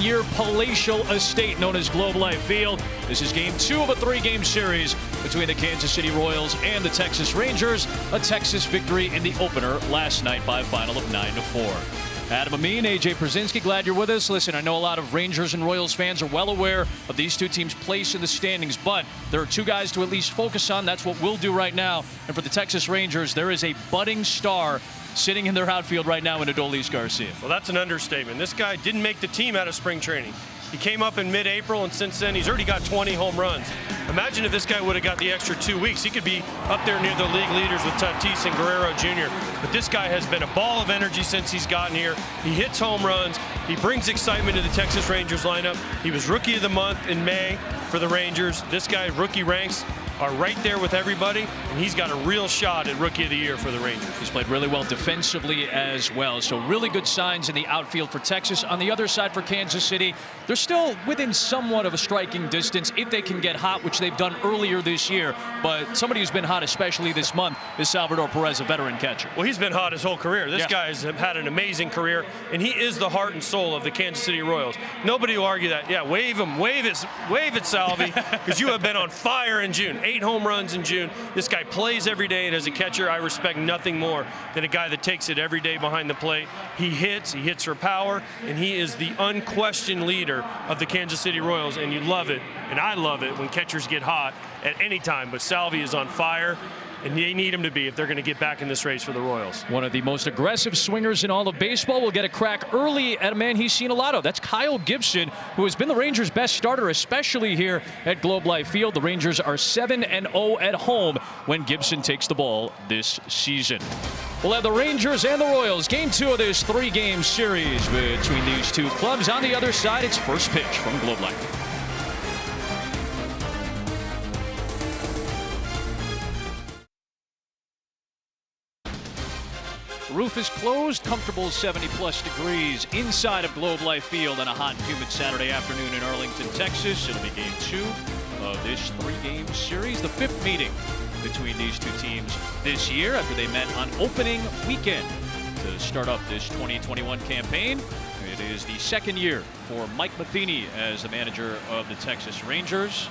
multi-year palatial estate known as Globe Life Field. This is game 2 of a 3-game series between the Kansas City Royals and the Texas Rangers. A Texas victory in the opener last night by a final of 9-4. Adam Amin, AJ Pierzynski, glad you're with us. Listen, I know a lot of Rangers and Royals fans are well aware of these two teams' place in the standings, but there are two guys to at least focus on. That's what we'll do right now. And for the Texas Rangers, there is a budding star sitting in their outfield right now in Adolis Garcia. Well, that's an understatement. This guy didn't make the team out of spring training. He came up in mid-April, and since then, he's already got 20 home runs. Imagine if this guy would have got the extra 2 weeks. He could be up there near the league leaders with Tatis and Guerrero Jr. But this guy has been a ball of energy since he's gotten here. He hits home runs. He brings excitement to the Texas Rangers lineup. He was Rookie of the Month in May for the Rangers. This guy's rookie ranks are right there with everybody, and he's got a real shot at Rookie of the Year for the Rangers. He's played really well defensively as well, so really good signs in the outfield for Texas. On the other side for Kansas City, they're still within somewhat of a striking distance if they can get hot, which they've done earlier this year. But somebody who's been hot, especially this month, is Salvador Perez, a veteran catcher. Well, he's been hot his whole career. This guy's had an amazing career, and he is the heart and soul of the Kansas City Royals. Nobody will argue that. Yeah, wave him, wave it, Salvi, because you have been on fire in June. 8 home runs in June. This guy plays every day, and as a catcher, I respect nothing more than a guy that takes it every day behind the plate. He hits for power, and he is the unquestioned leader of the Kansas City Royals, and you love it, and I love it when catchers get hot at any time, but Salvi is on fire, and they need him to be if they're going to get back in this race for the Royals. One of the most aggressive swingers in all of baseball will get a crack early at a man he's seen a lot of. That's Kyle Gibson, who has been the Rangers' best starter, especially here at Globe Life Field. The Rangers are 7-0 at home when Gibson takes the ball this season. We'll have the Rangers and the Royals. Game 2 of this 3-game series between these two clubs. On the other side, it's first pitch from Globe Life. The roof is closed, comfortable 70-plus degrees inside of Globe Life Field on a hot and humid Saturday afternoon in Arlington, Texas. It'll be game 2 of this 3-game series, the 5th meeting between these two teams this year after they met on opening weekend to start up this 2021 campaign. It is the 2nd year for Mike Matheny as the manager of the Texas Rangers.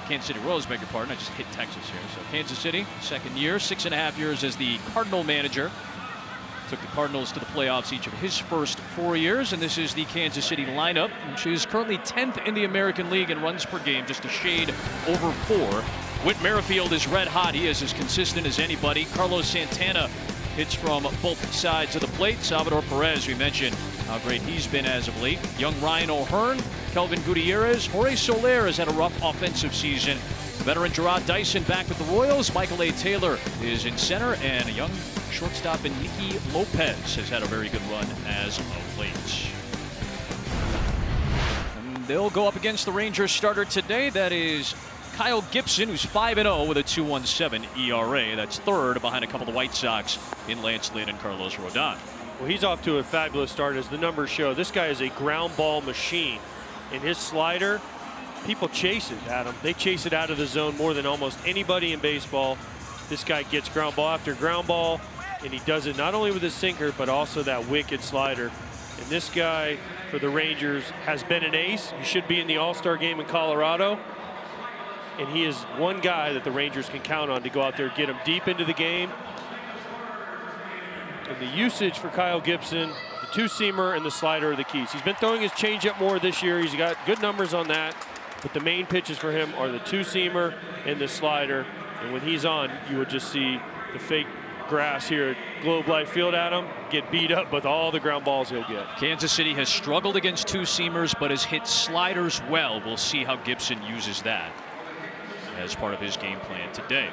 Kansas City Royals, beg your pardon. I just hit Texas here. So Kansas City, 2nd year, 6.5 years as the Cardinal manager. Took the Cardinals to the playoffs each of his first 4 years, and this is the Kansas City lineup, which is currently 10th in the American League in runs per game, just a shade over 4. Whit Merrifield is red hot. He is as consistent as anybody. Carlos Santana hits from both sides of the plate. Salvador Perez, we mentioned how great he's been as of late. Young Ryan O'Hearn, Kelvin Gutierrez, Jorge Soler has had a rough offensive season. Veteran Gerard Dyson back with the Royals. Michael A. Taylor is in center, and a young shortstop in Nicky Lopez has had a very good run as of late. And they'll go up against the Rangers starter today. That is Kyle Gibson, who's 5-0 with a 2.17 ERA. That's 3rd behind a couple of the White Sox in Lance Lynn and Carlos Rodon. Well, he's off to a fabulous start, as the numbers show. This guy is a ground ball machine. And his slider, people chase it, Adam. They chase it out of the zone more than almost anybody in baseball. This guy gets ground ball after ground ball, and he does it not only with his sinker, but also that wicked slider. And this guy, for the Rangers, has been an ace. He should be in the All-Star game in Colorado. And he is one guy that the Rangers can count on to go out there and get him deep into the game. And the usage for Kyle Gibson, the 2-seamer and the slider are the keys. He's been throwing his changeup more this year. He's got good numbers on that. But the main pitches for him are the 2-seamer and the slider. And when he's on, you would just see the fake grass here at Globe Life Field, Adam, get beat up with all the ground balls he'll get. Kansas City has struggled against 2-seamers, but has hit sliders well. We'll see how Gibson uses that as part of his game plan today.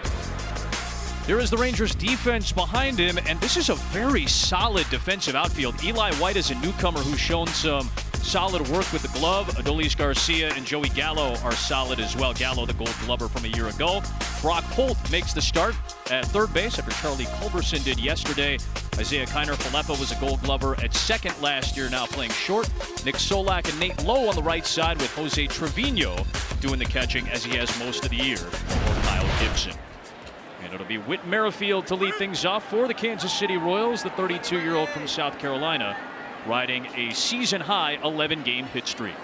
Here is the Rangers defense behind him, and this is a very solid defensive outfield. Eli White is a newcomer who's shown some solid work with the glove. Adolis Garcia and Joey Gallo are solid as well. Gallo, the Gold Glover from a year ago. Brock Holt makes the start at 3rd base after Charlie Culberson did yesterday. Isaiah Kiner-Falefa was a Gold Glover at 2nd last year, now playing short. Nick Solak and Nate Lowe on the right side, with Jose Trevino doing the catching as he has most of the year for Kyle Gibson. And it'll be Whit Merrifield to lead things off for the Kansas City Royals, the 32-year-old from South Carolina. riding a season-high 11-game hit streak.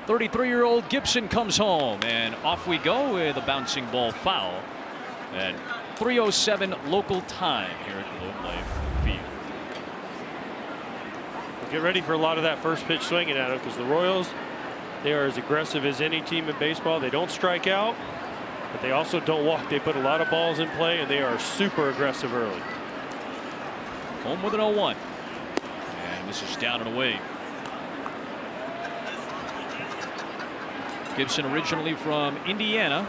33-year-old Gibson comes home, and off we go with a bouncing ball foul at 3:07 local time here at Globe Life Field. Get ready for a lot of that first pitch swinging at him, because the Royals, they are as aggressive as any team in baseball. They don't strike out, but they also don't walk. They put a lot of balls in play, and they are super aggressive early. Home with an 0-1. And this is down and away. Gibson originally from Indiana.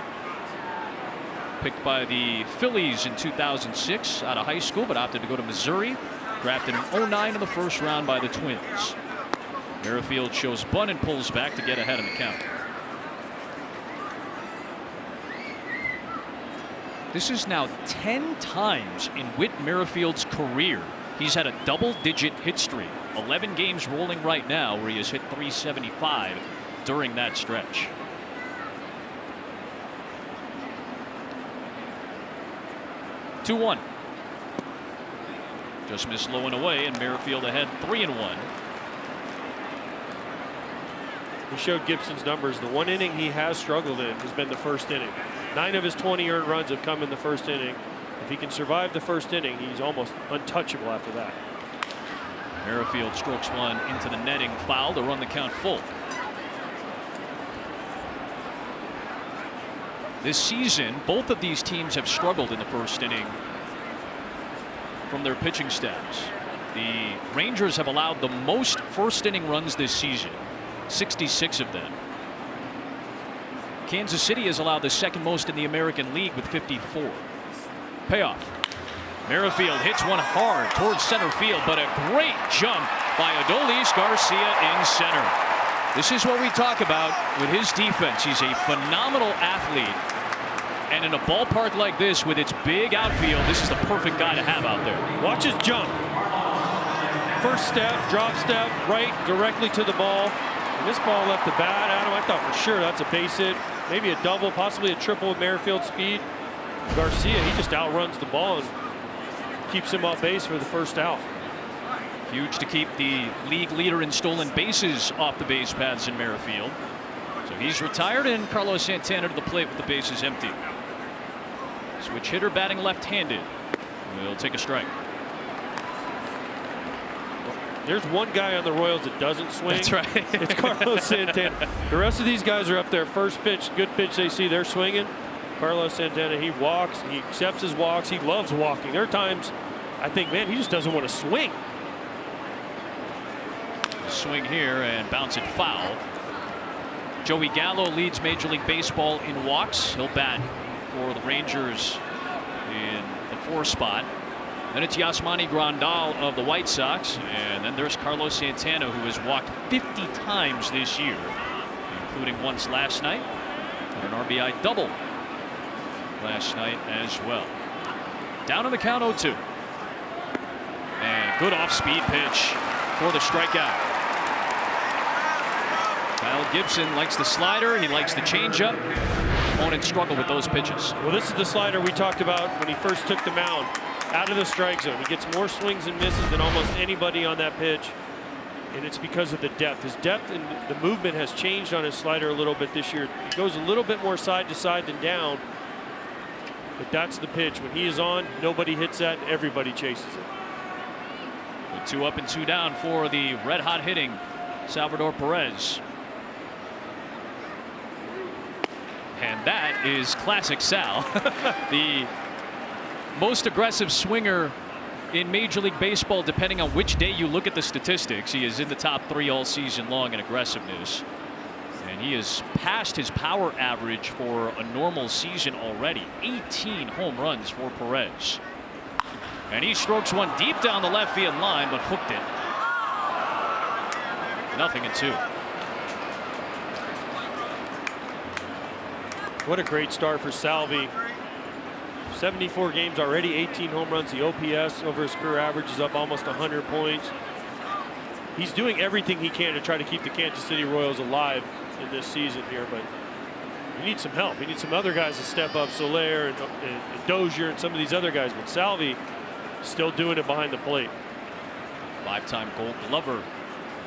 Picked by the Phillies in 2006 out of high school, but opted to go to Missouri. Drafted in 2009 in the first round by the Twins. Merrifield shows bunt and pulls back to get ahead in the count. This is now 10 times in Whit Merrifield's career he's had a double-digit hit streak. 11 games rolling right now where he has hit .375 during that stretch. (2-1). Just missed low and away, and Merrifield ahead 3-1. We showed Gibson's numbers. The one inning he has struggled in has been the first inning. 9 of his 20 earned runs have come in the first inning. If he can survive the first inning, he's almost untouchable after that. Merrifield strokes one into the netting, foul to run the count full. This season, both of these teams have struggled in the first inning from their pitching staffs. The Rangers have allowed the most first inning runs this season, 66 of them. Kansas City has allowed the second most in the American League with 54. Payoff. Merrifield hits one hard towards center field, but a great jump by Adolis Garcia in center. This is what we talk about with his defense. He's a phenomenal athlete. And in a ballpark like this with its big outfield, this is the perfect guy to have out there. Watch his jump. First step, drop step, right directly to the ball. And this ball left the bat. Adam, I thought for sure that's a base hit. Maybe a double, possibly a triple with Merrifield's speed. Garcia, he just outruns the ball and keeps him off base for the first out. Huge to keep the league leader in stolen bases off the base paths in Merrifield. So he's retired, and Carlos Santana to the plate with the bases empty. Switch hitter batting left-handed. Will take a strike. There's one guy on the Royals that doesn't swing. That's right. It's Carlos Santana. The rest of these guys are up there. First pitch, good pitch they see, they're swinging. Carlos Santana, he walks, he accepts his walks, he loves walking. There are times I think, man, he just doesn't want to swing. Swing here and bounce it foul. Joey Gallo leads Major League Baseball in walks. He'll bat for the Rangers in the 4 spot. Then it's Yasmani Grandal of the White Sox, and then there's Carlos Santana, who has walked 50 times this year, including once last night, and an RBI double last night as well. Down on the count 0-2. And good off-speed pitch for the strikeout. Kyle Gibson likes the slider. He likes the changeup. Opponents struggle with those pitches. Well, this is the slider we talked about when he first took the mound. Out of the strike zone. He gets more swings and misses than almost anybody on that pitch. And it's because of the depth. His depth and the movement has changed on his slider a little bit this year. He goes a little bit more side to side than down. But that's the pitch. When he is on, nobody hits that. Everybody chases it. With 2 up and 2 down for the red hot hitting Salvador Perez. And that is classic Sal. The most aggressive swinger in Major League Baseball, depending on which day you look at the statistics. He is in the top 3 all season long in aggressiveness. And he has passed his power average for a normal season already. 18 home runs for Perez. And he strokes one deep down the left field line, but hooked it. 0-2. What a great start for Salvi. 74 games already, 18 home runs. The OPS over his career average is up almost 100 points. He's doing everything he can to try to keep the Kansas City Royals alive in this season here, but he needs some help. He needs some other guys to step up, Soler and Dozier and some of these other guys, but Salvi still doing it behind the plate. 5-time Gold Glover,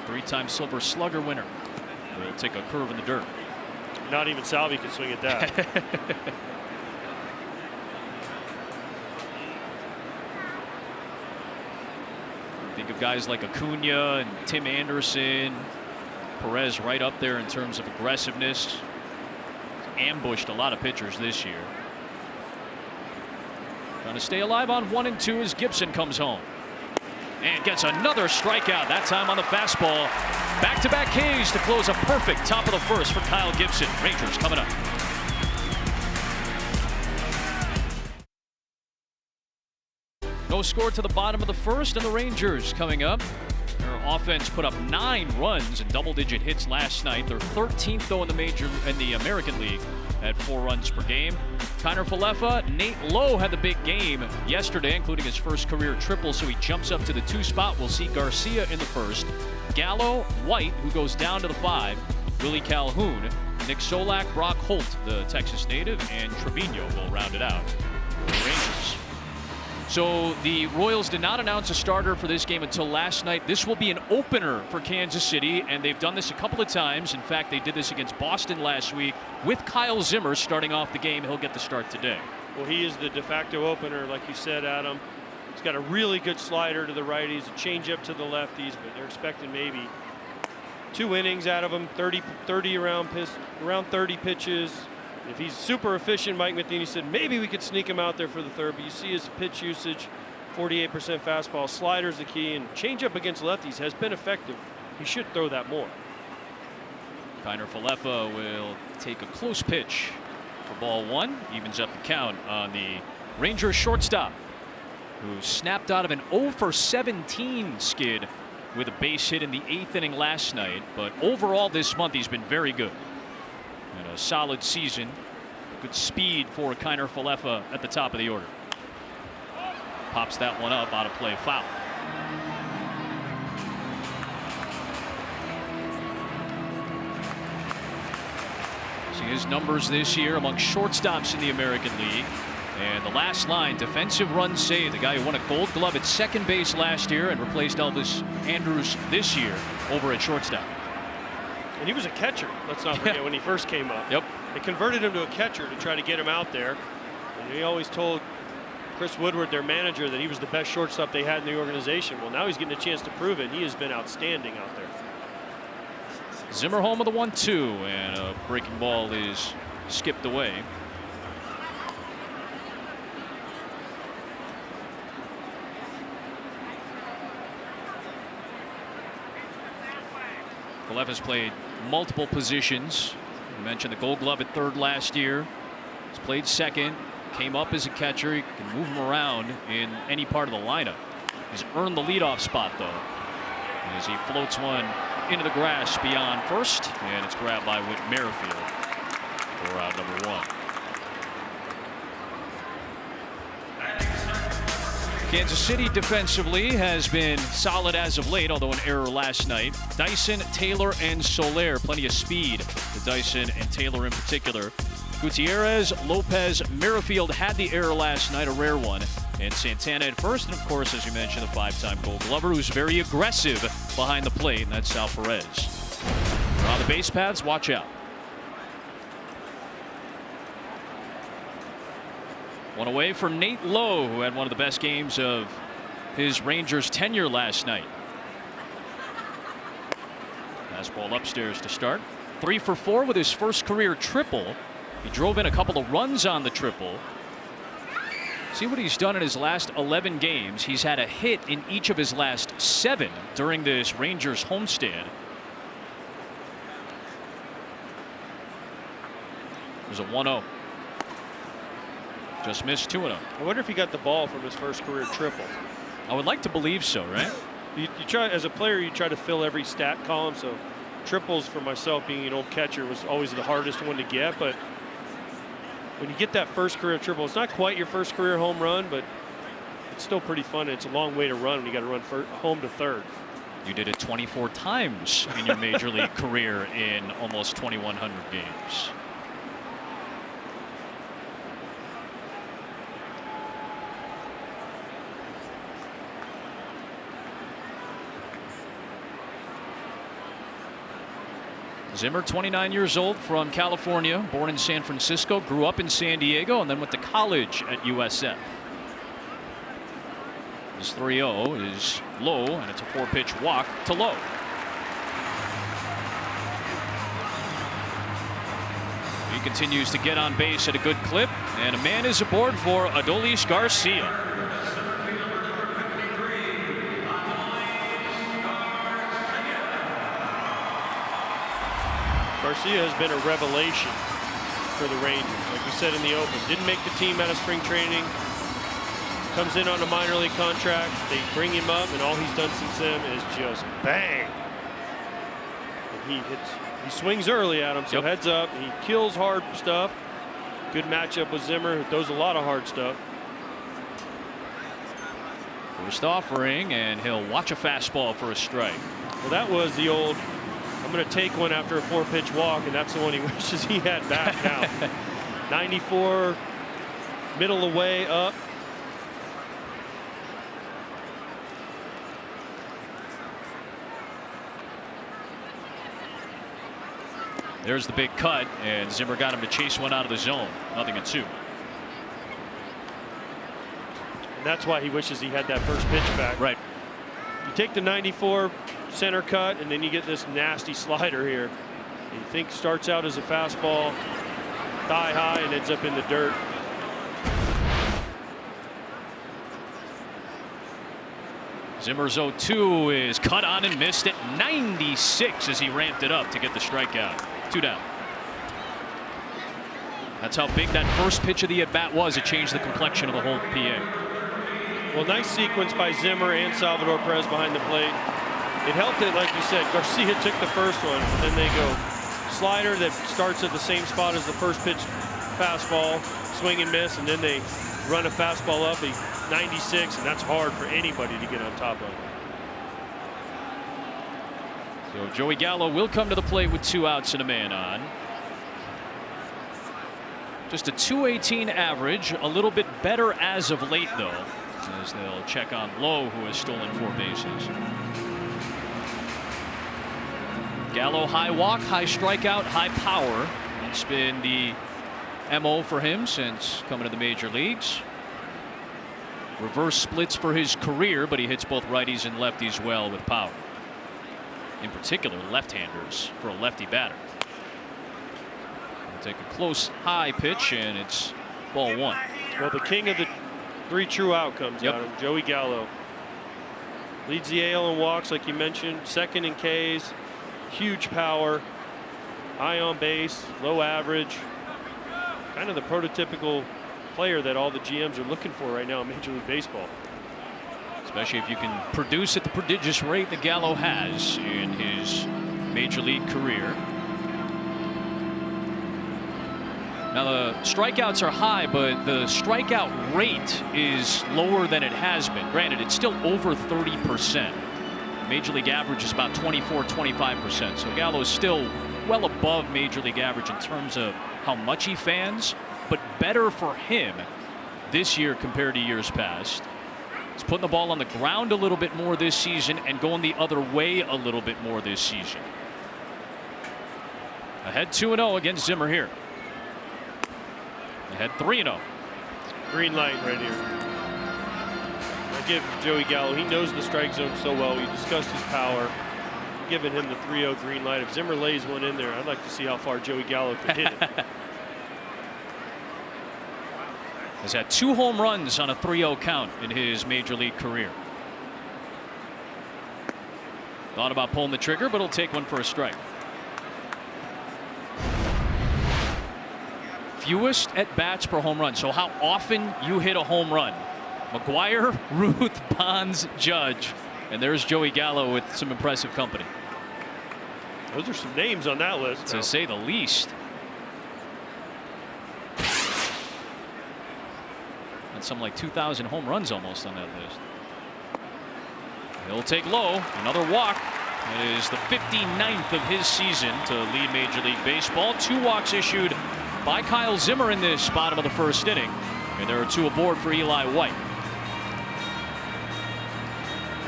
3-time Silver Slugger winner. Will take a curve in the dirt. Not even Salvi can swing at that. Think of guys like Acuna and Tim Anderson. Perez right up there in terms of aggressiveness. Ambushed a lot of pitchers this year. Trying to stay alive on 1 and 2 as Gibson comes home. And gets another strikeout, that time on the fastball. Back-to-back Ks to close a perfect top of the first for Kyle Gibson. Rangers coming up. No score to the bottom of the first, and the Rangers coming up. Their offense put up 9 runs and double-digit hits last night. They're 13th though in the American League at 4 runs per game. Kiner Falefa, Nate Lowe had the big game yesterday, including his first career triple, so he jumps up to the 2 spot. We'll see Garcia in the first. Gallo, White, who goes down to the 5, Willie Calhoun, Nick Solak, Brock Holt, the Texas native, and Trevino will round it out for the Rangers. So the Royals did not announce a starter for this game until last night. This will be an opener for Kansas City, and they've done this a couple of times. In fact, they did this against Boston last week with Kyle Zimmer starting off the game. He'll get the start today. Well, he is the de facto opener, like you said, Adam. He's got a really good slider to the righties, a changeup to the lefties, but they're expecting maybe 2 innings out of him, 30 around 30 pitches. If he's super efficient, Mike Matheny said maybe we could sneak him out there for the 3rd, but you see his pitch usage, 48% fastball, slider's the key, and changeup against lefties has been effective. He should throw that more. Kiner Falefa will take a close pitch for ball 1, evens up the count on the Rangers shortstop, who snapped out of an 0 for 17 skid with a base hit in the 8th inning last night, but overall this month he's been very good. And a solid season. Good speed for Kiner Falefa at the top of the order. Pops that one up, out of play, foul. See his numbers this year among shortstops in the American League. And the last line, defensive run saved. The guy who won a Gold Glove at second base last year and replaced Elvis Andrus this year over at shortstop. And he was a catcher, let's not forget, when he first came up. Yep. They converted him to a catcher to try to get him out there. And he always told Chris Woodward, their manager, that he was the best shortstop they had in the organization. Well, now he's getting a chance to prove it. He has been outstanding out there. Zimmer home with a 1-2, and a breaking ball is skipped away. Falefa's played multiple positions. You mentioned the Gold Glove at 3rd last year. He's played 2nd, came up as a catcher. He can move him around in any part of the lineup. He's earned the leadoff spot though, as he floats one into the grass beyond first, and it's grabbed by Whit Merrifield for out number 1. Kansas City defensively has been solid as of late, although an error last night. Dyson, Taylor, and Soler, plenty of speed to Dyson and Taylor in particular. Gutierrez, Lopez, Merrifield had the error last night, a rare one. And Santana at first, and of course, as you mentioned, the 5-time Gold Glover, who's very aggressive behind the plate, and that's Sal Perez. They're on the base paths, watch out. One away for Nate Lowe, who had one of the best games of his Rangers tenure last night. Fastball upstairs to start. 3 for 4 with his first career triple. He drove in a couple of runs on the triple. See what he's done in his last 11 games. He's had a hit in each of his last 7 during this Rangers homestand. There's a 1-0. Just missed 2-0. I wonder if he got the ball from his first career triple. I would like to believe so, right? You try, as a player, you try to fill every stat column. So triples, for myself being an old catcher, was always the hardest one to get. But when you get that first career triple, it's not quite your first career home run, but it's still pretty fun. It's a long way to run when you got to run home to 3rd. You did it 24 times in your major league career in almost 2,100 games. Zimmer, 29 years old, from California, born in San Francisco, grew up in San Diego, and then went to college at USF. His 3-0 is low, and it's a 4-pitch walk to low. He continues to get on base at a good clip, and a man is aboard for Adolis Garcia. Garcia has been a revelation for the Rangers. Like we said in the open, didn't make the team out of spring training. Comes in on a minor league contract. They bring him up, and all he's done since then is just bang. And he swings early at him, so heads up. He kills hard stuff. Good matchup with Zimmer, who throws a lot of hard stuff. First offering, and he'll watch a fastball for a strike. Well, that was the old, I'm going to take one after a 4-pitch walk, and that's the one he wishes he had back now. 94, middle away, up. There's the big cut, and Zimmer got him to chase one out of the zone. 0-2. And that's why he wishes he had that first pitch back. Right. You take the 94 center cut, and then you get this nasty slider here. You think starts out as a fastball, thigh high, and ends up in the dirt. Zimmer's 0-2 is cut on and missed at 96 as he ramped it up to get the strikeout. 2 down. That's how big that first pitch of the at-bat was. It changed the complexion of the whole PA. Well, nice sequence by Zimmer and Salvador Perez behind the plate. It helped it, like you said, Garcia took the first one, and then they go slider that starts at the same spot as the first pitch fastball, swing and miss, and then they run a fastball up, 96, and that's hard for anybody to get on top of. So Joey Gallo will come to the plate with 2 outs and a man on. Just a .218 average, a little bit better as of late, though, as they'll check on Lowe, who has stolen 4 bases. Gallo, high walk, high strikeout, high power. It's been the MO for him since coming to the major leagues. Reverse splits for his career, but he hits both righties and lefties well with power. In particular, left-handers for a lefty batter. We'll take a close high pitch, and it's ball 1. Well, the king of the 3 true outcomes out of him, Joey Gallo. Leads the AL in walks, like you mentioned, second in Ks, huge power, high on base, low average. Kind of the prototypical player that all the GMs are looking for right now in Major League Baseball. Especially if you can produce at the prodigious rate that Gallo has in his major league career. Now the strikeouts are high, but the strikeout rate is lower than it has been. Granted, it's still over 30%. Major league average is about 24-25%. So Gallo is still well above major league average in terms of how much he fans, but better for him this year compared to years past. He's putting the ball on the ground a little bit more this season and going the other way a little bit more this season. Ahead 2-0 against Zimmer here. Ahead 3-0. Green light right here. I give Joey Gallo, he knows the strike zone so well. We discussed his power. I'm giving him the 3-0 green light. If Zimmer lays one in there, I'd like to see how far Joey Gallo could hit it. Has had 2 home runs on a 3-0 count in his major league career. Thought about pulling the trigger, but he'll take one for a strike. Fewest at bats per home run. So how often you hit a home run? McGuire, Ruth, Bonds, Judge, and there's Joey Gallo with some impressive company. Those are some names on that list, to say the least. And some like 2,000 home runs almost on that list. He'll take low. Another walk. It is the 59th of his season to lead Major League Baseball. 2 walks issued by Kyle Zimmer in this bottom of the first inning. And there are 2 aboard for Eli White.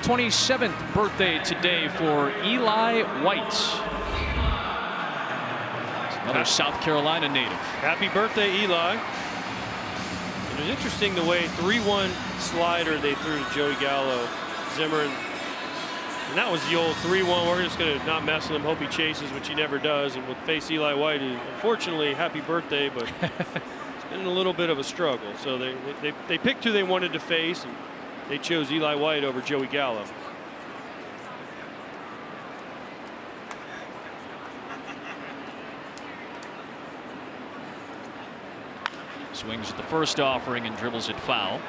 27th birthday today for Eli White. Another South Carolina native. Happy birthday, Eli. It was interesting the way 3-1 slider they threw to Joey Gallo. Zimmer, and that was the old 3-1. We're just going to not mess with him, hope he chases, which he never does, and would face Eli White, who, unfortunately, happy birthday, but it's been a little bit of a struggle. So they picked who they wanted to face, and they chose Eli White over Joey Gallo. Swings at the first offering and dribbles it foul.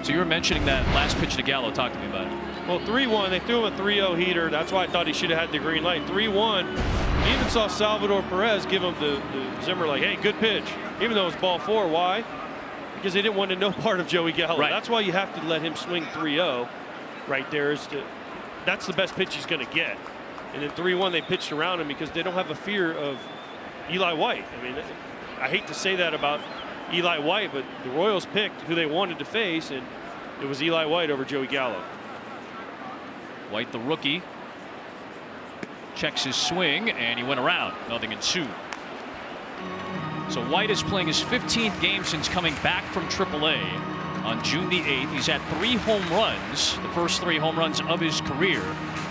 So you were mentioning that last pitch to Gallo. Talk to me about it. Well, 3-1, they threw him a 3-0 heater. That's why I thought he should have had the green light. 3-1, you even saw Salvador Perez give him the Zimmer, like, hey, good pitch, even though it was ball 4. Why? Because they didn't want to know part of Joey Gallo. Right. That's why you have to let him swing 3-0 right there. That's the best pitch he's going to get. And then 3-1, they pitched around him because they don't have a fear of Eli White. I mean, I hate to say that about Eli White, but the Royals picked who they wanted to face, and it was Eli White over Joey Gallo. White, the rookie, checks his swing, and he went around. 0-2. So White is playing his 15th game since coming back from AAA on June the 8th. He's had 3 home runs, the first 3 home runs of his career.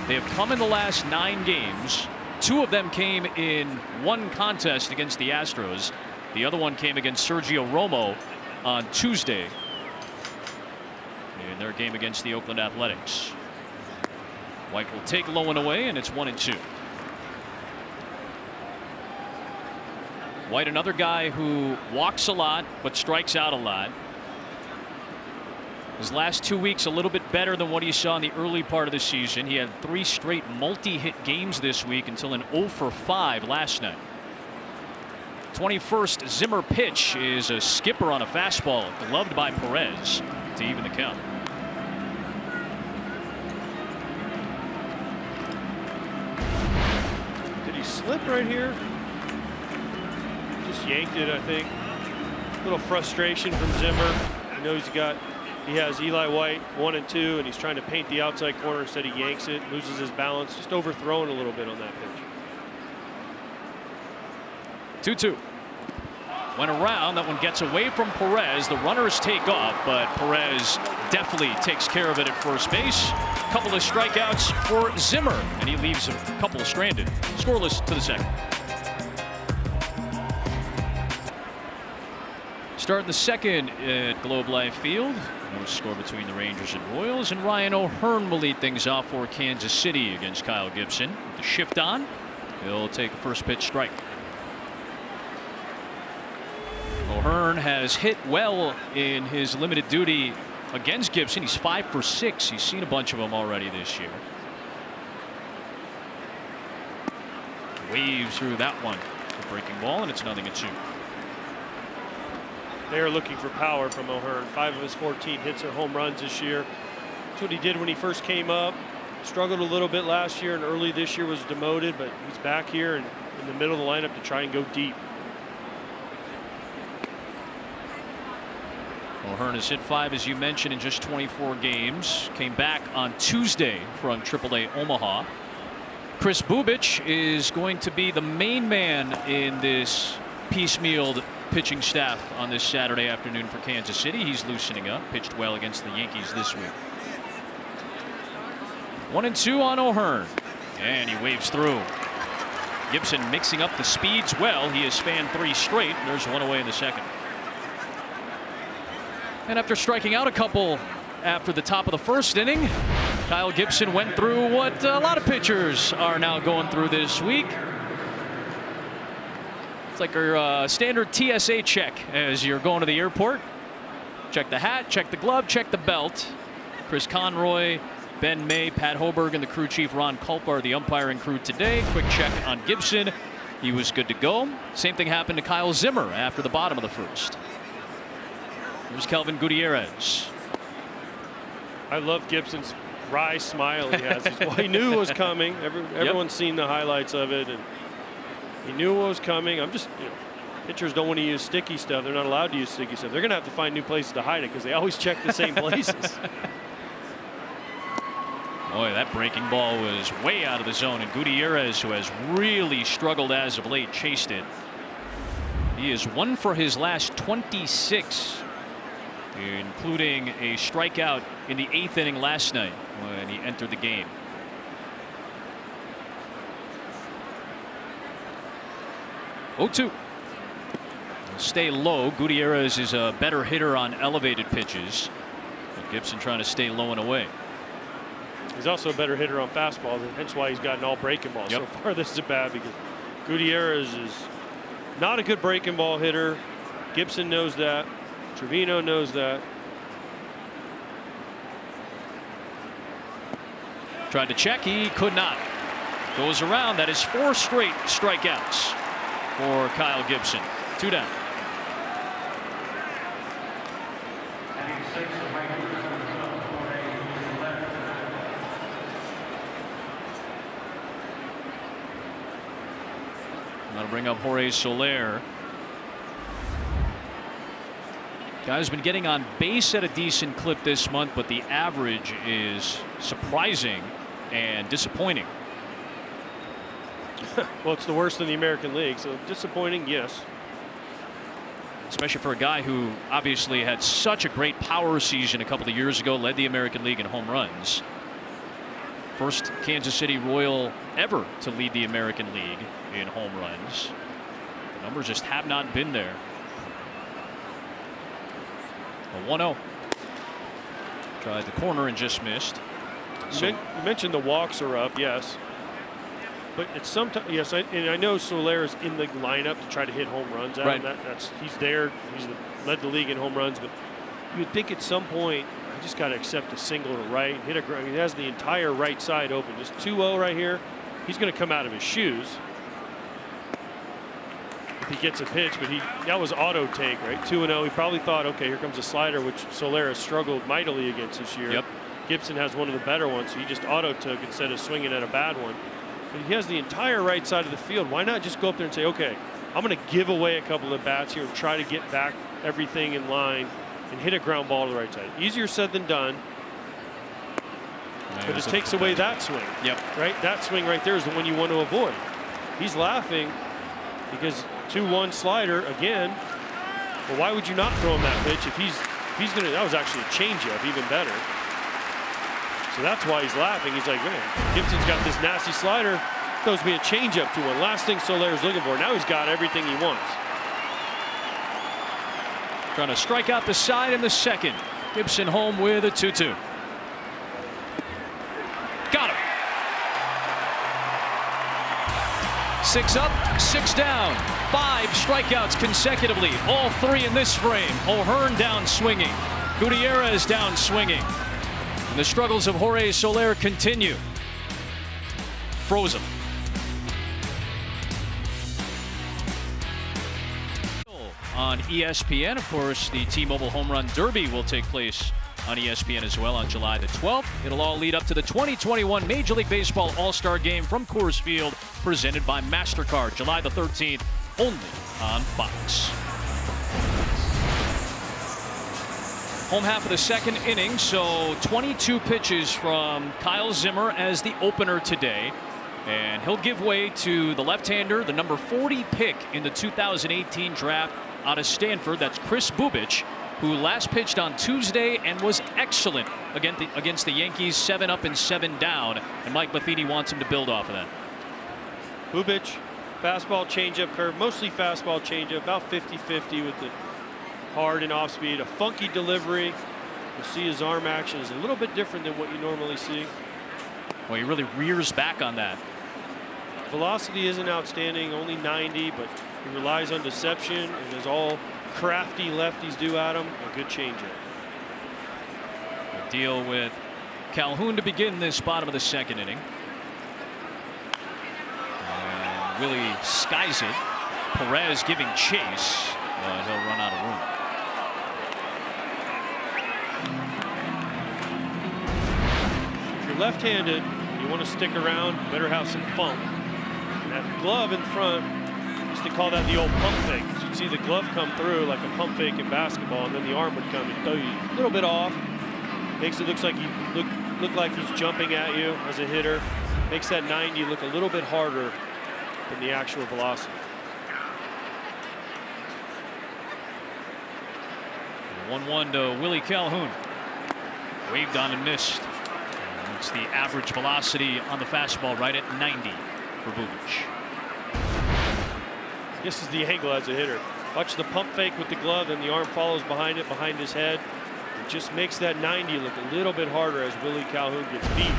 They have come in the last 9 games. 2 of them came in one contest against the Astros. The other one came against Sergio Romo on Tuesday in their game against the Oakland Athletics. White will take low and away, and it's 1-2. White, another guy who walks a lot but strikes out a lot. His last 2 weeks a little bit better than what he saw in the early part of the season. He had 3 straight multi-hit games this week until an 0 for 5 last night. 21st Zimmer pitch is a skipper on a fastball, gloved by Perez to even the count. Did he slip right here? Just yanked it, I think. A little frustration from Zimmer. He knows he has Eli White 1 and 2, and he's trying to paint the outside corner. Instead, he yanks it, loses his balance, just overthrown a little bit on that pitch. 2-2. Went around. That one gets away from Perez. The runners take off, but Perez definitely takes care of it at first base. A couple of strikeouts for Zimmer, and he leaves a couple of stranded. Scoreless to the second. Starting the second at Globe Life Field. No score between the Rangers and Royals, and Ryan O'Hearn will lead things off for Kansas City against Kyle Gibson. With the shift on, he'll take a first pitch strike. O'Hearn has hit well in his limited duty against Gibson. He's 5 for 6. He's seen a bunch of them already this year. Waves through that one. A breaking ball, and it's 0-2. They are looking for power from O'Hearn. 5 of his 14 hits are home runs this year. That's what he did when he first came up. Struggled a little bit last year, and early this year was demoted, but he's back here and in the middle of the lineup to try and go deep. O'Hearn has hit 5, as you mentioned, in just 24 games. Came back on Tuesday from AAA Omaha. Chris Bubic is going to be the main man in this piecemealed pitching staff on this Saturday afternoon for Kansas City. He's loosening up. Pitched well against the Yankees this week. 1-2 on O'Hearn, and he waves through. Gibson mixing up the speeds well. He has spanned 3 straight. There's one away in the second. And after striking out a couple after the top of the first inning, Kyle Gibson went through what a lot of pitchers are now going through this week. It's like your standard TSA check as you're going to the airport. Check the hat, check the glove, check the belt. Chris Conroy, Ben May, Pat Hoberg, and the crew chief Ron Culp are the umpiring crew today. Quick check on Gibson. He was good to go. Same thing happened to Kyle Zimmer after the bottom of the first. Here's Kelvin Gutierrez. I love Gibson's wry smile he has. He knew it was coming. Everyone's seen the highlights of it, and he knew what was coming. Pitchers don't want to use sticky stuff. They're not allowed to use sticky stuff. They're going to have to find new places to hide it because they always check the same places. Boy, that breaking ball was way out of the zone, and Gutierrez, who has really struggled as of late, chased it. He is 1 for his last 26, including a strikeout in the 8th inning last night when he entered the game. Oh, 2. Stay low. Gutierrez is a better hitter on elevated pitches, but Gibson trying to stay low and away. He's also a better hitter on fastballs, and hence why he's gotten all breaking balls. Yep. So far, this is bad because Gutierrez is not a good breaking ball hitter. Gibson knows that. Trevino knows that. Tried to check. He could not. Goes around. That is 4 straight strikeouts for Kyle Gibson. 2 down. That'll bring up Jorge Soler. Guy's been getting on base at a decent clip this month, but the average is surprising and disappointing. Well, it's the worst in the American League, so disappointing, yes. Especially for a guy who obviously had such a great power season a couple of years ago, led the American League in home runs. First Kansas City Royal ever to lead the American League in home runs. The numbers just have not been there. A 1-0. Tried the corner and just missed. You mentioned the walks are up, yes. But it's sometimes, yes, and I know Soler is in the lineup to try to hit home runs out. Right. He's there. He's led the league in home runs, but you'd think at some point I just got to accept a single to right, hit a. I mean, he has the entire right side open. Just 2-0 right here. He's going to come out of his shoes if he gets a pitch, but that was auto take, right? 2-0. He probably thought, okay, here comes a slider, which Soler has struggled mightily against this year. Yep. Gibson has one of the better ones, so he just auto took instead of swinging at a bad one. But he has the entire right side of the field. Why not just go up there and say, okay, I'm going to give away a couple of bats here and try to get back everything in line and hit a ground ball to the right side. Easier said than done. But it takes away that swing. Yep. Right? That swing right there is the one you want to avoid. He's laughing because 2-1 slider again. Well, why would you not throw him that pitch if he's going to? That was actually a changeup, even better. So that's why he's laughing. He's like, man, Gibson's got this nasty slider. Throws me a changeup to one. Last thing Soler's looking for. Now he's got everything he wants. Trying to strike out the side in the second. Gibson home with a 2-2. Got him. 6 up, 6 down. 5 strikeouts consecutively. All 3 in this frame. O'Hearn down swinging. Gutierrez down swinging. And the struggles of Jorge Soler continue. Frozen. On ESPN, of course, the T-Mobile Home Run Derby will take place on ESPN as well on July the 12th. It'll all lead up to the 2021 Major League Baseball All-Star Game from Coors Field, presented by MasterCard, July the 13th, only on Fox. Home half of the second inning, so 22 pitches from Kyle Zimmer as the opener today. And he'll give way to the left-hander, the number 40 pick in the 2018 draft out of Stanford. That's Kris Bubic, who last pitched on Tuesday and was excellent against the Yankees, 7 up and 7 down. And Mike Matheny wants him to build off of that. Bubic, fastball, changeup, curve, mostly fastball, changeup, about 50-50 with the hard and off speed. A funky delivery. You'll see his arm action is a little bit different than what you normally see. Well, he really rears back on that. Velocity isn't outstanding, only 90, but he relies on deception, and as all crafty lefties do at him, a good changeup. We'll deal with Calhoun to begin this bottom of the second inning. And Willie skies it. Perez giving chase. He'll run out of room. If you're left-handed, you want to stick around, you better have some funk. That glove in front, used to call that the old pump fake. You'd see the glove come through like a pump fake in basketball, and then the arm would come and throw you a little bit off. Makes it look like you look like he's jumping at you as a hitter. Makes that 90 look a little bit harder than the actual velocity. 1-1 to Willie Calhoun. Waved on and missed. It's the average velocity on the fastball right at 90 for Bubic. This is the angle as a hitter. Watch the pump fake with the glove, and the arm follows behind it, behind his head. It just makes that 90 look a little bit harder as Willie Calhoun gets beat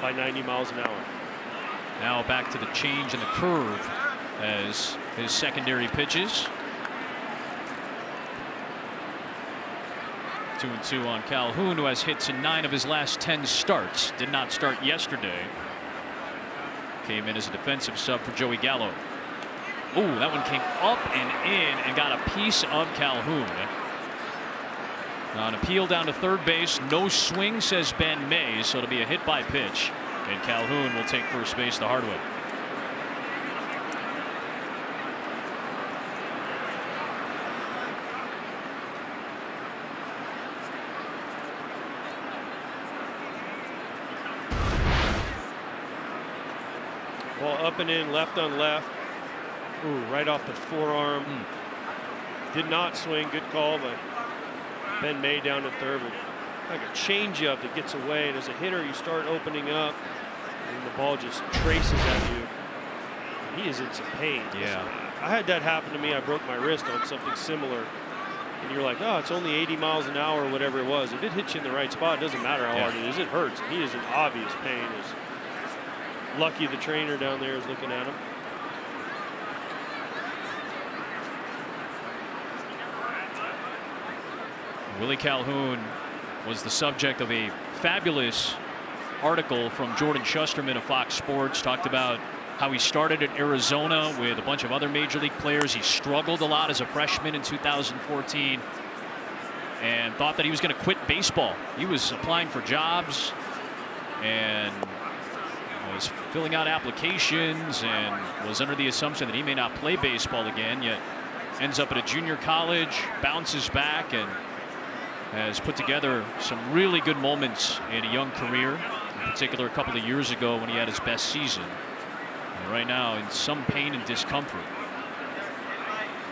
by 90 miles an hour. Now back to the change and the curve as his secondary pitches. 2-2 on Calhoun, who has hits in 9 of his last 10 starts. Did not start yesterday. Came in as a defensive sub for Joey Gallo. Oh, that one came up and in and got a piece of Calhoun. On appeal down to third base, no swing, says Ben Mays, so it'll be a hit by pitch, and Calhoun will take first base the hard way. Ball up and in, left on left. Ooh, right off the forearm. Did not swing. Good call by Ben May down to third. Like a changeup that gets away, and as a hitter, you start opening up, and the ball just traces at you. He is in some pain. Yeah. I had that happen to me. I broke my wrist on something similar. And you're like, oh, it's only 80 miles an hour or whatever it was. If it hits you in the right spot, it doesn't matter how hard it is. It hurts. He is in obvious pain. Lucky the trainer down there is looking at him. Willie Calhoun was the subject of a fabulous article from Jordan Shusterman of Fox Sports. Talked about how he started at Arizona with a bunch of other major league players. He struggled a lot as a freshman in 2014 and thought that he was going to quit baseball. He was applying for jobs and was filling out applications and was under the assumption that he may not play baseball again, yet ends up at a junior college, bounces back, and has put together some really good moments in a young career, in particular a couple of years ago when he had his best season. And right now in some pain and discomfort.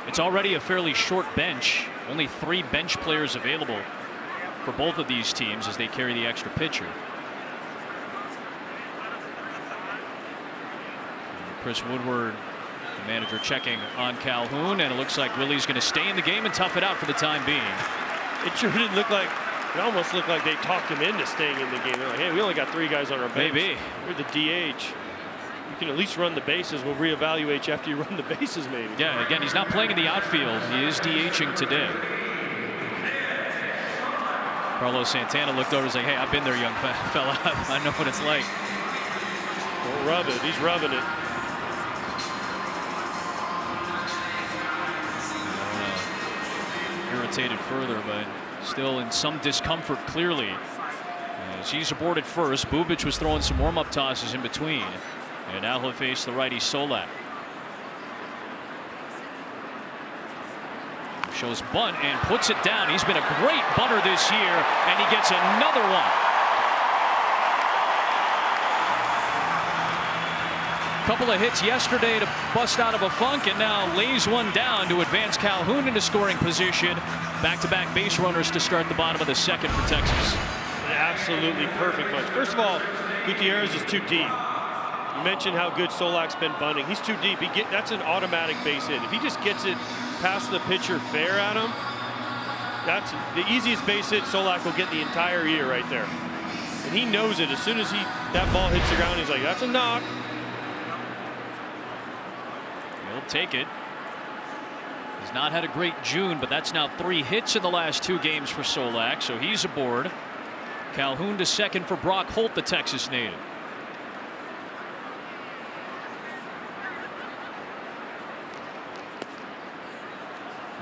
It's already a fairly short bench, only 3 bench players available for both of these teams as they carry the extra pitcher. Chris Woodward, the manager, checking on Calhoun, and it looks like Willie's going to stay in the game and tough it out for the time being. It sure didn't look like, it almost looked like they talked him into staying in the game. They're like, hey, we only got 3 guys on our bench. Maybe. You're the DH. You can at least run the bases. We'll reevaluate you after you run the bases, maybe. Yeah, again, he's not playing in the outfield. He is DHing today. Carlos Santana looked over and was like, hey, I've been there, young fella. I know what it's like. Don't rub it. He's rubbing it. Irritated further, but still in some discomfort clearly. As he's aboard at first, Bubic was throwing some warm-up tosses in between. And now he'll face the righty Solak. Shows bunt and puts it down. He's been a great bunter this year, and he gets another one. Couple of hits yesterday to bust out of a funk, and now lays one down to advance Calhoun into scoring position. Back-to-back base runners to start the bottom of the second for Texas. An absolutely perfect bunch. First of all, Gutierrez is too deep. You mentioned how good Solak's been bunting. He's too deep. That's an automatic base hit. If he just gets it past the pitcher fair at him, that's the easiest base hit Solak will get the entire year right there. And he knows it. As soon as that ball hits the ground, he's like, that's a knock. He'll take it. He's not had a great June, but that's now 3 hits in the last 2 games for Solak, so he's aboard. Calhoun to second for Brock Holt, the Texas native.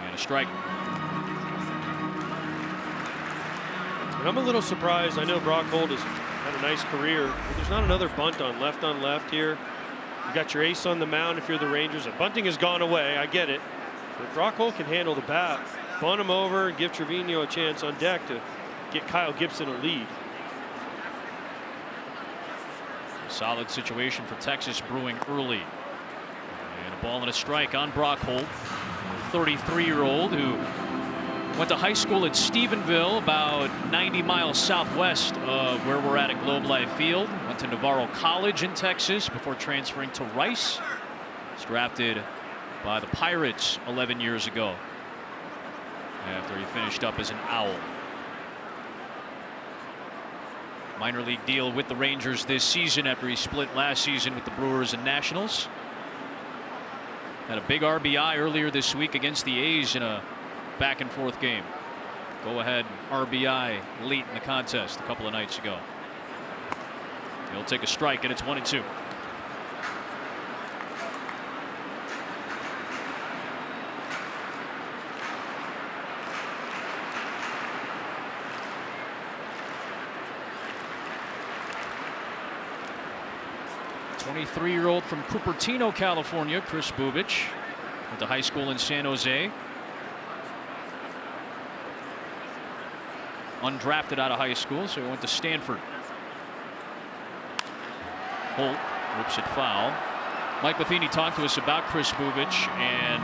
And a strike. And I'm a little surprised. I know Brock Holt has had a nice career, but there's not another bunt on left here. You got your ace on the mound if you're the Rangers. The bunting has gone away. I get it. But Brock Holt can handle the bat. Bunt him over and give Trevino a chance on deck to get Kyle Gibson a lead. Solid situation for Texas brewing early. And a ball and a strike on Brock Holt, 33-year-old who went to high school at Stephenville, about 90 miles southwest of where we're at Globe Life Field. Went to Navarro College in Texas before transferring to Rice. Was drafted by the Pirates 11 years ago after he finished up as an Owl. Minor league deal with the Rangers this season after he split last season with the Brewers and Nationals. Had a big RBI earlier this week against the A's in a back and forth game. Go ahead RBI late in the contest a couple of nights ago. He'll take a strike and it's 1-2. Twenty-three-year-old from Cupertino, California, Kris Bubic. Went to high school in San Jose. Undrafted out of high school, so he went to Stanford. Holt rips it foul. Mike Matheny talked to us about Kris Bubic and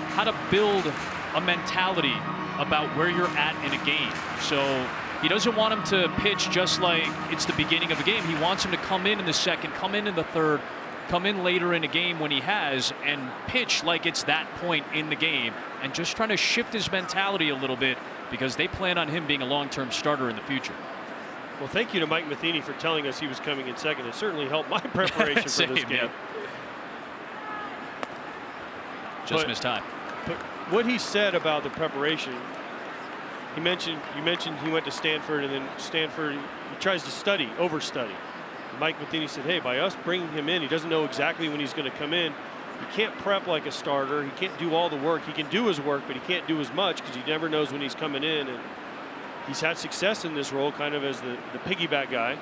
how to build a mentality about where you're at in a game. So he doesn't want him to pitch just like it's the beginning of a game. He wants him to come in the second, come in the third, come in later in a game when he has, and pitch like it's that point in the game, and just trying to shift his mentality a little bit because they plan on him being a long-term starter in the future. Well, thank you to Mike Matheny for telling us he was coming in second. It certainly helped my preparation for this game. Yeah. Just missed time. But what he said about the preparation, you mentioned he went to Stanford, and then Stanford, he tries to study, overstudy. Mike Matheny said, hey, by us bringing him in, he doesn't know exactly when he's going to come in. He can't prep like a starter. He can't do all the work. He can do his work, but he can't do as much because he never knows when he's coming in. And he's had success in this role, kind of as the piggyback guy.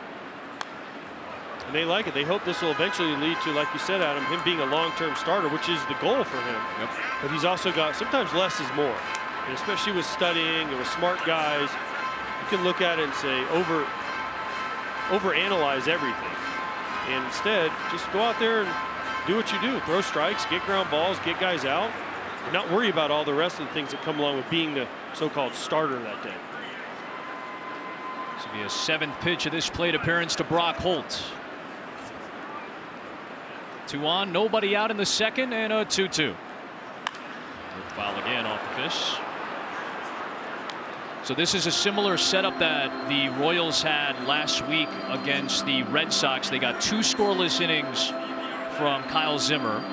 And they like it. They hope this will eventually lead to, like you said, Adam, him being a long-term starter, which is the goal for him. Yep. But he's also got, sometimes less is more. And especially with studying and with smart guys, you can look at it and say, overanalyze everything. And instead, just go out there and do what you do. Throw strikes, get ground balls, get guys out, and not worry about all the rest of the things that come along with being the so-called starter that day. This will be a seventh pitch of this plate appearance to Brock Holt. 2 on, nobody out in the second, and a 2-2. Foul again off the fish. So this is a similar setup that the Royals had last week against the Red Sox. They got 2 scoreless innings from Kyle Zimmer,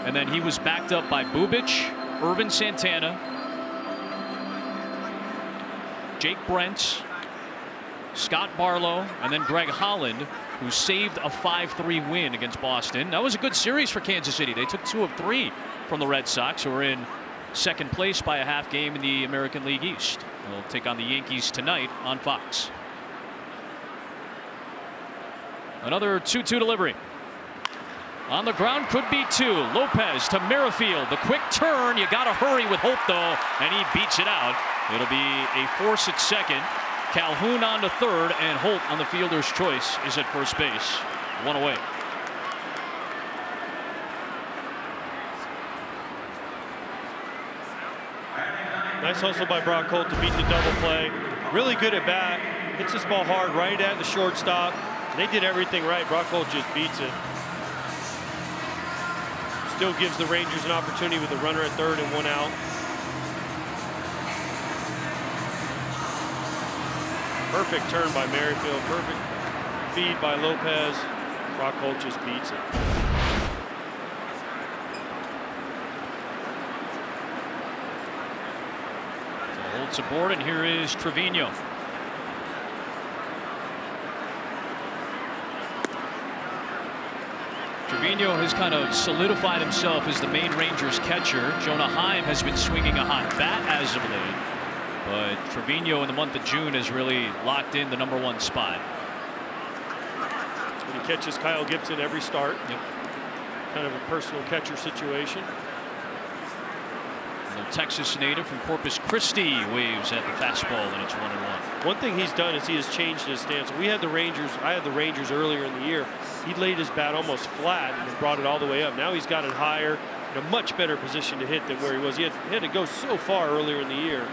and then he was backed up by Bubic, Irvin Santana, Jake Brent, Scott Barlow, and then Greg Holland, who saved a 5-3 win against Boston. That was a good series for Kansas City. They took 2 of 3 from the Red Sox, who are in second place by a half game in the American League East. They'll take on the Yankees tonight on Fox. Another 2-2 delivery. On the ground, could be 2. Lopez to Merrifield. The quick turn. You got to hurry with Holt, though, and he beats it out. It'll be a force at second. Calhoun on to third, and Holt on the fielder's choice is at first base. 1 away. Nice hustle by Brock Holt to beat the double play. Really good at bat. Hits this ball hard right at the shortstop. They did everything right. Brock Holt just beats it. Still gives the Rangers an opportunity with a runner at third and 1 out. Perfect turn by Merrifield. Perfect feed by Lopez. Brock Holt just beats it. So Holt's aboard, and here is Trevino. Trevino has kind of solidified himself as the main Rangers catcher. Jonah Heim has been swinging a hot bat as of late, but Trevino in the month of June has really locked in the #1 spot. And he catches Kyle Gibson every start. Yep. Kind of a personal catcher situation. The Texas native from Corpus Christi waves at the fastball, and it's 1-1. One thing he's done is he has changed his stance. I had the Rangers earlier in the year. He laid his bat almost flat and brought it all the way up. Now he's got it higher, in a much better position to hit than where he was. He had to go so far earlier in the year,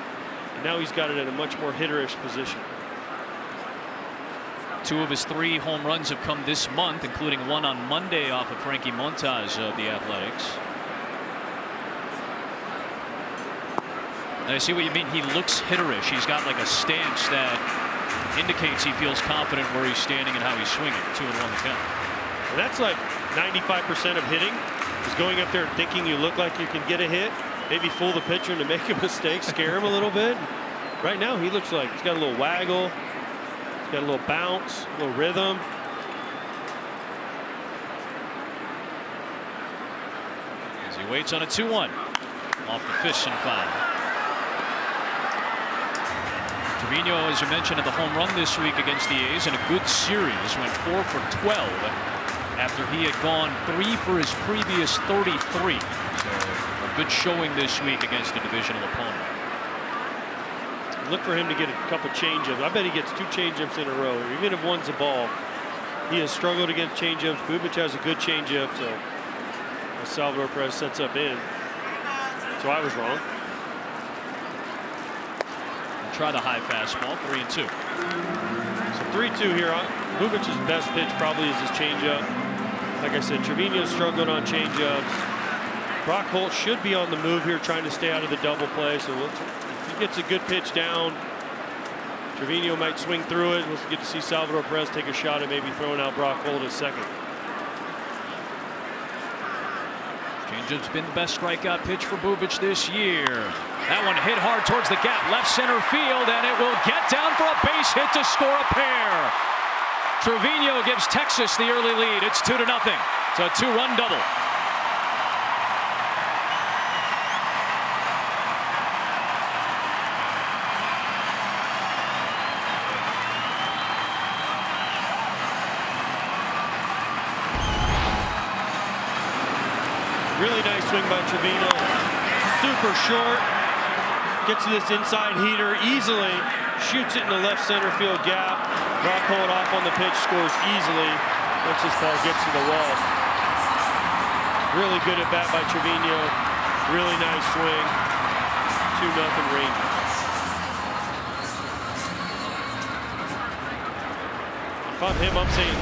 and now he's got it in a much more hitterish position. 2 of his 3 home runs have come this month, including one on Monday off of Frankie Montas of the Athletics. And I see what you mean. He looks hitterish. He's got like a stance that indicates he feels confident where he's standing and how he's swinging. 2-1 the count. And that's like 95% of hitting, is going up there and thinking you look like you can get a hit, maybe fool the pitcher to make a mistake, scare him a little bit. Right now he looks like he's got a little waggle, he's got a little bounce, a little rhythm. As he waits on a 2-1 off the fish and foul. Trevino, as you mentioned, at the home run this week against the A's in a good series, went 4 for 12 after he had gone 3 for his previous 33. So a good showing this week against a divisional opponent. Look for him to get a couple changeups. I bet he gets 2 changeups in a row, even if one's a ball. He has struggled against changeups. Bubic has a good changeup, so Salvador Perez sets up in. So I was wrong. Try the high fastball, 3-2. So 3-2 here. Bubic's best pitch probably is his changeup. Like I said, Trevino struggled on changeups. Brock Holt should be on the move here, trying to stay out of the double play. So if he gets a good pitch down, Trevino might swing through it. We'll get to see Salvador Perez take a shot at maybe throwing out Brock Holt at second. Changeup's been the best strikeout pitch for Bubic this year. That one hit hard towards the gap, left center field, and it will get down for a base hit to score a pair. Trevino gives Texas the early lead. It's 2-0. It's a 2-run double. Really nice swing by Trevino. Super short. Gets to this inside heater easily. Shoots it in the left center field gap. Brock Holt off on the pitch, scores easily once this ball gets to the wall. Really good at bat by Trevino. Really nice swing. 2-0 Rangers. If I'm him, I'm saying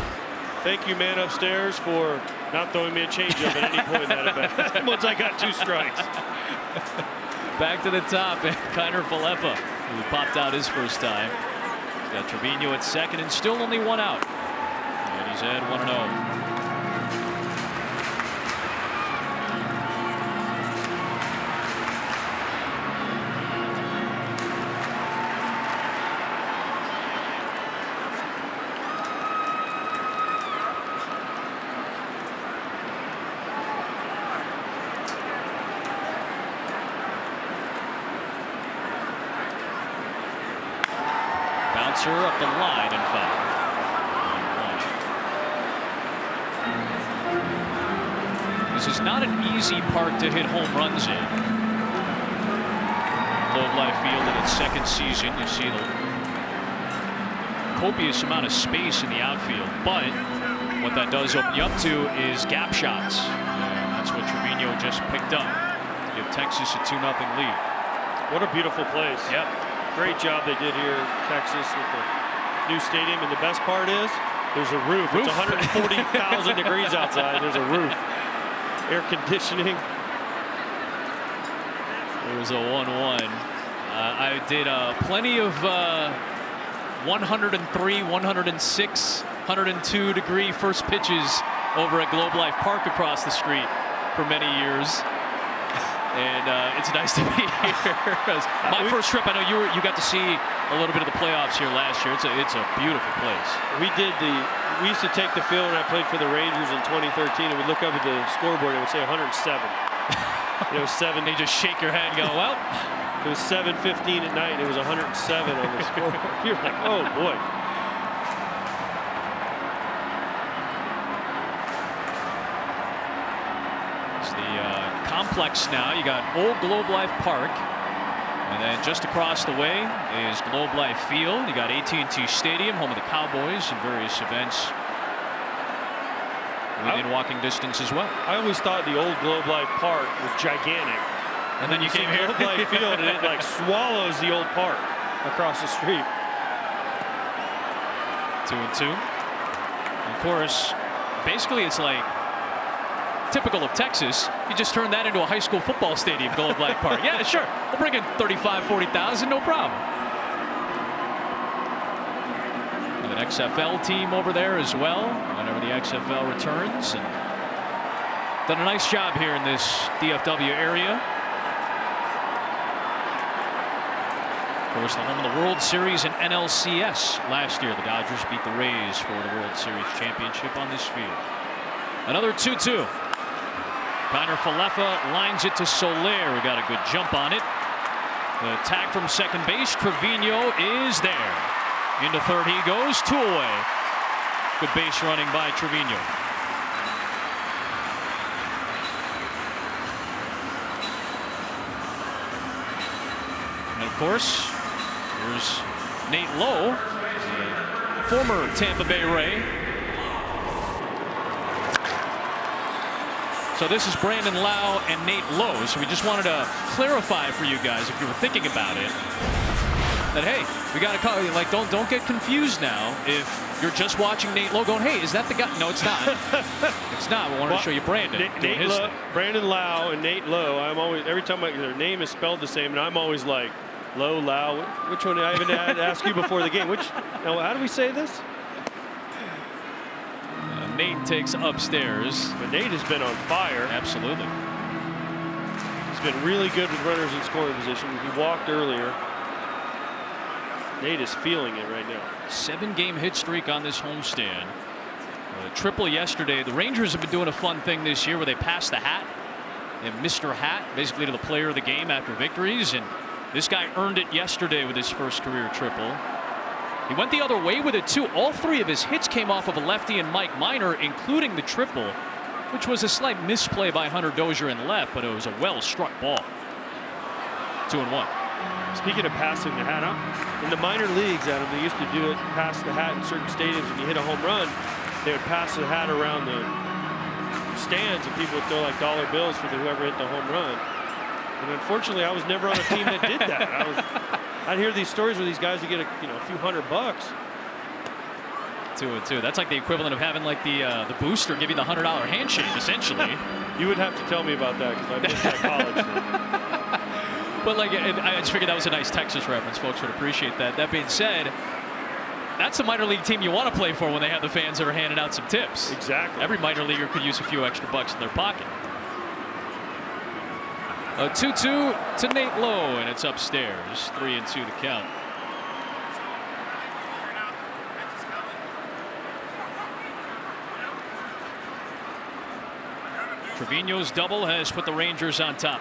thank you, man upstairs, for not throwing me a changeup at any point in that at-bat. Once I got 2 strikes. Back to the top, and Kiner Falefa, who popped out his first time. He's got Trevino at second and still only 1 out. And he's at 1-0. Bouncer up the line and foul. 1-1. This is not an easy park to hit home runs in. Globe Life Field in its second season. You see the copious amount of space in the outfield, but what that does open you up to is gap shots. And that's what Trevino just picked up to give Texas a 2-0 lead. What a beautiful place. Yep. Great job they did here in Texas with the new stadium. And the best part is there's a roof. It's 140,000 degrees outside. There's a roof. Air conditioning. There's a 1-1. I did plenty of 103, 106, 102 degree first pitches over at Globe Life Park across the street for many years. And it's nice to be here. My first trip, I know you got to see a little bit of the playoffs here last year. It's a beautiful place. We used to take the field when I played for the Rangers in 2013, and we'd look up at the scoreboard and it would say 107. It was 7. They just shake your head and go, well. It was 7:15 at night and it was 107 on the scoreboard. You're like, oh boy. complex now. You got Old Globe Life Park, and then just across the way is Globe Life Field. You got AT&T Stadium, home of the Cowboys, and various events within walking distance as well. I always thought the Old Globe Life Park was gigantic. And then you came here. Globe Life Field, and it like swallows the old park across the street. 2-2. Of course, basically it's like typical of Texas. You just turn that into a high school football stadium, Globe Life Park. Yeah, sure. We'll bring in 35, 40,000, no problem. An XFL team over there as well, whenever the XFL returns. And done a nice job here in this DFW area. Of course, the home of the World Series and NLCS last year. The Dodgers beat the Rays for the World Series championship on this field. Another 2-2. Kiner Falefa lines it to Soler, who got a good jump on it. The tag from second base. Trevino is there. Into third he goes. 2 away. Good base running by Trevino. And of course, here's Nate Lowe, former Tampa Bay Ray. So this is Brandon Lau and Nate Lowe. So we just wanted to clarify for you guys, if you were thinking about it, that hey, we got to call you. Like, don't get confused now. If you're just watching Nate Lowe, going, hey, is that the guy? No, it's not. It's not. We wanted to show you Brandon. Brandon Lau and Nate Lowe. I'm always, every time their name is spelled the same, and I'm always like, Lowe, Lau. Which one? I even had to ask you before the game. Now, how do we say this? Nate takes upstairs. But Nate has been on fire. Absolutely. He's been really good with runners in scoring position. He walked earlier. Nate is feeling it right now. 7-game hit streak on this homestand. Triple yesterday. The Rangers have been doing a fun thing this year where they pass the hat. They have Mr. Hat, basically to the player of the game after victories. And this guy earned it yesterday with his first career triple. He went the other way with it, too. All 3 of his hits came off of a lefty and Mike Minor, including the triple, which was a slight misplay by Hunter Dozier in left, but it was a well-struck ball. 2-1. Speaking of passing the hat, in the minor leagues, Adam, they used to do it, pass the hat in certain stadiums. When you hit a home run, they would pass the hat around the stands, and people would throw like dollar bills for whoever hit the home run. And unfortunately, I was never on a team that did that. I'd hear these stories where these guys would get a few $100. 2-2. That's like the equivalent of having like the booster give you the $100 handshake, essentially. You would have to tell me about that because I missed that college. But like, I just figured that was a nice Texas reference. Folks would appreciate that. That being said, that's the minor league team you want to play for when they have the fans that are handing out some tips. Exactly. Every minor leaguer could use a few extra bucks in their pocket. A 2-2 to Nate Lowe, and it's upstairs. 3-2 to count. Trevino's double has put the Rangers on top.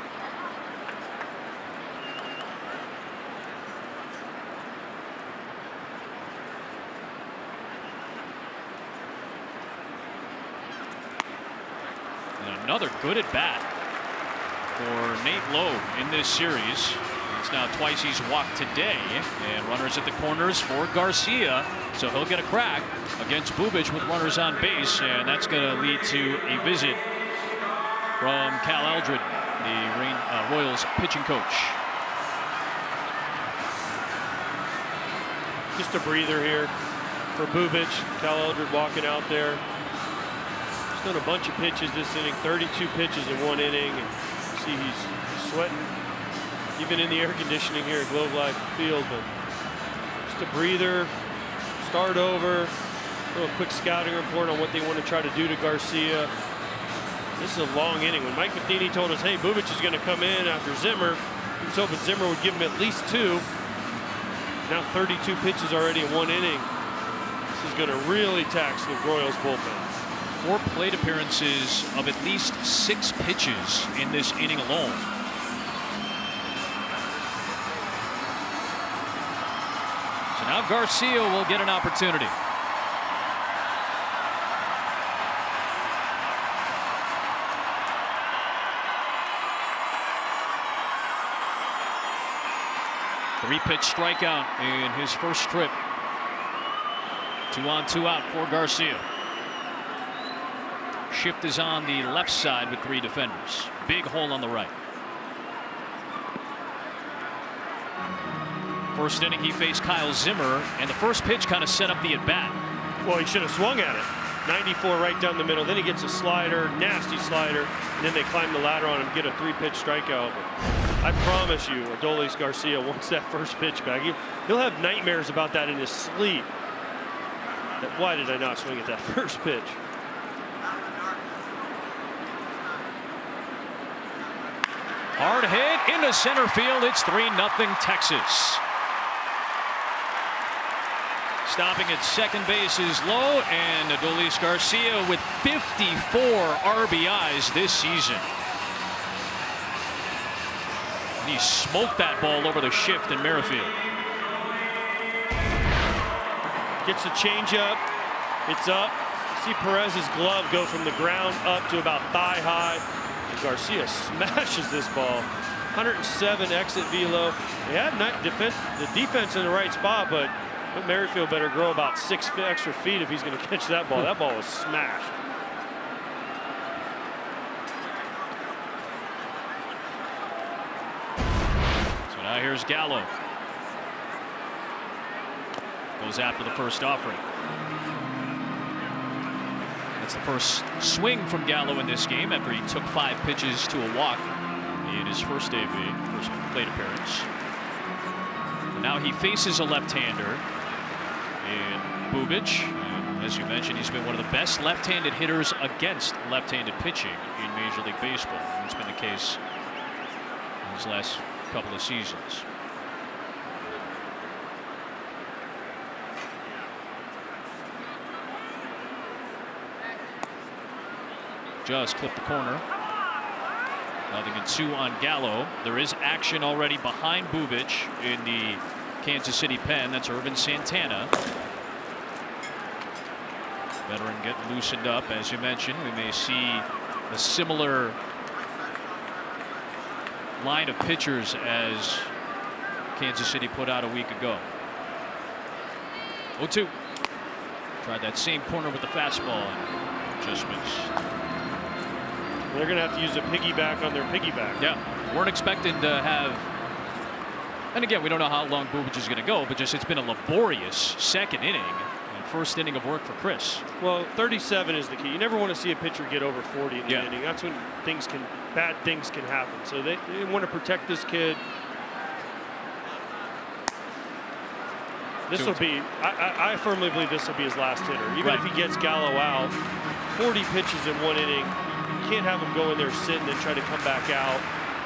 And another good at bat for Nate Lowe in this series. It's now twice he's walked today, and runners at the corners for Garcia, so he'll get a crack against Bubic with runners on base, and that's going to lead to a visit from Cal Eldred, the Royals pitching coach. Just a breather here for Bubic. Cal Eldred walking out there. He's done a bunch of pitches this inning, 32 pitches in 1 inning. And see, he's sweating even in the air conditioning here at Globe Life Field, but just a breather, start over, a little quick scouting report on what they want to try to do to Garcia. This is a long inning. When Mike Matheny told us, hey, Bubic is going to come in after Zimmer, he was hoping Zimmer would give him at least 2. Now 32 pitches already in 1 inning. This is going to really tax the Royals bullpen. 4 plate appearances of at least 6 pitches in this inning alone. So now Garcia will get an opportunity. 3-pitch strikeout in his first trip. 2 on, 2 out for Garcia. Shift is on the left side with 3 defenders. Big hole on the right. First inning he faced Kyle Zimmer, and the first pitch kind of set up the at-bat. Well, he should have swung at it. 94 right down the middle. Then he gets a slider, nasty slider, and then they climb the ladder on him, get a 3-pitch strikeout. I promise you, Adolis Garcia wants that first pitch back. He'll have nightmares about that in his sleep. Why did I not swing at that first pitch? Hard hit into center field. It's 3-0 Texas. Stopping at second base is Lowe, and Adolis Garcia with 54 RBIs this season. And he smoked that ball over the shift in Merrifield. Gets the changeup. It's up. See Perez's glove go from the ground up to about thigh high. And Garcia smashes this ball. 107 exit velo. They had the defense in the right spot, but Merrifield better grow about 6 extra feet if he's going to catch that ball. That ball was smashed. So now here's Gallo. Goes after the first offering. That's the first swing from Gallo in this game after he took 5 pitches to a walk in his first plate appearance. And now he faces a left-hander in Bubic. And as you mentioned, he's been one of the best left-handed hitters against left-handed pitching in Major League Baseball. It's been the case in his last couple of seasons. Just clipped the corner. 0-2 on Gallo. There is action already behind Bubic in the Kansas City pen. That's Irvin Santana. Veteran getting loosened up, as you mentioned. We may see a similar line of pitchers as Kansas City put out a week ago. 0-2. Tried that same corner with the fastball and just missed. They're going to have to use a piggyback on their piggyback. Yeah, weren't expecting to have. And again, we don't know how long Bubic is going to go, but just it's been a laborious second inning and first inning of work for Chris. Well, 37 is the key. You never want to see a pitcher get over 40 in the inning. That's when bad things can happen. So they want to protect this kid. This will be. I firmly believe this will be his last hitter. Even if he gets Gallo out, 40 pitches in 1 inning. You can't have him go in there sitting and try to come back out.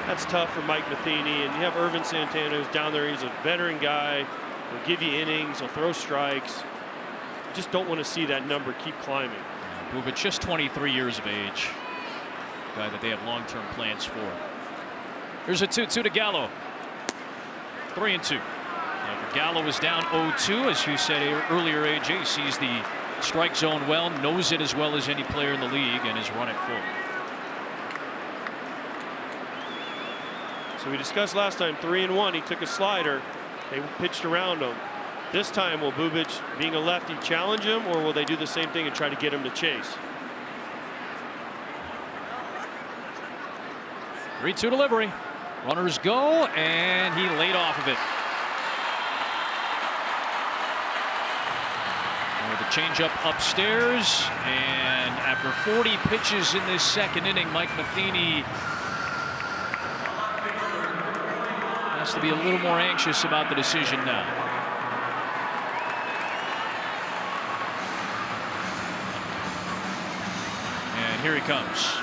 That's tough for Mike Matheny. And you have Irvin Santana who's down there. He's a veteran guy. He'll give you innings. He'll throw strikes. You just don't want to see that number keep climbing. Bubic just 23 years of age. Guy that they have long-term plans for. Here's a 2-2 to Gallo. 3-2. Gallo is down 0-2, as you said earlier. AJ sees the strike zone well, knows it as well as any player in the league, and has run it full. So we discussed last time 3-1. He took a slider. They pitched around him. This time, will Bubic, being a lefty, challenge him, or will they do the same thing and try to get him to chase? 3-2 delivery. Runners go, and he laid off of it. The changeup upstairs, and after 40 pitches in this second inning, Mike Matheny has to be a little more anxious about the decision now. And here he comes.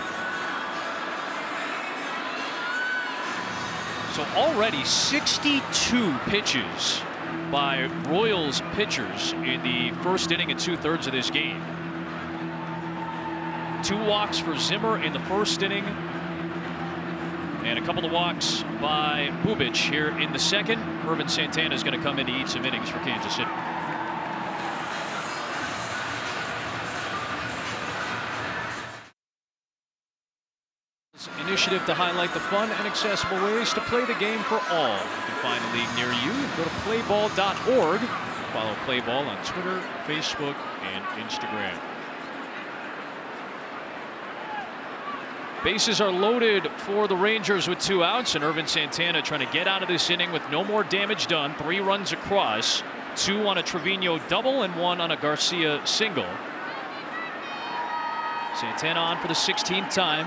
So already 62 pitches by Royals pitchers in the first inning and 2/3 of this game. 2 walks for Zimmer in the first inning, and a couple of walks by Bubic here in the second. Irvin Santana is going to come in to eat some innings for Kansas City. initiative to highlight the fun and accessible ways to play the game for all. You can find a league near you. Go to playball.org. Follow Playball on Twitter, Facebook, and Instagram. Bases are loaded for the Rangers with 2 outs, and Ervin Santana trying to get out of this inning with no more damage done. 3 runs across, 2 on a Trevino double and 1 on a Garcia single. Santana on for the 16th time.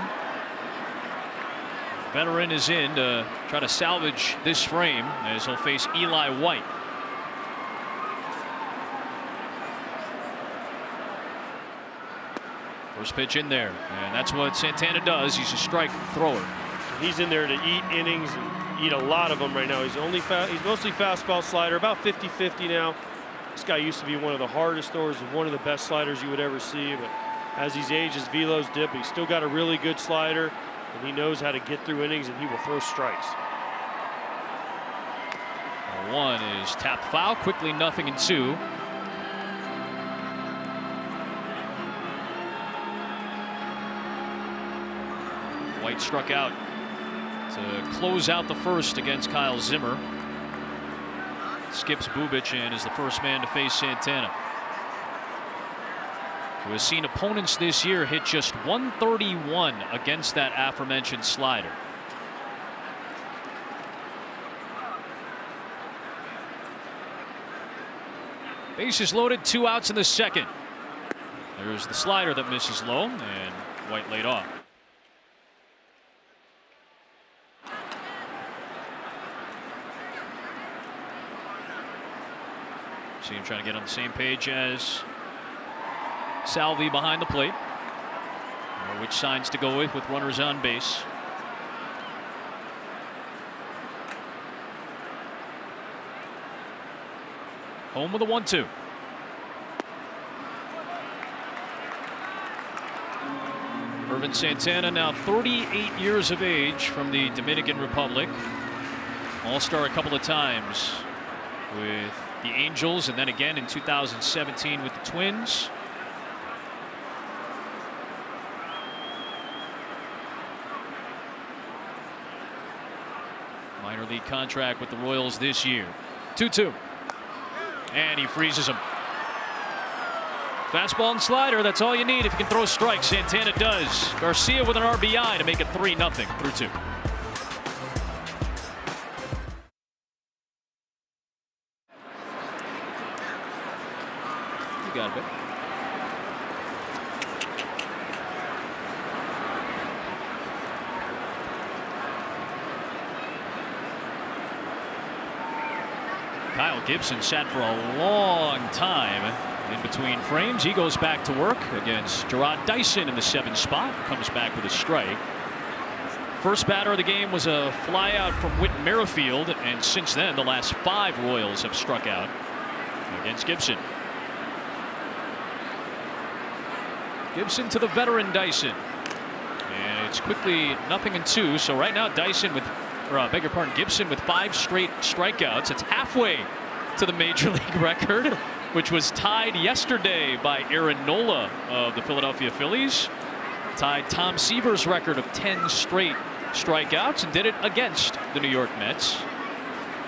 Veteran is in to try to salvage this frame as he'll face Eli White. First pitch in there, and that's what Santana does. He's a strike thrower. He's in there to eat innings and eat a lot of them right now. He's mostly fastball slider, about 50-50 now. This guy used to be one of the hardest throwers and one of the best sliders you would ever see, but as he's aged, his velo's dip. He's still got a really good slider, and he knows how to get through innings, and he will throw strikes. 1 is tapped foul, quickly 0-2. White struck out to close out the first against Kyle Zimmer. Skips Bubic and is the first man to face Santana, who has seen opponents this year hit just 131 against that aforementioned slider. Bases loaded, 2 outs in the second. There's the slider that misses low, and White laid off. See him trying to get on the same page as Salvi behind the plate. Which signs to go with runners on base. Home with a 1-2. Ervin Santana, now 38 years of age, from the Dominican Republic. All-star a couple of times with the Angels, and then again in 2017 with the Twins. Minor league contract with the Royals this year. 2-2. And he freezes him. Fastball and slider, that's all you need if you can throw strikes. Santana does. Garcia with an RBI to make it 3-0 through 2. You got it. Kyle Gibson sat for a long time in between frames. He goes back to work against Jarrod Dyson in the 7th spot. Comes back with a strike. First batter of the game was a fly out from Whit Merrifield, and since then the last 5 Royals have struck out against Gibson. Gibson to the veteran Dyson, and it's quickly 0-2. So right now Dyson with, beg your pardon, Gibson with 5 straight strikeouts. It's halfway to the major league record, which was tied yesterday by Aaron Nola of the Philadelphia Phillies. Tied Tom Seaver's record of 10 straight strikeouts, and did it against the New York Mets.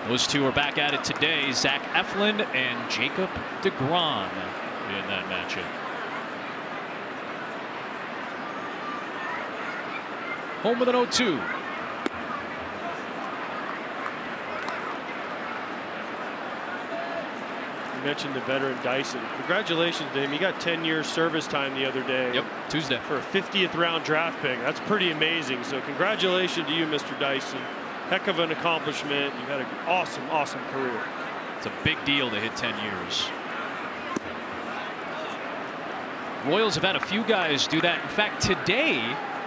Those two are back at it today. Zach Eflin and Jacob deGrom in that matchup. Home with an 0-2. Mentioned the veteran Dyson. Congratulations to him. He got 10 years service time the other day. Yep, Tuesday. For a 50th round draft pick. That's pretty amazing. So congratulations to you, Mr. Dyson. Heck of an accomplishment. You've had an awesome, awesome career. It's a big deal to hit 10 years. Royals have had a few guys do that. In fact, today,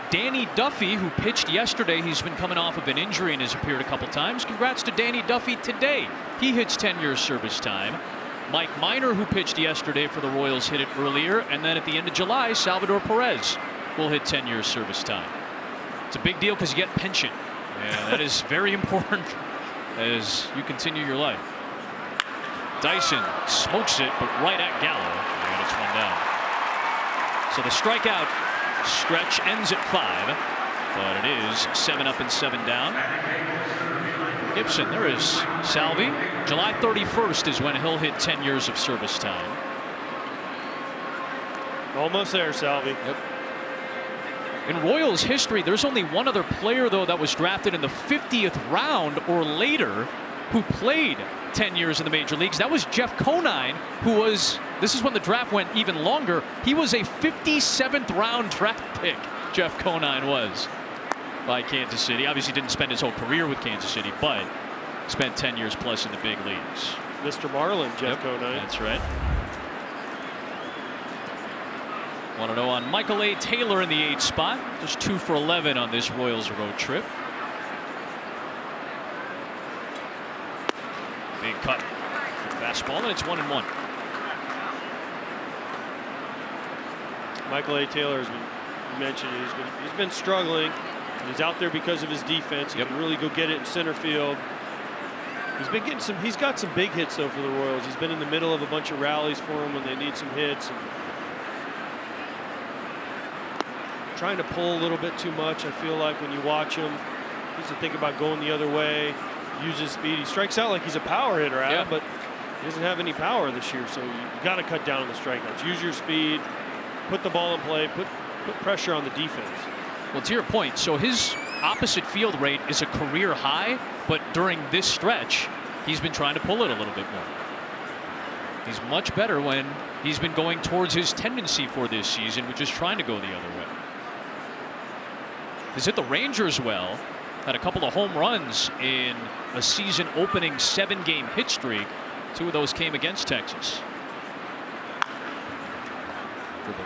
Danny Duffy, who pitched yesterday, he's been coming off of an injury and has appeared a couple times. Congrats to Danny Duffy today. He hits 10 years service time. Mike Minor, who pitched yesterday for the Royals, hit it earlier. And then at the end of July, Salvador Perez will hit 10 years service time. It's a big deal because you get pension. And that is very important as you continue your life. Dyson smokes it, but right at Gallo. And it's 1 down. So the strikeout stretch ends at 5. But it is 7 up and 7 down. Gibson, there is Salvi. July 31st is when he'll hit 10 years of service time. Almost there, Salvi. Yep. In Royals history, there's only one other player, though, that was drafted in the 50th round or later who played 10 years in the major leagues. That was Jeff Conine, who was, this is when the draft went even longer, he was a 57th round draft pick, Jeff Conine was, by Kansas City. Obviously didn't spend his whole career with Kansas City, but spent 10 years plus in the big leagues. Mr. Marlin, Jeff Conine. That's right. 1-0 on Michael A. Taylor in the 8th spot. Just 2 for 11 on this Royals road trip. Big cut for fastball, and it's 1-1. Michael A. Taylor has been mentioned. He's been struggling. He's out there because of his defense. He can really go get it in center field. He's been getting some. He's got some big hits though for the Royals. He's been in the middle of a bunch of rallies for them when they need some hits. And trying to pull a little bit too much. I feel like when you watch him, he needs to think about going the other way. Use his speed. He strikes out like he's a power hitter, Adam, but he doesn't have any power this year. So you got to cut down on the strikeouts. Use your speed. Put the ball in play. Put pressure on the defense. Well, to your point, so his opposite field rate is a career high, but during this stretch, he's been trying to pull it a little bit more. He's much better when he's been going towards his tendency for this season, which is trying to go the other way. He's hit the Rangers well, had a couple of home runs in a season opening 7-game hit streak. 2 of those came against Texas.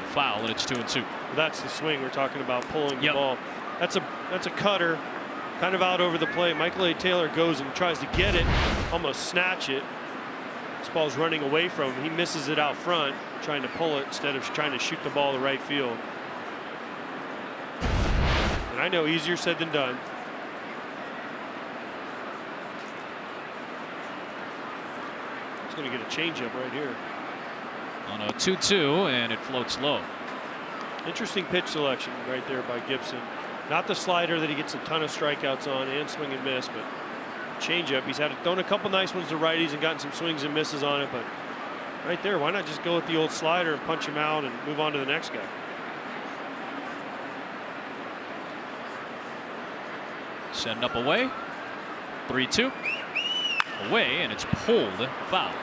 Foul, and it's 2-2. That's the swing we're talking about, pulling the ball. That's a cutter, kind of out over the plate. Michael A. Taylor goes and tries to get it, almost snatch it. This ball's running away from him. He misses it out front, trying to pull it instead of trying to shoot the ball to right field. And I know easier said than done. He's going to get a changeup right here. On a 2-2, and it floats low. Interesting pitch selection right there by Gibson. Not the slider that he gets a ton of strikeouts on and swing and miss, but changeup. He's thrown a couple nice ones to righties and gotten some swings and misses on it, but right there, why not just go with the old slider and punch him out and move on to the next guy? Send up away. 3-2. Away, and it's pulled foul.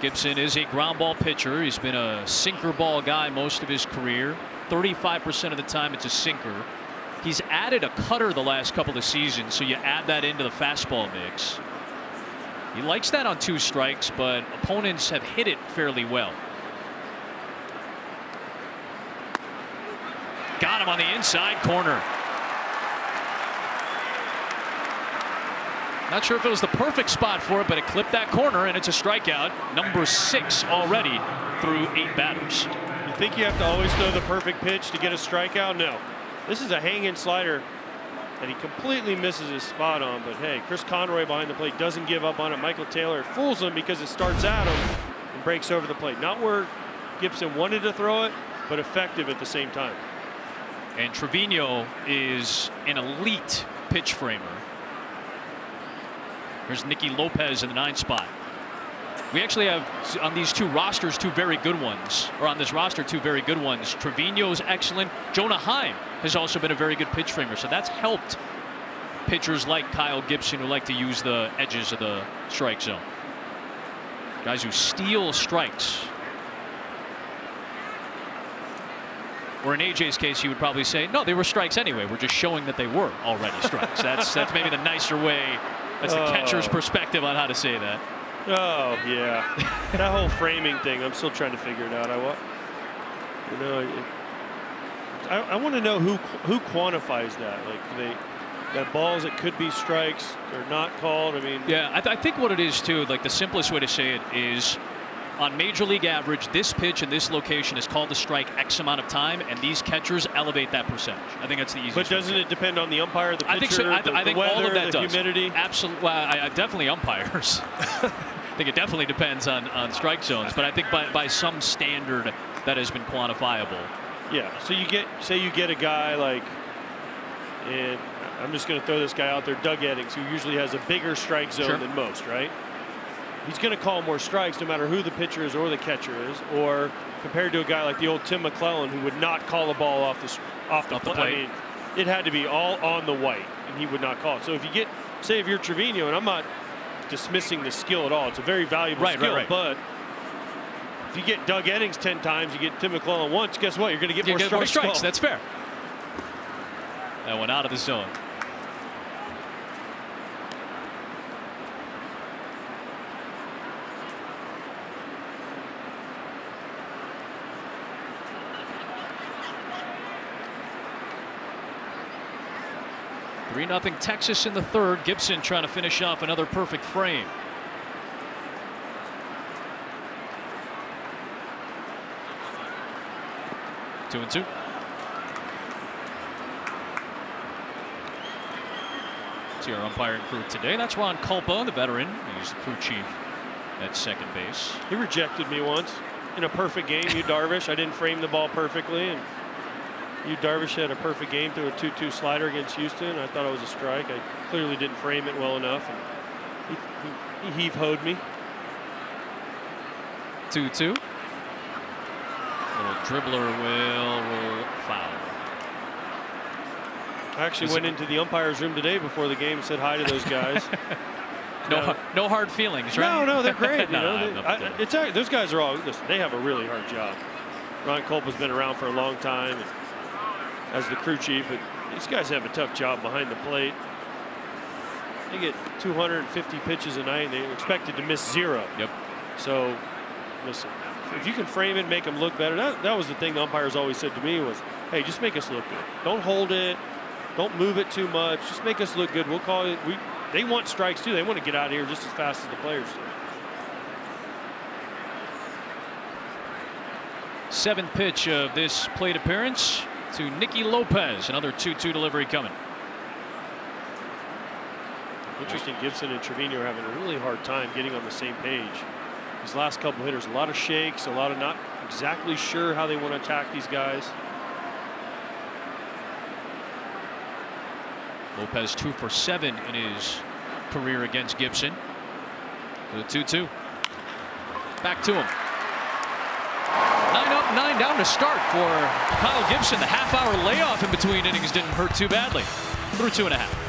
Gibson is a ground ball pitcher. He's been a sinker ball guy most of his career. 35% of the time it's a sinker. He's added a cutter the last couple of seasons, so you add that into the fastball mix. He likes that on 2 strikes, but opponents have hit it fairly well. Got him on the inside corner. Not sure if it was the perfect spot for it, but it clipped that corner, and it's a strikeout. Number 6 already through 8 batters. You think you have to always throw the perfect pitch to get a strikeout? No. This is a hang-in slider that he completely misses his spot on, but hey, Chris Conroy behind the plate doesn't give up on it. Michael Taylor fools him because it starts at him and breaks over the plate. Not where Gibson wanted to throw it, but effective at the same time. And Trevino is an elite pitch framer. There's Nicky Lopez in the 9th spot. We actually have on these 2 rosters 2 very good ones, or on this roster 2 very good ones. Trevino's excellent. Jonah Heim has also been a very good pitch framer, so that's helped pitchers like Kyle Gibson who like to use the edges of the strike zone. Guys who steal strikes. Or in AJ's case, he would probably say, no, they were strikes anyway. We're just showing that they were already strikes. That's maybe the nicer way. That's the catcher's perspective on how to say that. Oh, yeah. That whole framing thing, I'm still trying to figure it out. I want to know who quantifies that. Like, that balls that could be strikes are not called. I mean, yeah, I think what it is, too, like the simplest way to say it is on Major League average, this pitch in this location is called a strike X amount of time, and these catchers elevate that percentage. I think that's the easiest. But doesn't it depend on the umpire, the pitcher, I think so. I think the weather, all of that the does. humidity? Absolutely. Well, I definitely umpires. think it definitely depends on strike zones, but I think by some standard that has been quantifiable. Yeah. So say you get a guy like, and I'm just going to throw this guy out there, Doug Eddings, who usually has a bigger strike zone than most, right? He's going to call more strikes no matter who the pitcher is or the catcher is, or compared to a guy like the old Tim McClellan, who would not call a ball off the plate. I mean, it had to be all on the white, and he would not call it. So if you get, say, if you're Trevino, and I'm not dismissing the skill at all, it's a very valuable skill, but if you get Doug Eddings 10 times, you get Tim McClellan once, guess what? You're going to get more strikes. That's fair. That went out of the zone. Nothing Texas in the third. Gibson trying to finish off another perfect frame. Two and two. See our umpiring crew today. That's Ron Culpa, the veteran. He's the crew chief at second base. He rejected me once in a perfect game. Yu Darvish. I didn't frame the ball perfectly, and Yu Darvish had a perfect game through a 2-2 slider against Houston. I thought it was a strike. I clearly didn't frame it well enough, and he heave-hoed me. 2-2. Little dribbler will roll foul. I actually went into the umpire's room today before the game and said hi to those guys. No hard feelings, right? No, they're great. Those guys are all, listen, they have a really hard job. Ron Culpa's been around for a long time. And as the crew chief, these guys have a tough job behind the plate. They get 250 pitches a night, and they're expected to miss 0. Yep. So, listen, if you can frame it, make them look better. That was the thing the umpires always said to me was, hey, just make us look good. Don't hold it. Don't move it too much. Just make us look good. We'll call it. They want strikes, too. They want to get out of here just as fast as the players do. Seventh pitch of this plate appearance to Nicky Lopez. Another 2-2 delivery coming. Interesting, Gibson and Trevino are having a really hard time getting on the same page. These last couple hitters, a lot of shakes, a lot of not exactly sure how they want to attack these guys. Lopez 2 for 7 in his career against Gibson. The 2-2. Back to him. 9 up, 9 down to start for Kyle Gibson. The half-hour layoff in between innings didn't hurt too badly. Through 2.5.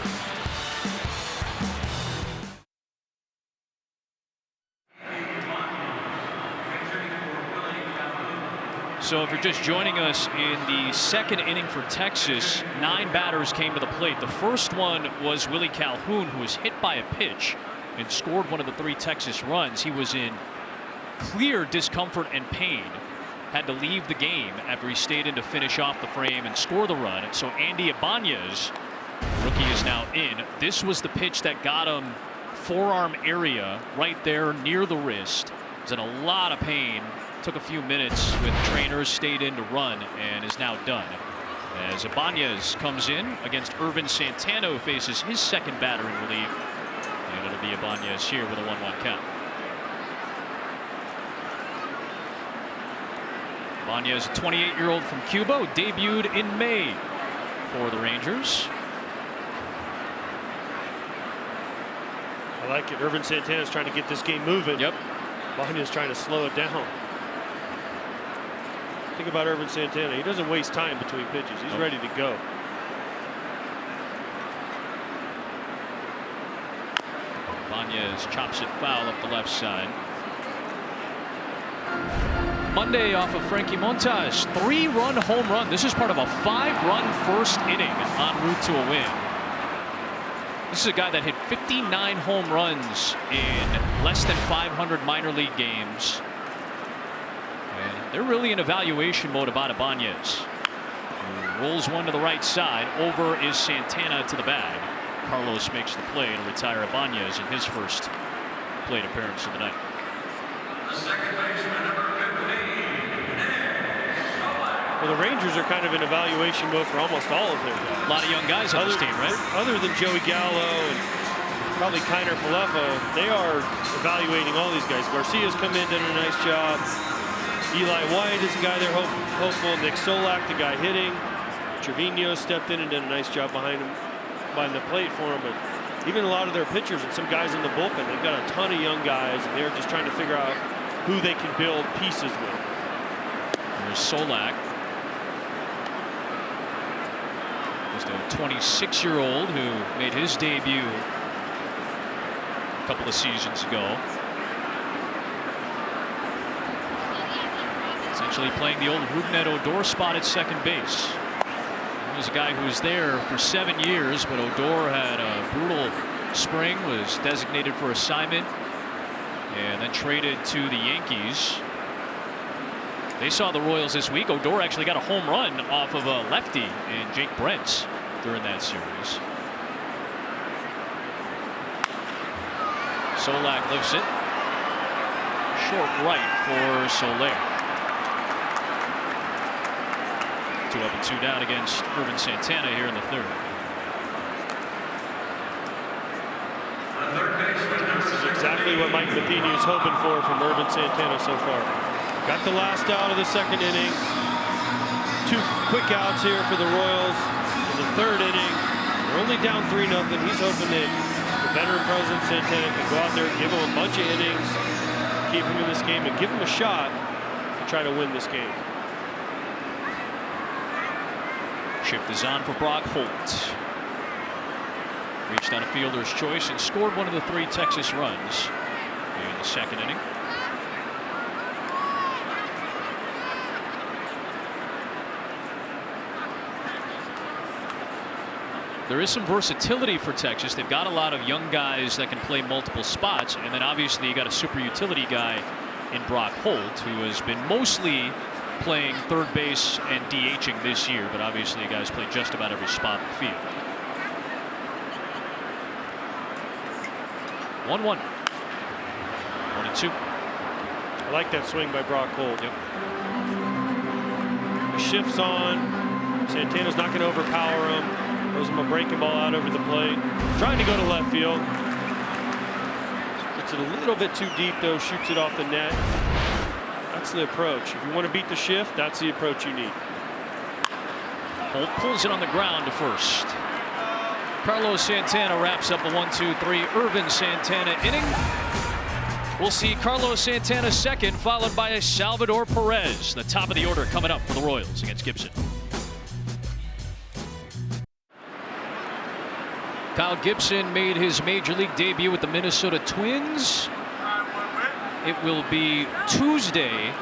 So if you're just joining us, in the second inning for Texas, 9 batters came to the plate. The first one was Willie Calhoun, who was hit by a pitch and scored one of the 3 Texas runs. He was in clear discomfort and pain. Had to leave the game after he stayed in to finish off the frame and score the run. So Andy Ibanez, rookie, is now in. This was the pitch that got him forearm area right there near the wrist. He's in a lot of pain. Took a few minutes with trainers, stayed in to run, and is now done. As Ibanez comes in against Irvin Santana, who faces his second batter in relief. And it'll be Ibanez here with a 1-1 count. Ibanez, a 28-year-old from Cuba, who debuted in May for the Rangers. I like it. Irvin Santana's trying to get this game moving. Yep. Ibanez trying to slow it down. Think about Irvin Santana. He doesn't waste time between pitches. He's ready to go. Ibanez chops it foul up the left side. Monday off of Frankie Montas, 3-run home run. This is part of a 5-run first inning en route to a win. This is a guy that hit 59 home runs in less than 500 minor league games. And they're really in evaluation mode about Ibanez. Rolls one to the right side. Over is Santana to the bag. Carlos makes the play to retire Ibanez in his first plate appearance of the night. The second baseman, number 15. Well, the Rangers are kind of in evaluation mode for almost all of their guys. A lot of young guys on this team, right? Other than Joey Gallo and probably Kiner Falefa, they are evaluating all these guys. Garcia's come in, done a nice job. Eli White is the guy they're hopeful. Nick Solak, the guy hitting. Trevino stepped in and did a nice job behind the plate for him. But even a lot of their pitchers and some guys in the bullpen, they've got a ton of young guys, and they're just trying to figure out who they can build pieces with. There's Solak. Just a 26-year-old who made his debut a couple of seasons ago. Essentially playing the old Rougned Odor spot at second base. He was a guy who was there for 7 years, but Odor had a brutal spring, was designated for assignment, and then traded to the Yankees. They saw the Royals this week. Odor actually got a home run off of a lefty in Jake Brentz during that series. Solak lifts it. Short right for Soler. 2 up and 2 down against Ervin Santana here in the third. This is exactly what Mike Matheny is hoping for from Ervin Santana so far. Got the last out of the second inning. 2 quick outs here for the Royals in the third inning. They're only down 3-0. He's hoping that the veteran president Santana can go out there, give him a bunch of innings, keep him in this game, and give him a shot to try to win this game. Shift is on for Brock Holt. Reached on a fielder's choice and scored one of the 3 Texas runs in the second inning. There is some versatility for Texas. They've got a lot of young guys that can play multiple spots, and then obviously you got a super utility guy in Brock Holt, who has been mostly playing third base and DHing this year, but obviously you guys play just about every spot in the field. 1-1. 1-2. I like that swing by Brock Holt. Yep. The shift's on. Santana's not going to overpower him. Throws him a breaking ball out over the plate. Trying to go to left field. Gets it a little bit too deep though. Shoots it off the net. That's the approach. If you want to beat the shift, that's the approach you need. Holt pulls it on the ground to first. Carlos Santana wraps up a 1-2-3 Ervin Santana inning. We'll see Carlos Santana second, followed by Salvador Perez. The top of the order coming up for the Royals against Gibson. Kyle Gibson made his major league debut with the Minnesota Twins. It will be Tuesday,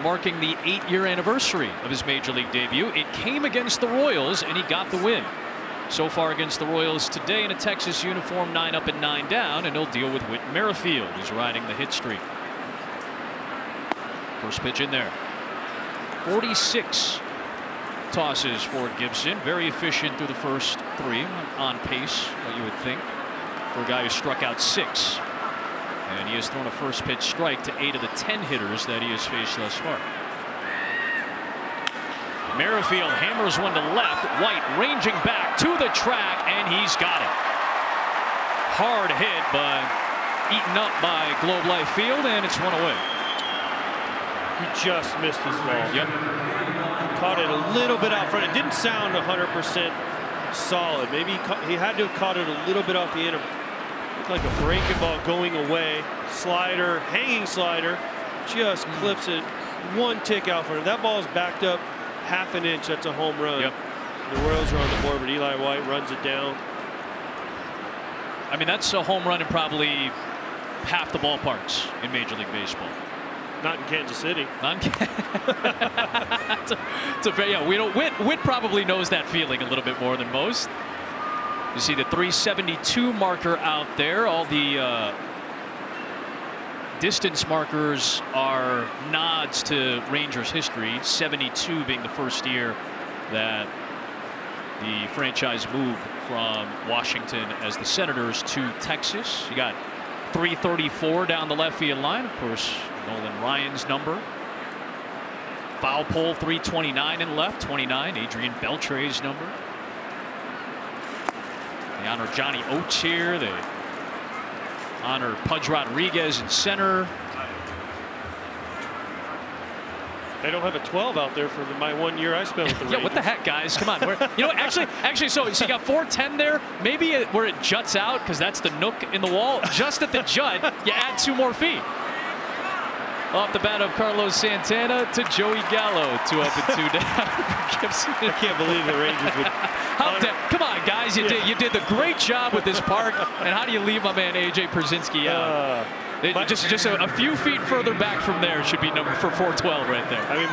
marking the 8-year anniversary of his major league debut. It came against the Royals, and he got the win. So far against the Royals today in a Texas uniform, 9 up and 9 down, and he'll deal with Whit Merrifield, who's riding the hit streak. First pitch in there. 46 tosses for Gibson. Very efficient through the first 3. On pace, what you would think, for a guy who struck out 6. And he has thrown a first pitch strike to 8 of the 10 hitters that he has faced thus far. Merrifield hammers one to left. White ranging back to the track, and he's got it. Hard hit, but eaten up by Globe Life Field, and it's 1 away. He just missed this ball. Yep. Caught it a little bit out front. It didn't sound 100% solid. Maybe he had to have caught it a little bit off the end of. Looked like a breaking ball going away. Slider, hanging slider, just clips it 1 tick out front. If that ball is backed up half an inch, that's a home run. Yep. The Royals are on the board, but Eli White runs it down. I mean, that's a home run in probably half the ballparks in Major League Baseball. Not in Kansas City. Not in yeah, we don't. Whit probably knows that feeling a little bit more than most. You see the 372 marker out there. All the distance markers are nods to Rangers history. 72 being the first year that the franchise moved from Washington as the Senators to Texas. You got 334 down the left field line. Of course, Nolan Ryan's number. Foul pole 329 in left. 29 Adrian Beltre's number. They honor Johnny Oates here. They honor Pudge Rodriguez in center. They don't have a 12 out there for my 1 year I spent with the Rangers. Yeah, what the heck, guys? Come on. You know, actually, so you got 410 there. Maybe where it juts out, because that's the nook in the wall. Just at the jut, you add 2 more feet. Off the bat of Carlos Santana to Joey Gallo. 2 up and 2 down for Gibson. I can't believe the Rangers would. Come on, guys. You did the great job with this park. And how do you leave my man A.J. Pierzynski out? Just a few feet further back from there should be number for 412 right there. I mean,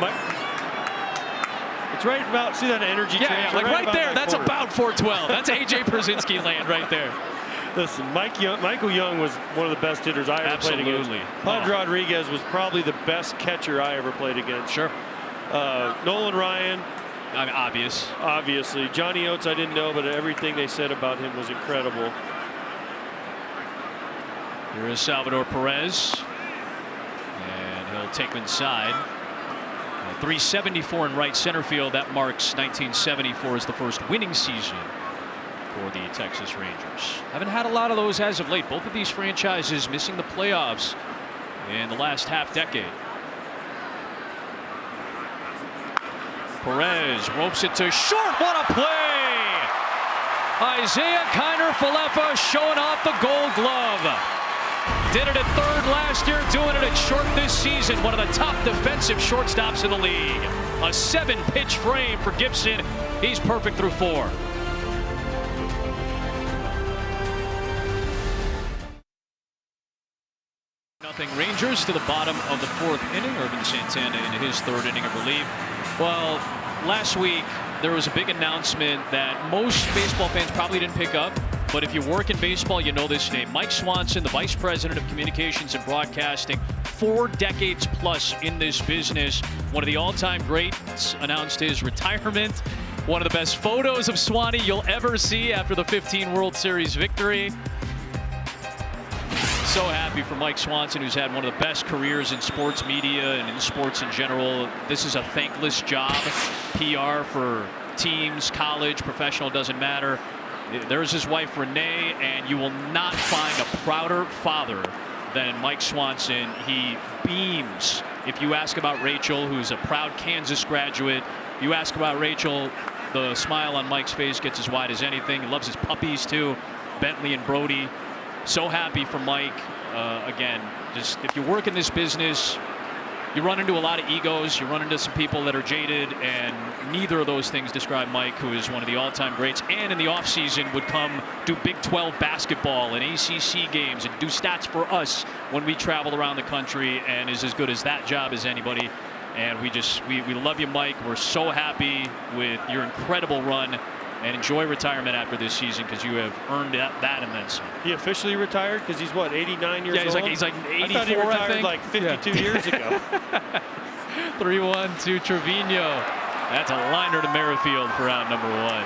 it's right about, see that energy transfer? Yeah, like right there, that's quarter. About 412. That's A.J. Pierzynski land right there. Listen, Michael Young was one of the best hitters I ever played against. Pudge Rodriguez was probably the best catcher I ever played against. Sure. Nolan Ryan. I mean, obviously. Johnny Oates I didn't know, but everything they said about him was incredible. Here is Salvador Perez. And he'll take him inside. 374 in right center field. That marks 1974 as the first winning season for the Texas Rangers. Haven't had a lot of those as of late. Both of these franchises missing the playoffs in the last half decade. Perez ropes it to short. What a play! Isaiah Kiner-Falefa showing off the Gold Glove. Did it at third last year, doing it at short this season. One of the top defensive shortstops in the league. A 7-pitch frame for Gibson. He's perfect through 4. Nothing Rangers to the bottom of the 4th inning. Ervin Santana into his 3rd inning of relief. Well, last week there was a big announcement that most baseball fans probably didn't pick up. But if you work in baseball, you know this name. Mike Swanson, the Vice President of Communications and Broadcasting, 4 decades plus in this business. One of the all-time greats, announced his retirement. One of the best photos of Swanee you'll ever see after the 15 World Series victory. So happy for Mike Swanson, who's had one of the best careers in sports media and in sports in general. This is a thankless job. PR for teams, college, professional, doesn't matter. There's his wife, Renee, and you will not find a prouder father than Mike Swanson. He beams. If you ask about Rachel, who's a proud Kansas graduate, you ask about Rachel, the smile on Mike's face gets as wide as anything. He loves his puppies, too, Bentley and Brody. So happy for Mike. Again, just if you work in this business, you run into a lot of egos. You run into some people that are jaded, and neither of those things describe Mike, who is one of the all-time greats, and in the offseason would come do Big 12 basketball and ACC games and do stats for us when we travel around the country, and is as good as that job as anybody. And we love you, Mike. We're so happy with your incredible run, and enjoy retirement after this season, because you have earned that and then some. He officially retired because he's what, 89 years old? Yeah, he's like 84. I thought he retired like 52 years ago. 3-1 to Trevino. That's a liner to Merrifield for out number 1.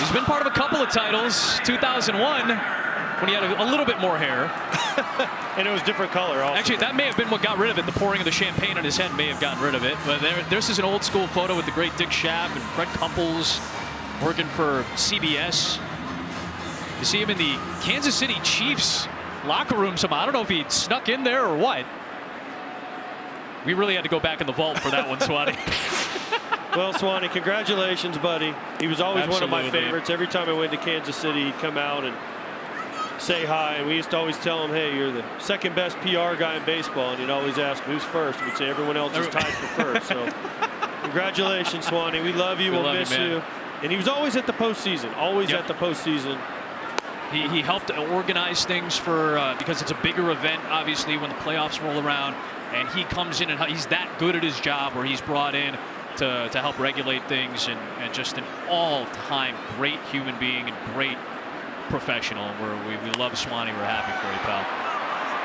He's been part of a couple of titles. 2001, when he had a little bit more hair. And it was different color also. Actually, that may have been what got rid of it. The pouring of the champagne on his head may have gotten rid of it. But this is an old school photo with the great Dick Schaap and Fred Couples working for CBS. You see him in the Kansas City Chiefs locker room somehow. I don't know if he snuck in there or what. We really had to go back in the vault for that one, Swanee. Well, Swanee, congratulations, buddy. He was always one of my favorites. Every time I went to Kansas City, he'd come out and say hi, and we used to always tell him, hey, you're the 2nd best PR guy in baseball, and he'd always ask who's first. We'd say everyone else is tied for first. So congratulations, Swanee. We love you. We'll miss you. And he was always at the postseason, always at the postseason. He helped organize things for because it's a bigger event, obviously, when the playoffs roll around, and he comes in and he's that good at his job where he's brought in to help regulate things, and just an all-time great human being and great professional. We love Swanee. We're happy for you, pal.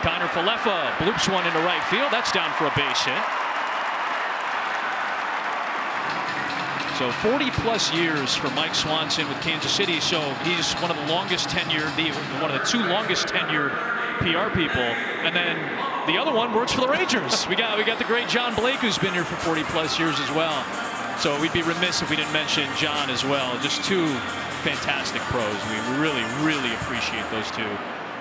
Kiner-Falefa bloops one into right field. That's down for a base hit. So 40-plus years for Mike Swanson with Kansas City. So he's one of the longest tenured, one of the 2 longest tenured PR people. And then the other one works for the Rangers. We got the great John Blake, who's been here for 40-plus years as well. So we'd be remiss if we didn't mention John as well. Just two fantastic pros. We really, really appreciate those two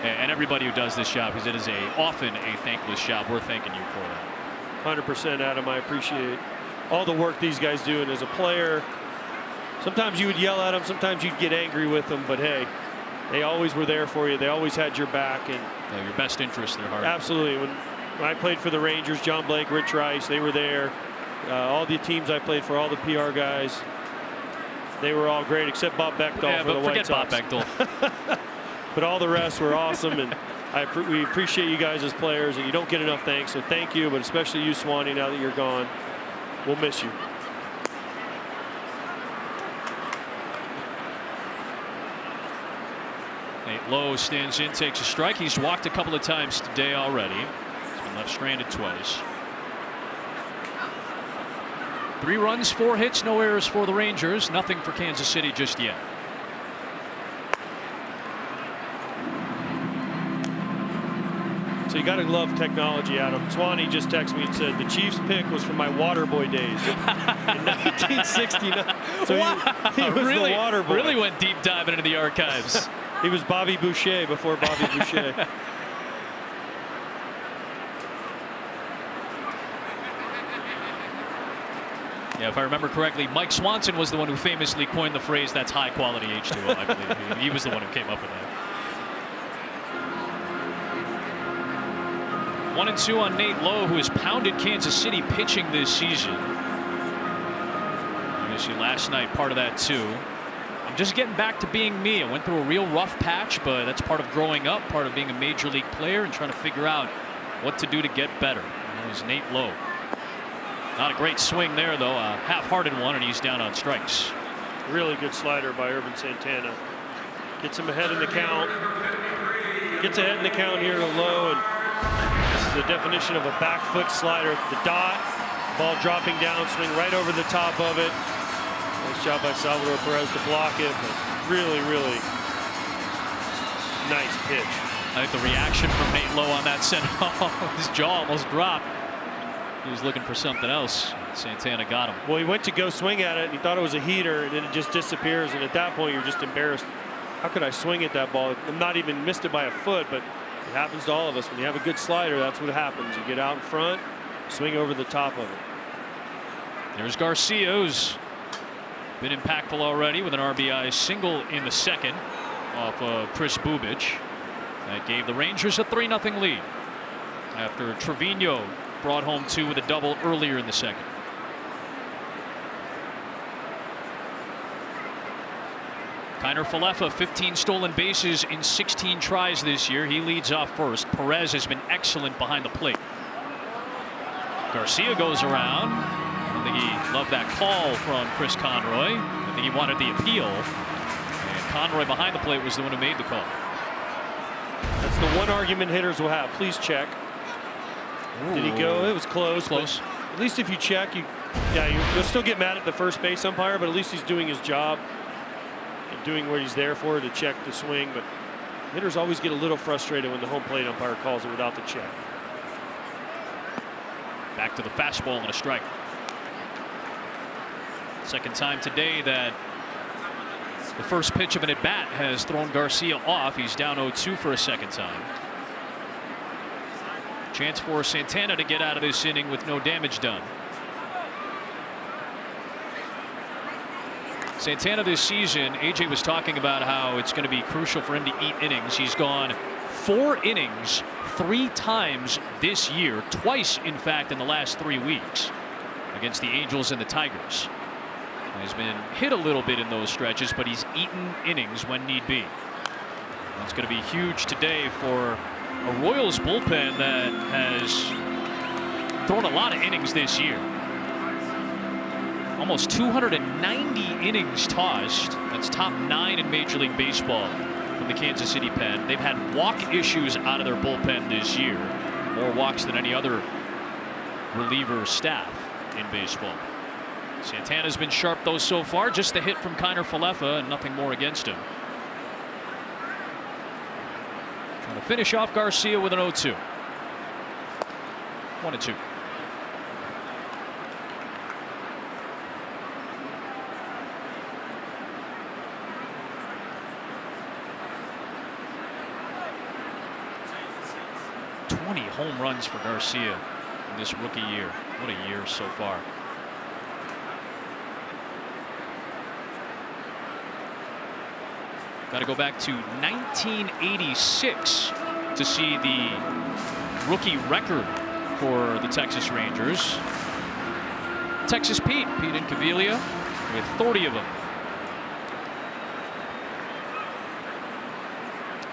and everybody who does this job, because it is often a thankless job. We're thanking you for that. 100%, Adam. I appreciate all the work these guys do. And as a player, sometimes you would yell at them, sometimes you'd get angry with them, but hey, they always were there for you. They always had your back. And your best interest in their heart. Absolutely. When I played for the Rangers, John Blank, Rich Rice, they were there. All the teams I played for, all the PR guys, they were all great, except Bob Bechtel for the White Sox. Forget Bob Bechtel. But all the rest were awesome, and we appreciate you guys as players, and you don't get enough thanks, so thank you, but especially you, Swanee, now that you're gone. We'll miss you. Nate Lowe stands in, takes a strike. He's walked a couple of times today already. He's been left stranded twice. 3 runs, 4 hits, no errors for the Rangers. Nothing for Kansas City just yet. So you got to love technology, Adam. Swanee just texted me and said the Chiefs pick was from my water boy days in 1969. So wow. he was really, the water boy. Really went deep diving into the archives. He was Bobby Boucher before Bobby Boucher. Yeah, if I remember correctly, Mike Swanson was the one who famously coined the phrase "that's high quality H2O." I believe he was the one who came up with that. 1-2 on Nate Lowe, who has pounded Kansas City pitching this season. Obviously, last night, part of that too. I'm just getting back to being me. I went through a real rough patch, but that's part of growing up, part of being a major league player, and trying to figure out what to do to get better. That was Nate Lowe. Not a great swing there, though. A half-hearted one, and he's down on strikes. Really good slider by Ervin Santana. Gets him ahead in the count. Gets ahead in the count here to Lowe, and this is the definition of a back foot slider. The dot, ball dropping down, swing right over the top of it. Nice job by Salvador Perez to block it, but really, really nice pitch. I think the reaction from Nate Lowe on that send off, his jaw almost dropped. He was looking for something else. Santana got him. Well, he went to go swing at it, and he thought it was a heater, and then it just disappears. And at that point, you're just embarrassed. How could I swing at that ball? I'm not even missed it by a foot, but it happens to all of us. When you have a good slider, that's what happens. You get out in front, swing over the top of it. There's Garcia, who's been impactful already with an RBI single in the second off of Chris Bubich. That gave the Rangers a 3-0 lead after Trevino brought home 2 with a double earlier in the second. Kiner Falefa, 15 stolen bases in 16 tries this year. He leads off first. Perez has been excellent behind the plate. Garcia goes around. I think he loved that call from Chris Conroy. I think he wanted the appeal. And Conroy behind the plate was the one who made the call. That's the one argument hitters will have. Please check. Ooh. Did he go? It was close. Close. At least if you check, you'll still get mad at the first base umpire, but at least he's doing his job and doing what he's there for, to check the swing. But hitters always get a little frustrated when the home plate umpire calls it without the check. Back to the fastball and a strike. Second time today that the first pitch of an at-bat has thrown Garcia off. He's down 0-2 for a second time. Chance for Santana to get out of this inning with no damage done. Santana this season, AJ was talking about how it's going to be crucial for him to eat innings. He's gone 4 innings 3 times this year, twice in fact in the last 3 weeks against the Angels and the Tigers. He's been hit a little bit in those stretches, but he's eaten innings when need be. That's going to be huge today for a Royals bullpen that has thrown a lot of innings this year. Almost 290 innings tossed. That's top 9 in Major League Baseball from the Kansas City pen. They've had walk issues out of their bullpen this year. More walks than any other reliever staff in baseball. Santana's been sharp though so far. Just the hit from Kiner Falefa and nothing more against him. Trying to finish off Garcia with an 0-2. 1-2. 20 home runs for Garcia in this rookie year. What a year so far. Got to go back to 1986 to see the rookie record for the Texas Rangers. Texas Pete Incaviglia with 30 of them.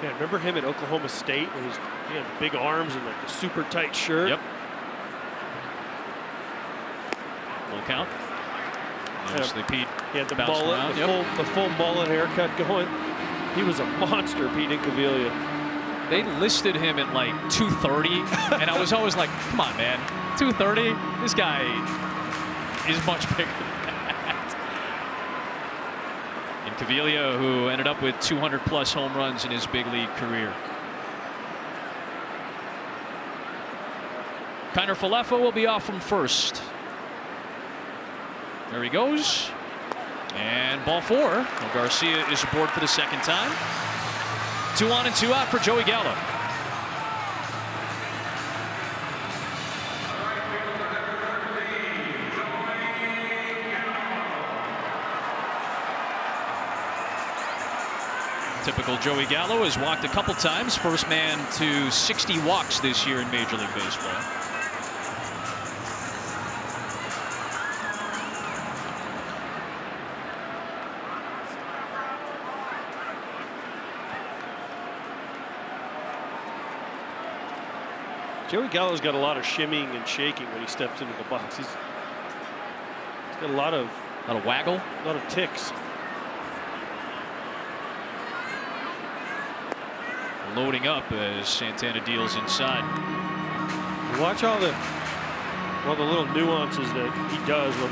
Yeah, remember him at Oklahoma State when he had the big arms and like the super tight shirt? Yep. Full count. Obviously, Pete. He had the mullet, the full mullet haircut going. He was a monster, Pete Incaviglia. They listed him at like 230, and I was always like, come on, man, 230? This guy is much bigger than that. Incaviglia, who ended up with 200+ home runs in his big league career. Kiner Falefa will be off from first. There he goes. And ball 4. Well, Garcia is aboard for the second time. 2 on and 2 out for Joey Gallo. Typical Joey Gallo has walked a couple times. First man to 60 walks this year in Major League Baseball. Joey Gallo's got a lot of shimmying and shaking when he steps into the box. He's got a lot of waggle, a lot of ticks. Loading up as Santana deals inside. Watch all the little nuances that he does when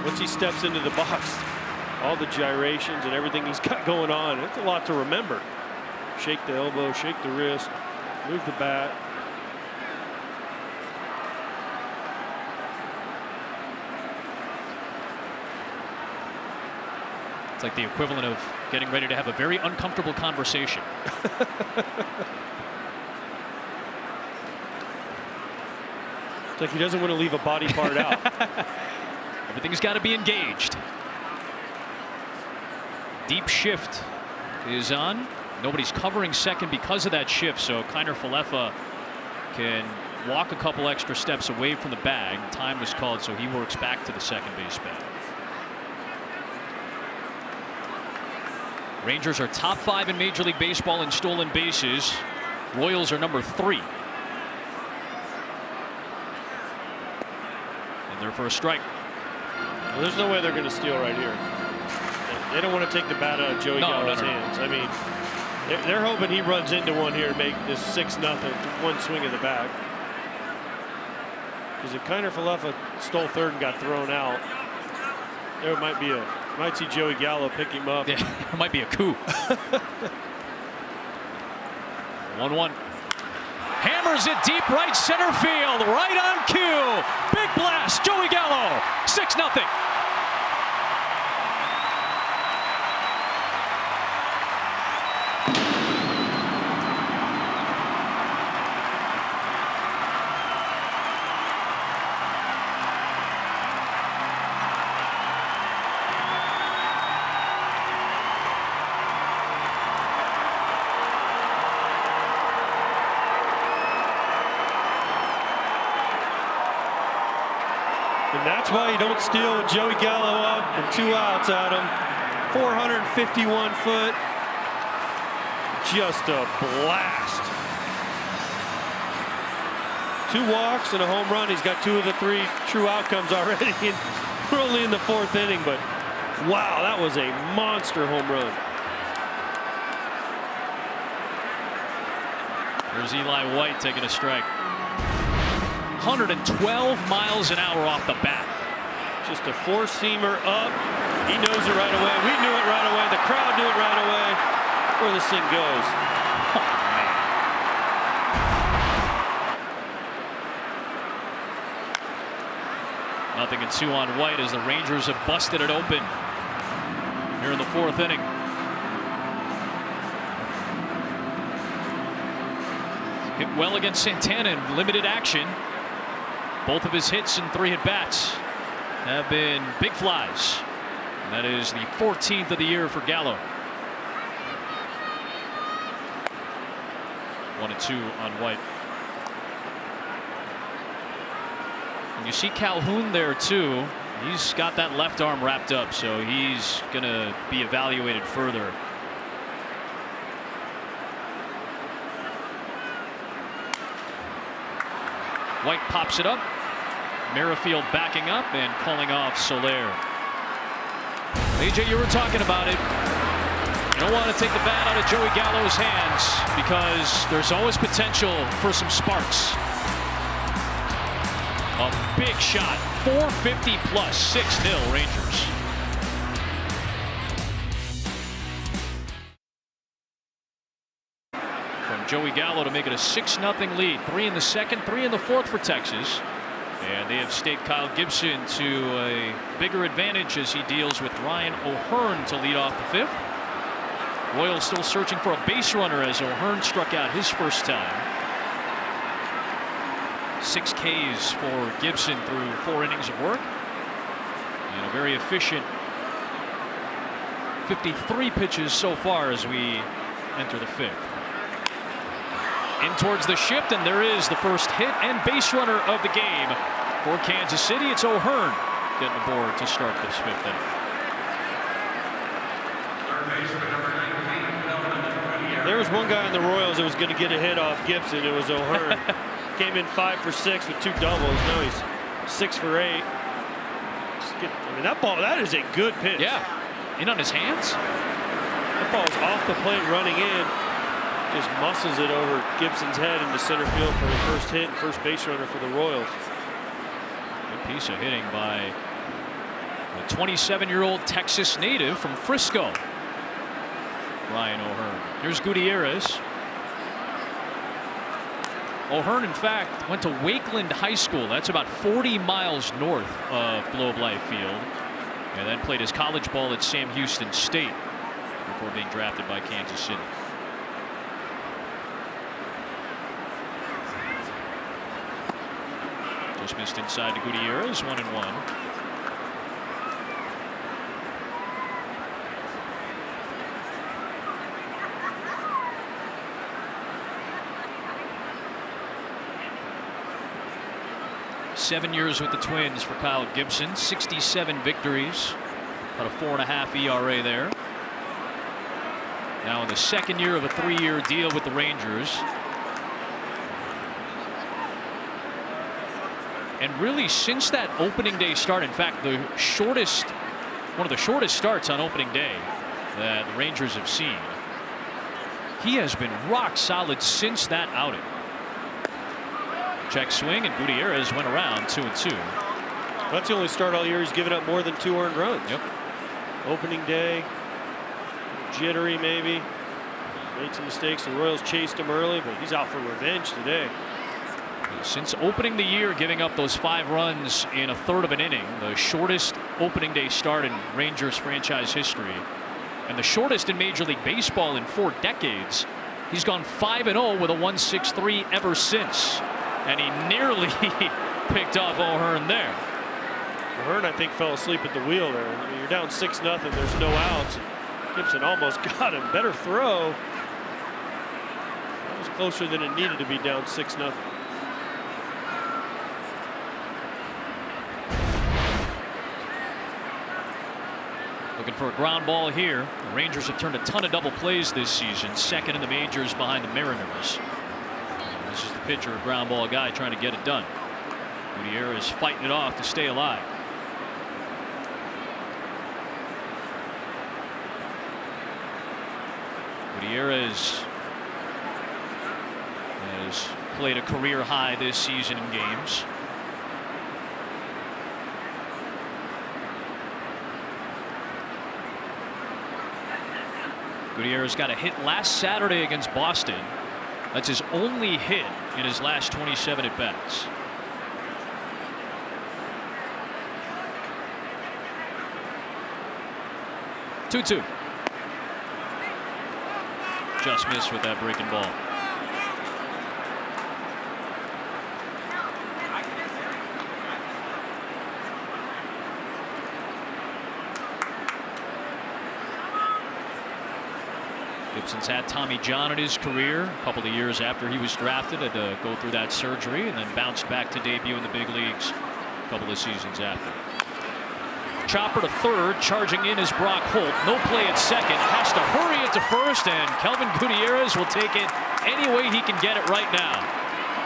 once he steps into the box. All the gyrations and everything he's got going on. It's a lot to remember. Shake the elbow, shake the wrist, move the bat. It's like the equivalent of getting ready to have a very uncomfortable conversation. It's like he doesn't want to leave a body part out. Everything's got to be engaged. Deep shift is on. Nobody's covering second because of that shift, so Kiner Falefa can walk a couple extra steps away from the bag. Time was called, so he works back to the second base bag. Rangers are top 5 in Major League Baseball in stolen bases. Royals are number 3. And they're for a strike. Well, there's no way they're going to steal right here. They don't want to take the bat out of Joey Gallo's hands. I mean, they're hoping he runs into one here and make this 6-0, one swing of the bat. Because if Kiner Falefa stole third and got thrown out, there might see Joey Gallo pick him up. Yeah, it might be a coup. 1-1. Hammers it deep right center field, right on cue. Big blast, Joey Gallo, 6-0. And that's why you don't steal with Joey Gallo up and 2 outs at him. 451 foot. Just a blast. 2 walks and a home run. He's got 2 of the 3 true outcomes already. And we're only in the 4th inning, but wow, that was a monster home run. There's Eli White taking a strike. 112 miles an hour off the bat. Just a 4-seamer up. He knows it right away. We knew it right away. The crowd knew it right away. Where this thing goes. Oh, man. Nothing in 2 on White as the Rangers have busted it open here in the 4th inning. Hit well against Santana in limited action. Both of his hits in 3 at-bats have been big flies. And that is the 14th of the year for Gallo. 1-2 on White. And you see Calhoun there too. He's got that left arm wrapped up, so he's going to be evaluated further. White pops it up. Merrifield backing up and calling off Soler. AJ, you were talking about it. You don't want to take the bat out of Joey Gallo's hands because there's always potential for some sparks. A big shot, 450 plus, 6-0 Rangers. From Joey Gallo to make it a 6-0 lead. 3 in the second, 3 in the fourth for Texas. And they have staked Kyle Gibson to a bigger advantage as he deals with Ryan O'Hearn to lead off the 5th. Royals still searching for a base runner as O'Hearn struck out his first time. 6 Ks for Gibson through 4 innings of work. And a very efficient 53 pitches so far as we enter the 5th. In towards the shift, and there is the first hit and base runner of the game for Kansas City. It's O'Hearn getting aboard to start this 5th inning. There was one guy on the Royals that was going to get a hit off Gibson. It was O'Hearn. Came in 5 for 6 with 2 doubles. Now he's 6 for 8. I mean, that is a good pitch. Yeah, in on his hands. That ball's off the plate, running in. Just muscles it over Gibson's head into center field for the first hit and first base runner for the Royals. Good piece of hitting by a 27-year-old Texas native from Frisco, Ryan O'Hearn. Here's Gutierrez. O'Hearn, in fact, went to Wakeland High School. That's about 40 miles north of Globe Life Field. And then played his college ball at Sam Houston State before being drafted by Kansas City. Just missed inside to Gutierrez, 1-1. Seven years with the Twins for Kyle Gibson, 67 victories, about a 4.5 ERA there. Now in the second year of a 3-year deal with the Rangers. And really, since that opening day start, in fact, one of the shortest starts on opening day that the Rangers have seen, he has been rock solid since that outing. Check swing, and Gutierrez went around 2-2. That's the only start all year he's given up more than 2 earned runs. Yep. Opening day, jittery maybe. Made some mistakes. The Royals chased him early, but he's out for revenge today. Since opening the year, giving up those 5 runs in a third of an inning, the shortest opening day start in Rangers franchise history, and the shortest in Major League Baseball in 4 decades. He's gone 5-0 with a 1.63 ever since, and he nearly picked off O'Hearn there. O'Hearn, I think, fell asleep at the wheel there. I mean, you're down 6-0. There's no outs. Gibson almost got him. Better throw. That was closer than it needed to be, down 6-0. Looking for a ground ball here. The Rangers have turned a ton of double plays this season, second in the majors behind the Mariners. This is the pitcher, a ground ball guy trying to get it done. Gutierrez is fighting it off to stay alive. Gutierrez has played a career high this season in games. Gutierrez got a hit last Saturday against Boston. That's his only hit in his last 27 at-bats. Two-two. Just missed with that breaking ball. Gibson's had Tommy John in his career. A couple of years after he was drafted, had to go through that surgery and then bounced back to debut in the big leagues a couple of seasons after. Chopper to third, charging in is Brock Holt. No play at second, has to hurry it to first, and Kelvin Gutierrez will take it any way he can get it right now.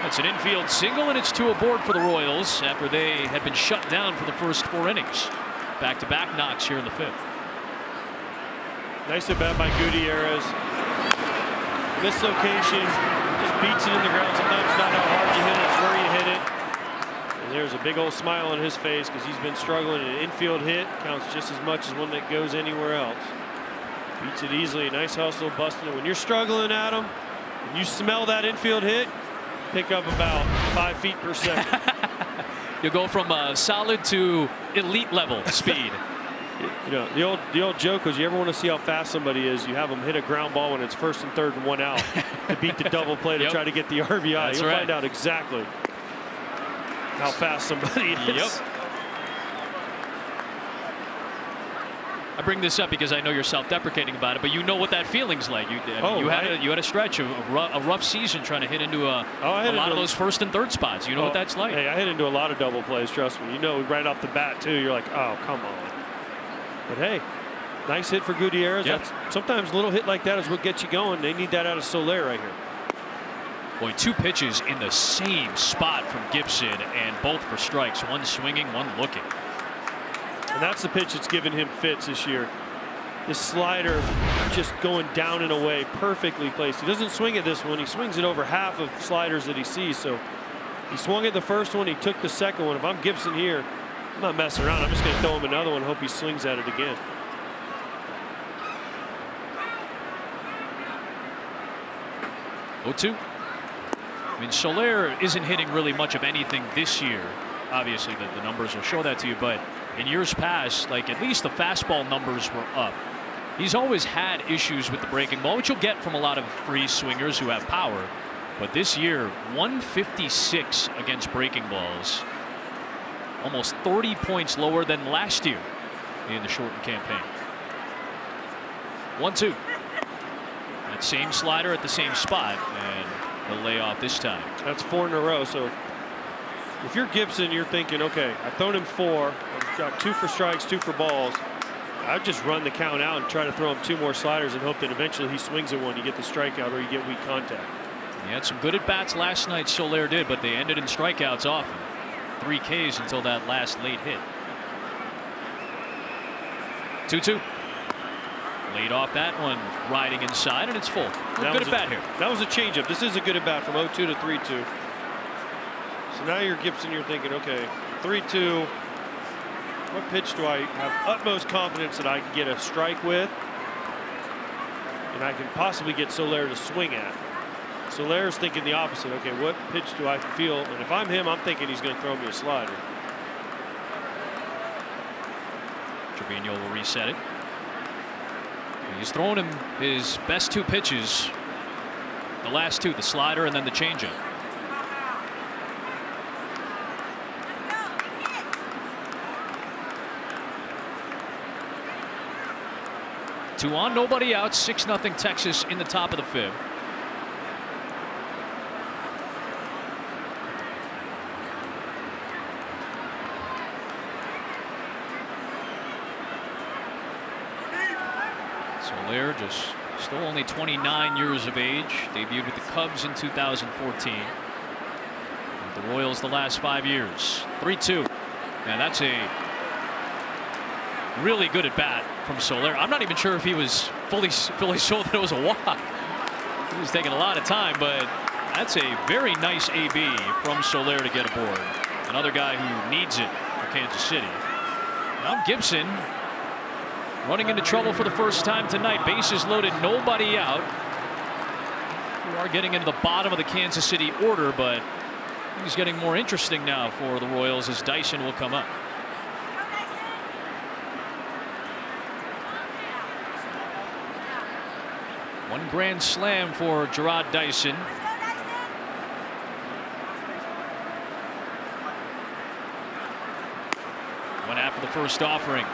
That's an infield single, and it's 2 aboard for the Royals after they had been shut down for the first 4 innings. Back-to-back knocks here in the 5th. Nice at bat by Gutierrez. Mislocation, just beats it in the ground. Sometimes not how hard you hit it, it's where you hit it. And there's a big old smile on his face because he's been struggling. An infield hit counts just as much as one that goes anywhere else. Beats it easily. Nice hustle, busting it. When you're struggling, Adam, and you smell that infield hit, pick up about 5 feet per second. You go from solid to elite level speed. You know, the old joke was, you ever want to see how fast somebody is, you have them hit a ground ball when it's 1st and 3rd and 1 out to beat the double play to try to get the RBI. That's You'll right. find out exactly how fast somebody is. Yep. I bring this up because I know you're self-deprecating about it, but you know what that feeling's like. You had a stretch of a rough season trying to hit into a lot of those 1st and 3rd spots. You know what that's like. Hey, I hit into a lot of double plays, trust me. You know, right off the bat too, you're like, oh, come on. But hey, nice hit for Gutierrez. Yep. That's, sometimes a little hit like that is what gets you going. They need that out of Soler right here. Boy, 2 pitches in the same spot from Gibson, and both for strikes. One swinging, one looking. And that's the pitch that's given him fits this year. This slider just going down and away, perfectly placed. He doesn't swing at this one. He swings it over half of sliders that he sees. So he swung at the first one. He took the second one. If I'm Gibson here, I'm not messing around. I'm just going to throw him another one and hope he swings at it again. Oh, 2. I mean, Soler isn't hitting really much of anything this year. Obviously, the numbers will show that to you, but in years past, like, at least the fastball numbers were up. He's always had issues with the breaking ball, which you'll get from a lot of free swingers who have power. But this year, 156 against breaking balls. Almost 30 points lower than last year in the shortened campaign. 1-2. That same slider at the same spot, and the layoff this time. That's 4 in a row. So if you're Gibson, you're thinking, okay, I've thrown him 4. I've got 2 for strikes, 2 for balls. I'd just run the count out and try to throw him 2 more sliders and hope that eventually he swings at one. You get the strikeout or you get weak contact. He had some good at bats last night, Soler did, but they ended in strikeouts often. 3 Ks until that last late hit. 2-2. Laid off that one, riding inside, and it's full. Good at bat here. That was a changeup. This is a good at bat from 0-2 to 3-2. So now you're Gibson. You're thinking, okay, 3-2. What pitch do I have utmost confidence that I can get a strike with, and I can possibly get Soler to swing at? Soler's thinking the opposite. Okay, what pitch do I feel? And if I'm him, I'm thinking he's going to throw me a slider. Trevino will reset it. He's thrown him his best 2 pitches. The last 2, the slider and then the changeup. Two on, nobody out. 6-0 Texas in the top of the 5th. Soler just still only 29 years of age. Debuted with the Cubs in 2014. With the Royals the last 5 years. 3-2. Now that's a really good at bat from Soler. I'm not even sure if he was fully sold that it was a walk. He was taking a lot of time, but that's a very nice AB from Soler to get aboard. Another guy who needs it for Kansas City. Now Gibson running into trouble for the first time tonight. Bases loaded, nobody out. We are getting into the bottom of the Kansas City order, but he's getting more interesting now for the Royals as Dyson will come up. One grand slam for Jarrod Dyson. Went after the first offering.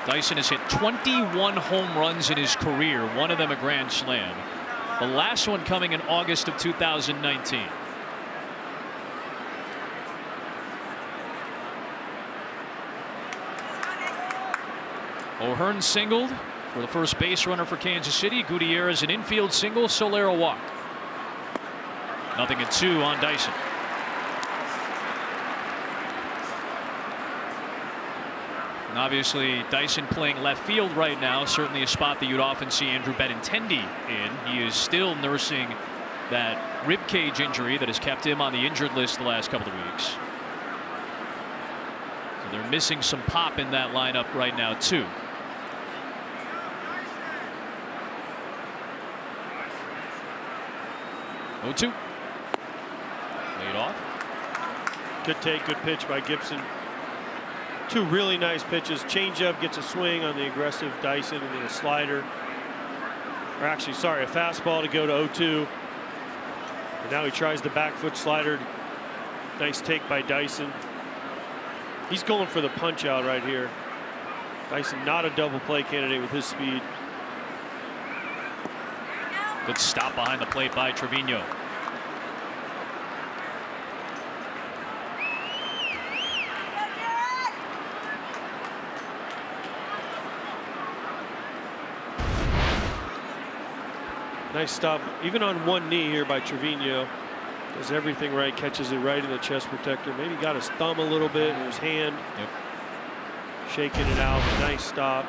Dyson has hit 21 home runs in his career, one of them a grand slam. The last one coming in August of 2019. O'Hearn singled for the first base runner for Kansas City. Gutierrez an infield single, Soler a walk. 0-2 on Dyson. And obviously Dyson playing left field right now, certainly a spot that you'd often see Andrew Benintendi in. He is still nursing that rib cage injury that has kept him on the injured list the last couple of weeks. So they're missing some pop in that lineup right now too. 0-2. Laid off. Good take, good pitch by Gibson. Two really nice pitches. Changeup gets a swing on the aggressive Dyson, and then a slider. Or actually, sorry, a fastball to go to 0-2. And now he tries the back foot slider. Nice take by Dyson. He's going for the punch out right here. Dyson not a double play candidate with his speed. Good stop behind the plate by Trevino. Nice stop, even on one knee here by Trevino. Does everything right, catches it right in the chest protector. Maybe got his thumb a little bit in his hand. Yep. Shaking it out, nice stop.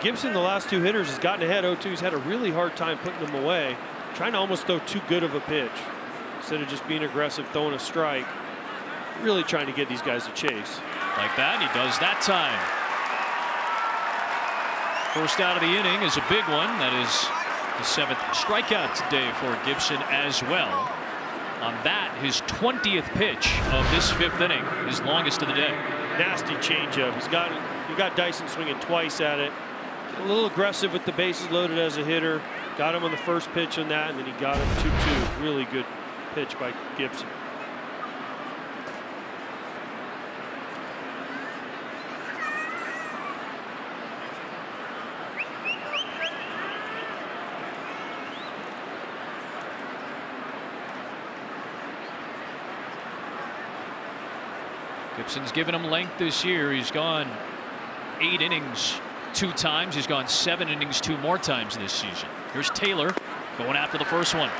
Gibson, the last two hitters, has gotten ahead 0-2. He's had a really hard time putting them away. Trying to almost throw too good of a pitch. Instead of just being aggressive, throwing a strike. Really trying to get these guys to chase. Like that, he does that time. First out of the inning is a big one. That is the 7th strikeout today for Gibson as well. On that, his 20th pitch of this 5th inning, his longest of the day. Nasty changeup. You got Dyson swinging twice at it. A little aggressive with the bases loaded as a hitter. Got him on the first pitch on that, and then he got him 2-2. Really good pitch by Gibson. Gibson's given him length this year. He's gone 8 innings 2 times. He's gone 7 innings 2 more times this season. Here's Taylor going after the first one.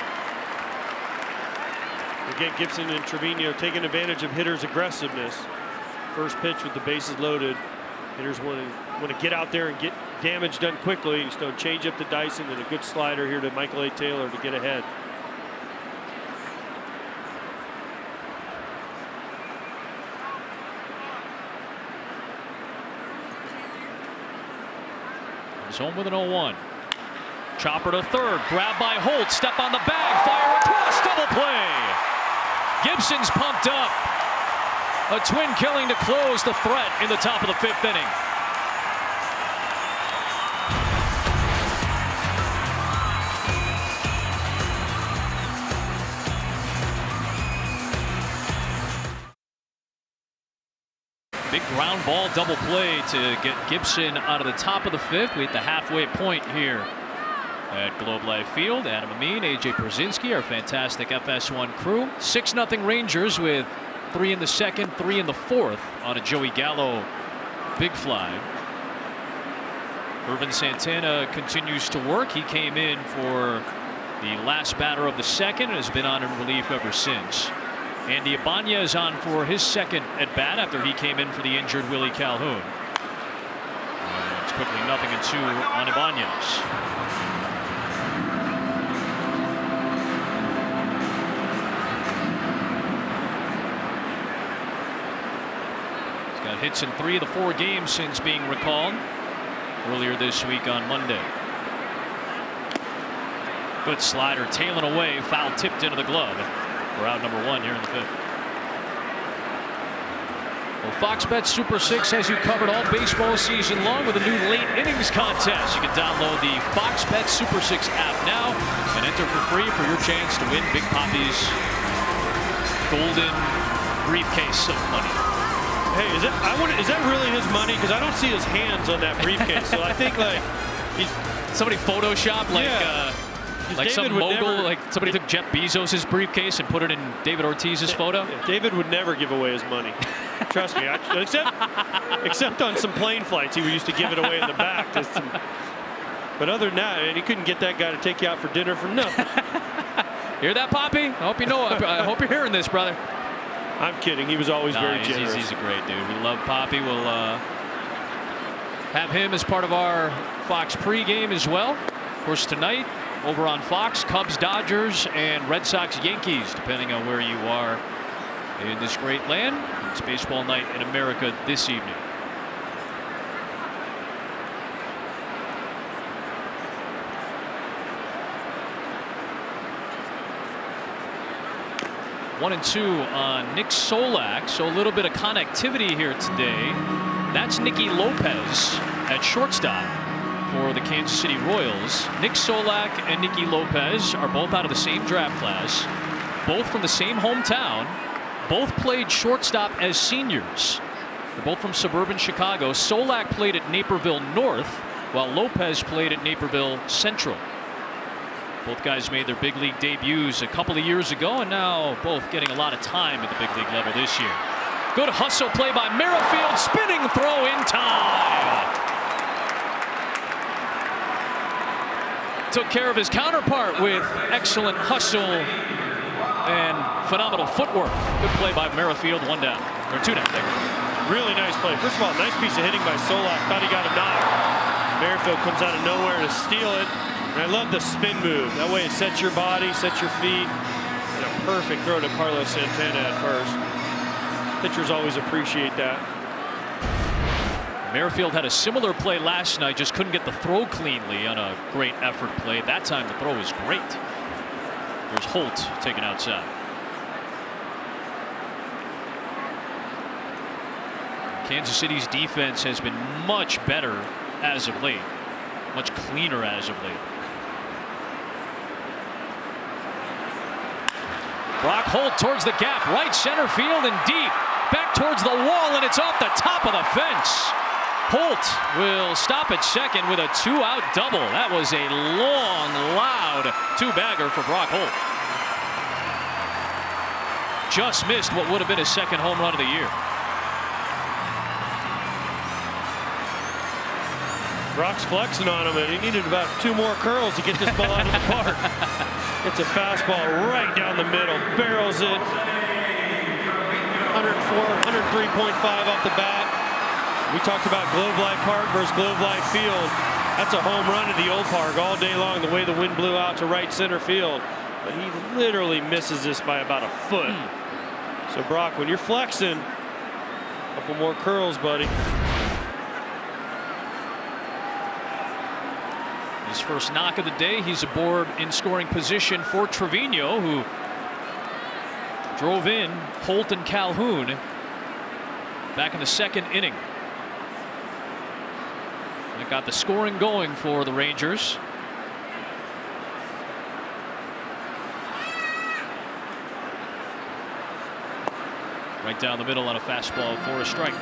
Again, Gibson and Trevino taking advantage of hitters' aggressiveness. First pitch with the bases loaded. Hitters want to get out there and get damage done quickly. He's thrown change up to Dyson and a good slider here to Michael A. Taylor to get ahead. He's home with an 0-1. Chopper to third, grab by Holt, step on the bag, fire across, double play. Gibson's pumped up. A twin killing to close the threat in the top of the 5th inning. Big ground ball double play to get Gibson out of the top of the 5th. We at the halfway point here at Globe Life Field. Adam Amin, AJ Pierzynski, our fantastic FS1 crew. 6-0 Rangers with 3 in the 2nd, 3 in the 4th on a Joey Gallo big fly. Irvin Santana continues to work. He came in for the last batter of the 2nd and has been on in relief ever since. Andy Ibanez is on for his 2nd at bat after he came in for the injured Willie Calhoun. It's quickly 0-2 on Ibanez. He's got hits in 3 of the 4 games since being recalled earlier this week on Monday. Good slider tailing away, foul tipped into the glove. We're out number 1 here in the 5th. Well, Fox Bet Super 6 has you covered all baseball season long with a new late innings contest. You can download the Fox Bet Super 6 app now and enter for free for your chance to win Big Papi's golden briefcase of money. Hey, is that really his money? Because I don't see his hands on that briefcase. So I think like he's somebody photoshopped like David some mogul, like somebody took Jeff Bezos' briefcase and put it in David Ortiz's photo. Yeah, David would never give away his money. Trust me. Except on some plane flights, he used to give it away in the back. But other than that, and he couldn't get that guy to take you out for dinner for nothing. Hear that, Poppy? I hope you know. I hope you're hearing this, brother. I'm kidding. He was always very generous. He's a great dude. We love Poppy. We'll have him as part of our Fox pregame as well. Of course, tonight over on Fox, Cubs, Dodgers, and Red Sox, Yankees, depending on where you are in this great land. It's baseball night in America this evening. One and two on Nick Solak, so a little bit of connectivity here today. That's Nicky Lopez at shortstop for the Kansas City Royals. Nick Solak and Nicky Lopez are both out of the same draft class, both from the same hometown, both played shortstop as seniors. They're both from suburban Chicago. Solak played at Naperville North, while Lopez played at Naperville Central. Both guys made their big league debuts a couple of years ago, and now both getting a lot of time at the big league level this year. Good hustle play by Merrifield, spinning throw in time. Took care of his counterpart with excellent hustle and phenomenal footwork. Good play by Merrifield, one down, or two down. Really nice play. First of all, nice piece of hitting by Solak. Thought he got a knock. Merrifield comes out of nowhere to steal it. And I love the spin move. That way it sets your body, sets your feet. And a perfect throw to Carlos Santana at first. Pitchers always appreciate that. Merrifield had a similar play last night, just couldn't get the throw cleanly on a great effort play. That time the throw was great. There's Holt taken outside. Kansas City's defense has been much better as of late. Much cleaner as of late. Brock Holt towards the gap, right center field and deep. Back towards the wall, and it's off the top of the fence. Holt will stop at second with a two-out double. That was a long, loud two-bagger for Brock Holt. Just missed what would have been his second home run of the year. Brock's flexing on him, and he needed about two more curls to get this ball out of the park. It's a fastball right down the middle, barrels it. 103.5 off the bat. We talked about Globe Life Park versus Globe Life Field. That's a home run at the old park all day long, the way the wind blew out to right center field. But he literally misses this by about a foot. So Brock, when you're flexing, a couple more curls, buddy. His first knock of the day. He's aboard in scoring position for Trevino, who drove in Holt and Calhoun back in the second inning. That got the scoring going for the Rangers. Right down the middle on a fastball for a strike.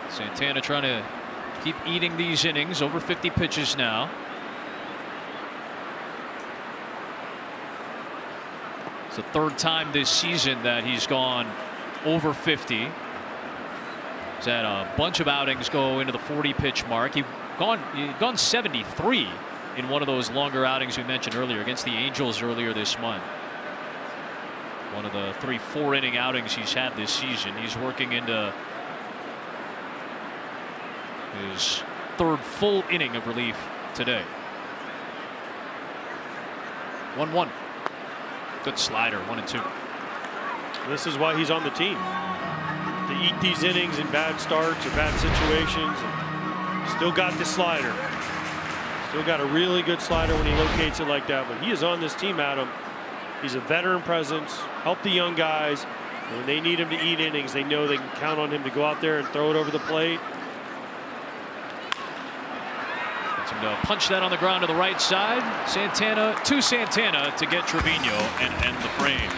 Santana trying to keep eating these innings, over 50 pitches now. It's the third time this season that he's gone over 50. He's had a bunch of outings go into the 40 pitch mark. He'd gone 73 in one of those longer outings we mentioned earlier against the Angels earlier this month. One of the 3-4 inning outings he's had this season. He's working into his third full inning of relief today. 1-1. Good slider, 1-2. This is why he's on the team. To eat these innings in bad starts or bad situations. Still got the slider. Still got a really good slider when he locates it like that. But he is on this team, Adam. He's a veteran presence. Help the young guys. When they need him to eat innings, they know they can count on him to go out there and throw it over the plate. It's Looking to punch that on the ground to the right side. Santana to get Trevino and end the frame.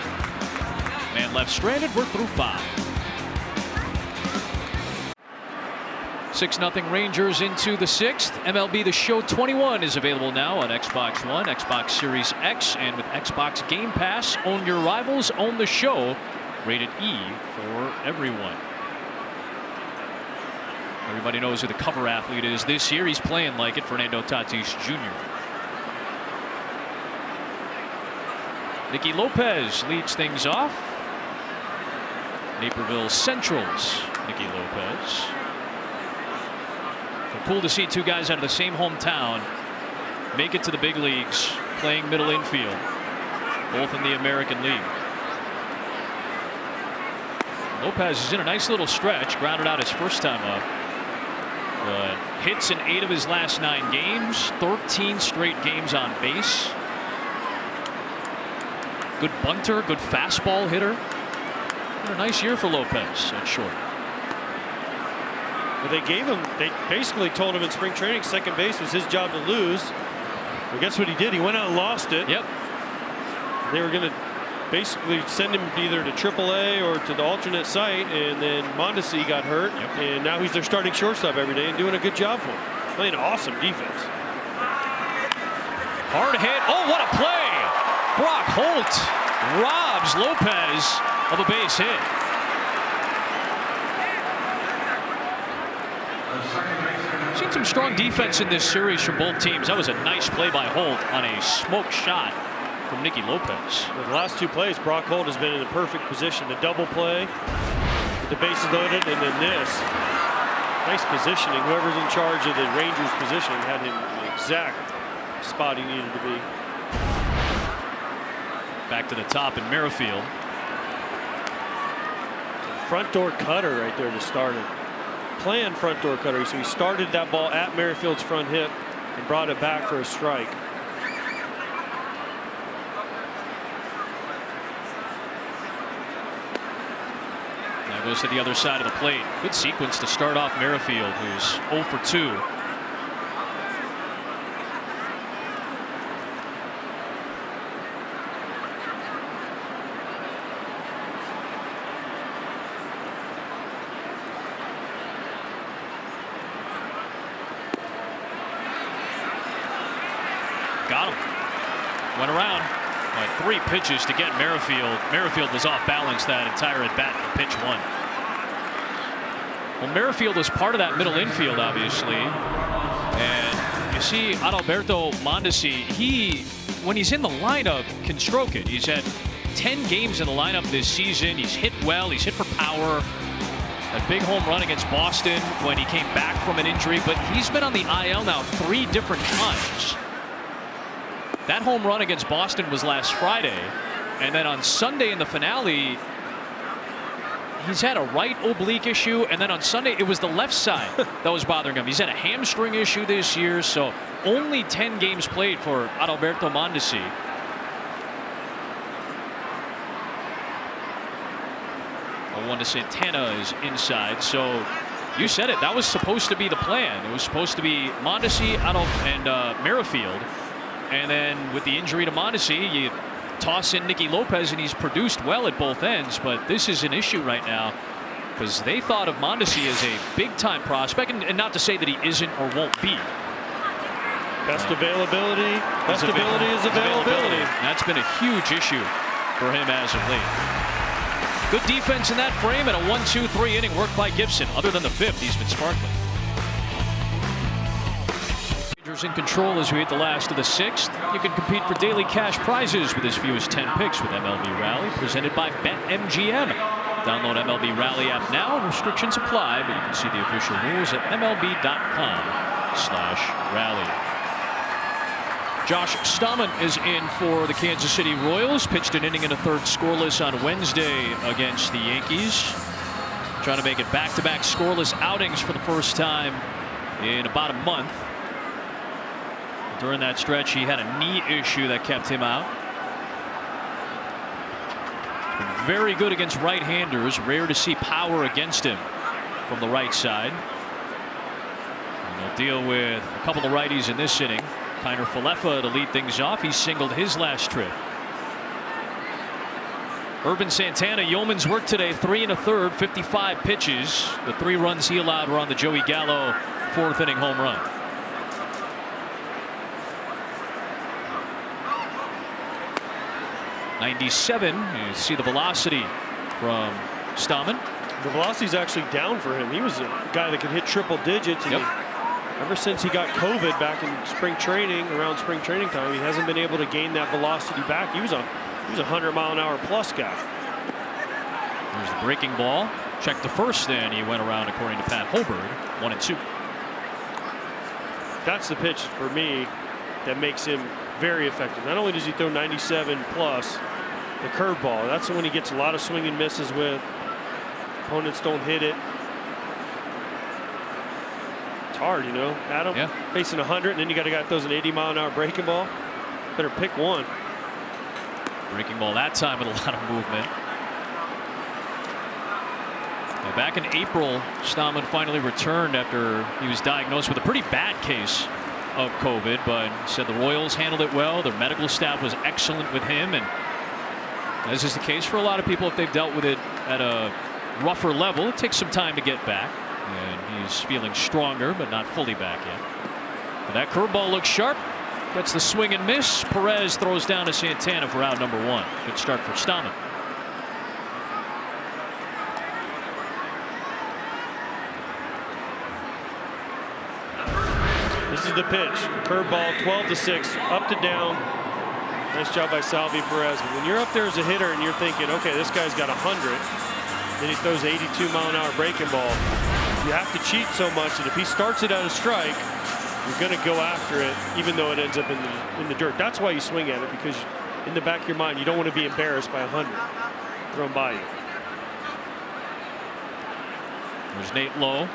Man left stranded. We're through 5. 6-0 Rangers into the 6th. MLB The Show 21 is available now on Xbox One, Xbox Series X, and with Xbox Game Pass. Own your rivals, own the show. Rated E for everyone. Everybody knows who the cover athlete is this year. He's playing like it, Fernando Tatis Jr. Nicky Lopez leads things off. Naperville Central's Nicky Lopez. Cool to see 2 guys out of the same hometown make it to the big leagues playing middle infield, both in the American League. Lopez is in a nice little stretch, grounded out his first time up, but hits in 8 of his last 9 games, 13 straight games on base. Good bunter, good fastball hitter. Been a nice year for Lopez at short. They basically told him in spring training second base was his job to lose. Well, guess what he did? He went out and lost it. Yep. They were going to basically send him either to AAA or to the alternate site, and then Mondesi got hurt, and now he's their starting shortstop every day and doing a good job for him. Playing awesome defense. Hard hit. Oh, what a play! Brock Holt robs Lopez of a base hit. Seen some strong defense in this series from both teams. That was a nice play by Holt on a smoke shot from Nicky Lopez. The last 2 plays, Brock Holt has been in the perfect position to double play with the bases loaded, and then this. Nice positioning. Whoever's in charge of the Rangers position had him in the exact spot he needed to be. Back to the top in Merrifield. Front door cutter right there to start it. Planned front door cutter, so he started that ball at Merrifield's front hip and brought it back for a strike. Now goes to the other side of the plate. Good sequence to start off Merrifield, who's 0 for 2. Got him. Went around. 3 pitches to get Merrifield. Merrifield was off balance that entire at bat for pitch 1. Well, Merrifield was part of that middle infield, obviously. And you see Adalberto Mondesi, when he's in the lineup, can stroke it. He's had 10 games in the lineup this season. He's hit well. He's hit for power. That big home run against Boston when he came back from an injury. But he's been on the IL now 3 different times. That home run against Boston was last Friday, and then on Sunday in the finale, he's had a right oblique issue, and then on Sunday it was the left side that was bothering him. He's had a hamstring issue this year, so only 10 games played for Adalberto Mondesi. The 1 to Santana is inside, so you said it. That was supposed to be the plan. It was supposed to be Mondesi, and Merrifield. And then with the injury to Mondesi, you toss in Nicky Lopez, and he's produced well at both ends. But this is an issue right now because they thought of Mondesi as a big-time prospect, and not to say that he isn't or won't be. Best availability. Best ability is availability. That's been a huge issue for him as of late. Good defense in that frame, and a 1-2-3 inning work by Gibson. Other than the 5th, he's been sparkling. In control as we hit the last of the 6th. You can compete for daily cash prizes with as few as 10 picks with MLB Rally, presented by BetMGM. Download MLB Rally app now, and restrictions apply, but you can see the official rules at MLB.com/rally. Josh Stammen is in for the Kansas City Royals. Pitched an inning and a 3rd scoreless on Wednesday against the Yankees. Trying to make it back-to-back scoreless outings for the first time in about a month. During that stretch, he had a knee issue that kept him out. Been very good against right-handers. Rare to see power against him from the right side. And he'll deal with a couple of righties in this inning. Kiner Falefa to lead things off. He singled his last trip. Urban Santana, yeoman's work today, 3 1/3, 55 pitches. The 3 runs he allowed were on the Joey Gallo 4th inning home run. .97. You see the velocity from Stammen. The velocity's actually down for him. He was a guy that could hit triple digits. And ever since he got COVID back in spring training, around spring training time, he hasn't been able to gain that velocity back. He was a 100-mile-an-hour plus guy. There's the breaking ball. Check the first, then he went around, according to Pat Holberg, 1-2. That's the pitch for me that makes him very effective. Not only does he throw 97 plus, the curveball. That's the one he gets a lot of swing and misses with. Opponents don't hit it. It's hard, you know, Adam. Yeah. Facing 100, and then you got a guy that throws an 80-mile-an-hour breaking ball. Better pick one. Breaking ball that time with a lot of movement. Now, back in April, Stammen finally returned after he was diagnosed with a pretty bad case of COVID, but said the Royals handled it well. Their medical staff was excellent with him, and as is the case for a lot of people, if they've dealt with it at a rougher level, it takes some time to get back. And he's feeling stronger, but not fully back yet. But that curveball looks sharp. Gets the swing and miss. Perez throws down to Santana for out number 1. Good start for Stammen. This is the pitch. Curveball, 12-6, up to down. Nice job by Salvi Perez. But when you're up there as a hitter and you're thinking, okay, this guy's got 100, then he throws 82-mile-an-hour breaking ball. You have to cheat so much that if he starts it at a strike, you're going to go after it, even though it ends up in the dirt. That's why you swing at it, because in the back of your mind, you don't want to be embarrassed by 100 thrown by you. There's Nate Lowe.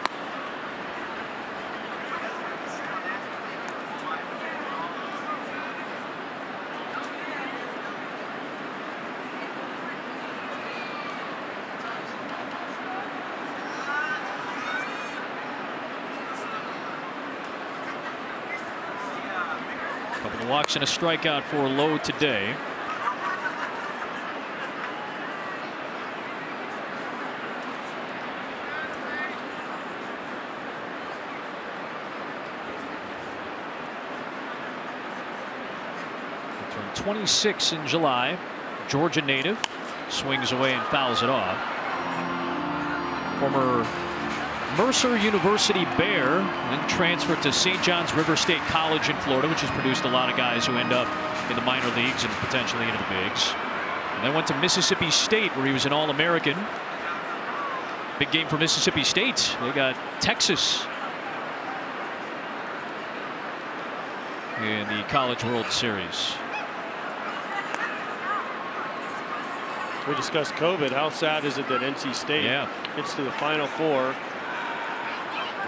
Couple of walks and a strikeout for Lowe today. He turned 26 in July. Georgia native. Swings away and fouls it off. Former Mercer University Bear, then transferred to St. John's River State College in Florida, which has produced a lot of guys who end up in the minor leagues and potentially into the bigs. And then went to Mississippi State, where he was an All-American. Big game for Mississippi State. They got Texas in the College World Series. We discussed COVID. How sad is it that NC State gets to the Final Four,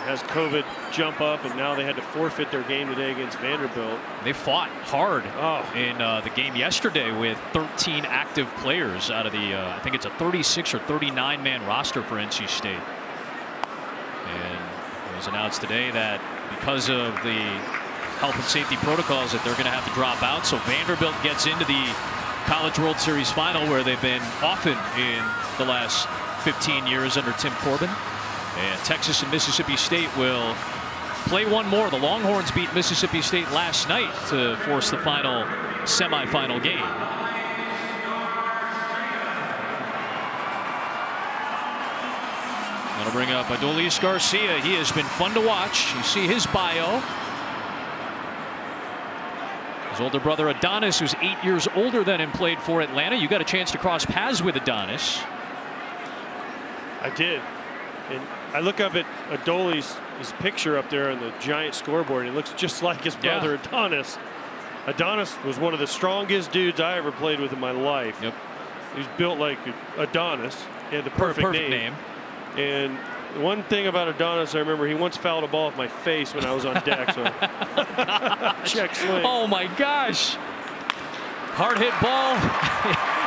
has COVID jump up, and now they had to forfeit their game today against Vanderbilt. They fought hard in the game yesterday with 13 active players out of the I think it's a 36 or 39 man roster for NC State. And it was announced today that because of the health and safety protocols that they're going to have to drop out. So Vanderbilt gets into the College World Series final, where they've been often in the last 15 years under Tim Corbin. And Texas and Mississippi State will play one more. The Longhorns beat Mississippi State last night to force the final semifinal game. That'll bring up Adolis Garcia. He has been fun to watch. You see his bio. His older brother Adonis, who's 8 years older than him, played for Atlanta. You got a chance to cross paths with Adonis. I did. And I look up at Adolis, his picture up there on the giant scoreboard. It looks just like his brother Adonis. Adonis was one of the strongest dudes I ever played with in my life. Yep. He was built like Adonis. He had the perfect name. And one thing about Adonis, I remember he once fouled a ball off my face when I was on deck. So check swing. Oh my gosh. Hard hit ball.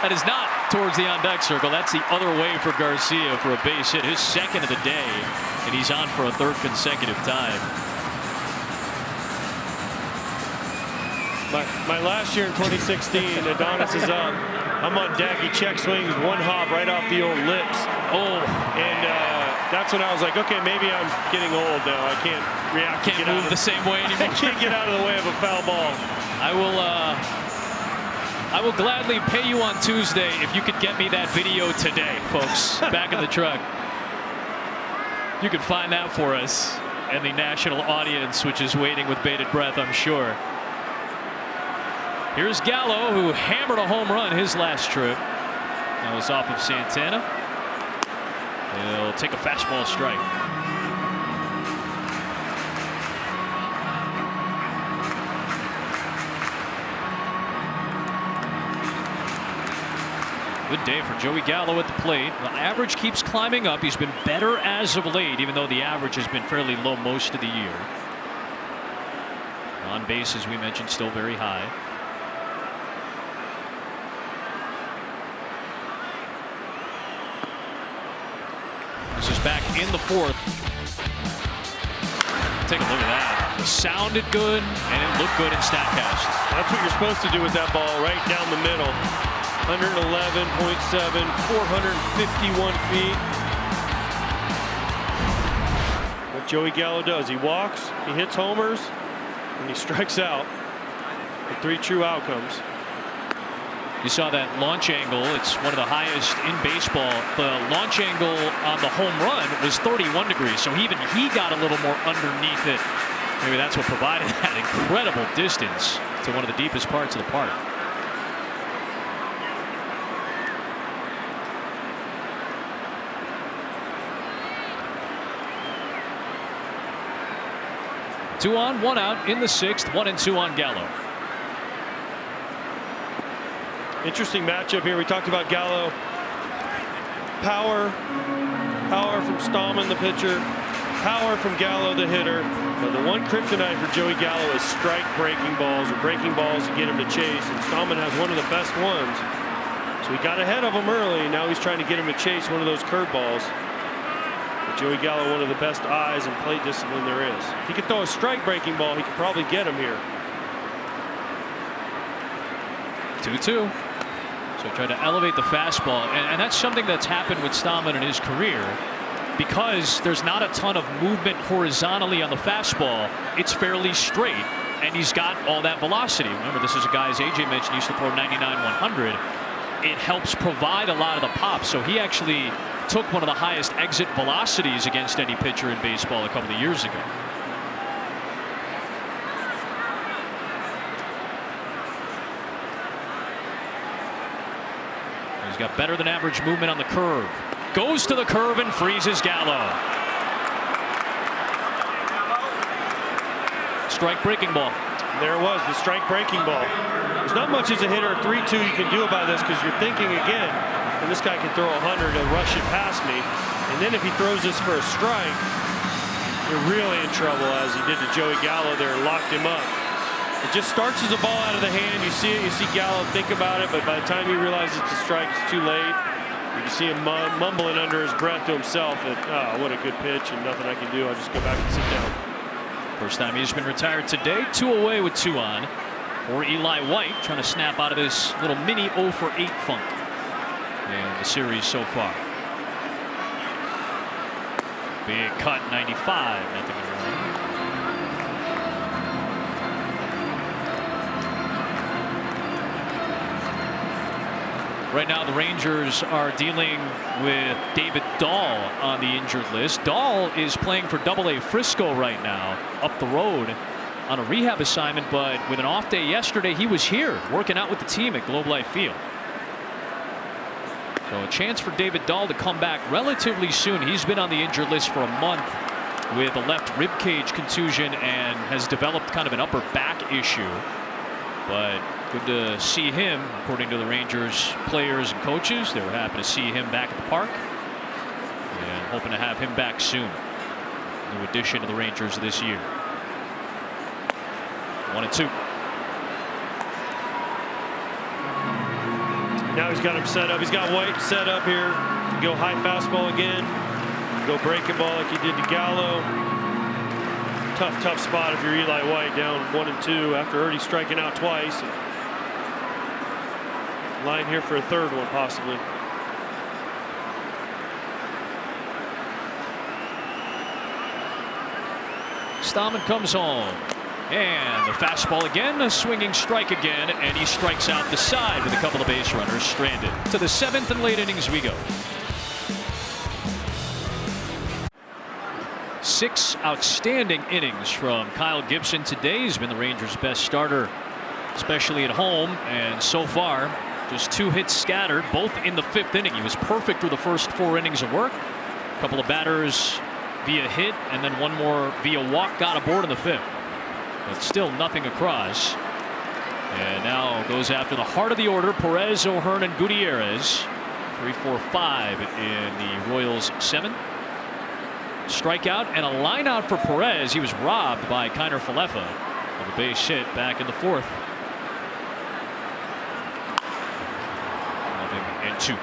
That is not towards the on deck circle. That's the other way for Garcia for a base hit, his second of the day, and he's on for a third consecutive time. My last year in 2016, Adonis is up. I'm on deck. He check swings one hop right off the old lips. Oh, and that's when I was like, okay, maybe I'm getting old now. I can't react. Can't move the same way anymore. I can't get out of the way of a foul ball. I will gladly pay you on Tuesday if you could get me that video today, folks. Back in the truck. You can find that for us and the national audience, which is waiting with bated breath, I'm sure. Here's Gallo, who hammered a home run his last trip. That was off of Santana. He'll take a fastball strike. Good day for Joey Gallo at the plate. The average keeps climbing up. He's been better as of late, even though the average has been fairly low most of the year. On base, as we mentioned, still very high. This is back in the fourth. Take a look at that. It sounded good, and it looked good in StatCast. That's what you're supposed to do with that ball, right down the middle. 111.7, 451 feet. What Joey Gallo does, he walks, he hits homers, and he strikes out with 3 true outcomes. You saw that launch angle. It's one of the highest in baseball. The launch angle on the home run was 31 degrees, so even he got a little more underneath it. Maybe that's what provided that incredible distance to one of the deepest parts of the park. Two on, one out in the sixth. 1-2 on Gallo. Interesting matchup here. We talked about Gallo. Power from Stallman, the pitcher. Power from Gallo, the hitter. But the one kryptonite for Joey Gallo is strike breaking balls or breaking balls to get him to chase. And Stallman has one of the best ones. So he got ahead of him early. Now he's trying to get him to chase one of those curveballs. But Joey Gallo, one of the best eyes and plate discipline there is. If he could throw a strike breaking ball, he could probably get him here. 2-2. So try to elevate the fastball, and that's something that's happened with Stallman in his career. Because there's not a ton of movement horizontally on the fastball, it's fairly straight, and he's got all that velocity. Remember, this is a guy, as AJ mentioned, used to throw 99-100. It helps provide a lot of the pop. So he actually took one of the highest exit velocities against any pitcher in baseball a couple of years ago. He's got better than average movement on the curve. Goes to the curve and freezes Gallo. Strike breaking ball. There it was, the strike breaking ball. There's not much as a hitter at 3-2 you can do about this, because you're thinking again, and this guy can throw 100 and rush it past me. And then if he throws this for a strike, you're really in trouble, as he did to Joey Gallo there and locked him up. It just starts as a ball out of the hand. You see it, you see Gallo think about it, but by the time he realizes it's a strike, it's too late. You can see him mumbling under his breath to himself that, oh, what a good pitch and nothing I can do. I'll just go back and sit down. First time he's been retired today. 2 away with 2 on for Eli White, trying to snap out of this little mini 0 for 8 funk in the series so far. Big cut, 95. Nothing wrong. Right now, the Rangers are dealing with David Dahl on the injured list. Dahl is playing for AA Frisco right now, up the road on a rehab assignment, but with an off day yesterday, he was here working out with the team at Globe Life Field. So a chance for David Dahl to come back relatively soon. He's been on the injured list for a month with a left rib cage contusion and has developed kind of an upper back issue. But good to see him, according to the Rangers players and coaches. They were happy to see him back at the park and hoping to have him back soon. New addition to the Rangers this year. 1-2. Now he's got him set up. He's got White set up here. Go high fastball again. Go breaking ball like he did to Gallo. Tough spot if you're Eli White, down 1-2 after already striking out twice. And line here for a third one possibly. Stammen comes home. And the fastball again, a swinging strike again, and he strikes out the side with a couple of base runners stranded. To the 7th and late innings we go. 6 outstanding innings from Kyle Gibson today. He's been the Rangers' best starter, especially at home, and so far just 2 hits scattered, both in the 5th inning. He was perfect through the first 4 innings of work. A couple of batters via hit, and then one more via walk got aboard in the 5th. But still nothing across. And now goes after the heart of the order, Perez, O'Hearn, and Gutierrez. 3, 4, 5 in the Royals' 7th. Strikeout and a line out for Perez. He was robbed by Kiner Falefa of a base hit back in the 4th. 0-2.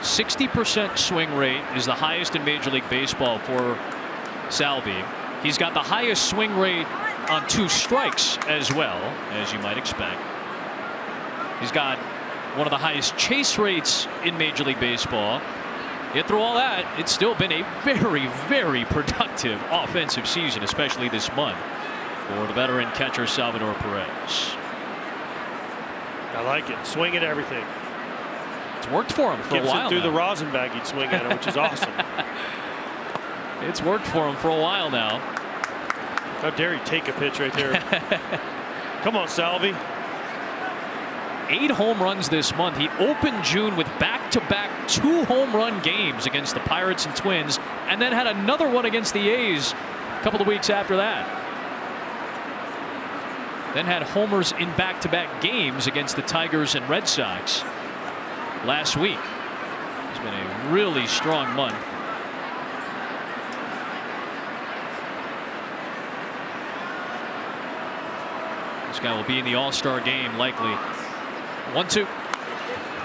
.60% swing rate is the highest in Major League Baseball for Salvi. He's got the highest swing rate on 2 strikes as well, as you might expect. He's got one of the highest chase rates in Major League Baseball. Yet through all that, it's still been a very, very productive offensive season, especially this month, for the veteran catcher Salvador Perez. I like it. Swing at everything. It's worked for him for a while. Through now. the Rosenbag, he'd swing at it, which is awesome. It's worked for him for a while now. How dare he take a pitch right there? Come on, Salvi. 8 home runs this month. He opened June with back-to-back 2 home run games against the Pirates and Twins, and then had another one against the A's a couple of weeks after that. Then had homers in back-to-back games against the Tigers and Red Sox last week. It's been a really strong month. This guy will be in the All-Star game likely. 1-2.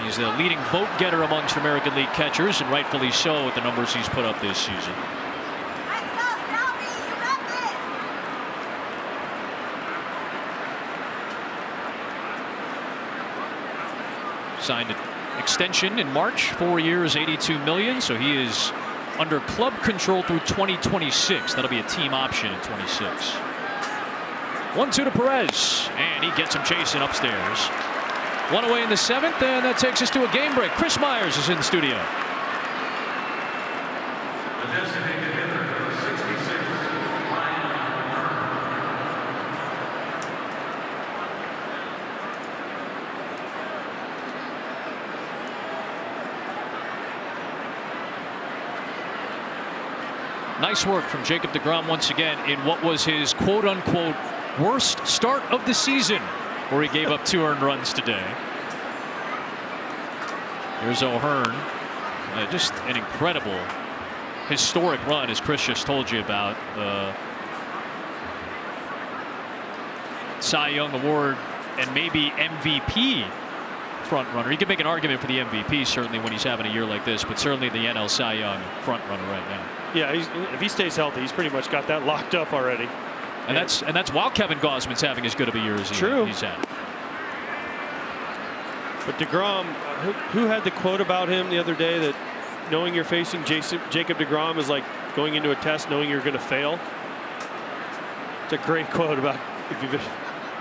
He's the leading vote getter amongst American League catchers, and rightfully so with the numbers he's put up this season. Signed an extension in March, 4 years, $82 million. So he is under club control through 2026. That'll be a team option in 26. 1-2 to Perez, and he gets him chasing upstairs. 1 away in the 7th, and that takes us to a game break. Chris Myers is in the studio. The designated hitter, number 66, Ryan O'Hearn. Nice work from Jacob deGrom once again in what was his quote-unquote worst start of the season, where he gave up 2 earned runs today. Here's O'Hearn. Just an incredible, historic run, as Chris just told you about. The Cy Young Award and maybe MVP front runner. You could make an argument for the MVP certainly when he's having a year like this, but certainly the NL Cy Young front runner right now. Yeah, if he stays healthy, he's pretty much got that locked up already. And that's while Kevin Gausman's having as good of a year as he's had. But deGrom, who had the quote about him the other day that knowing you're facing Jacob deGrom is like going into a test knowing you're going to fail? It's a great quote about if you've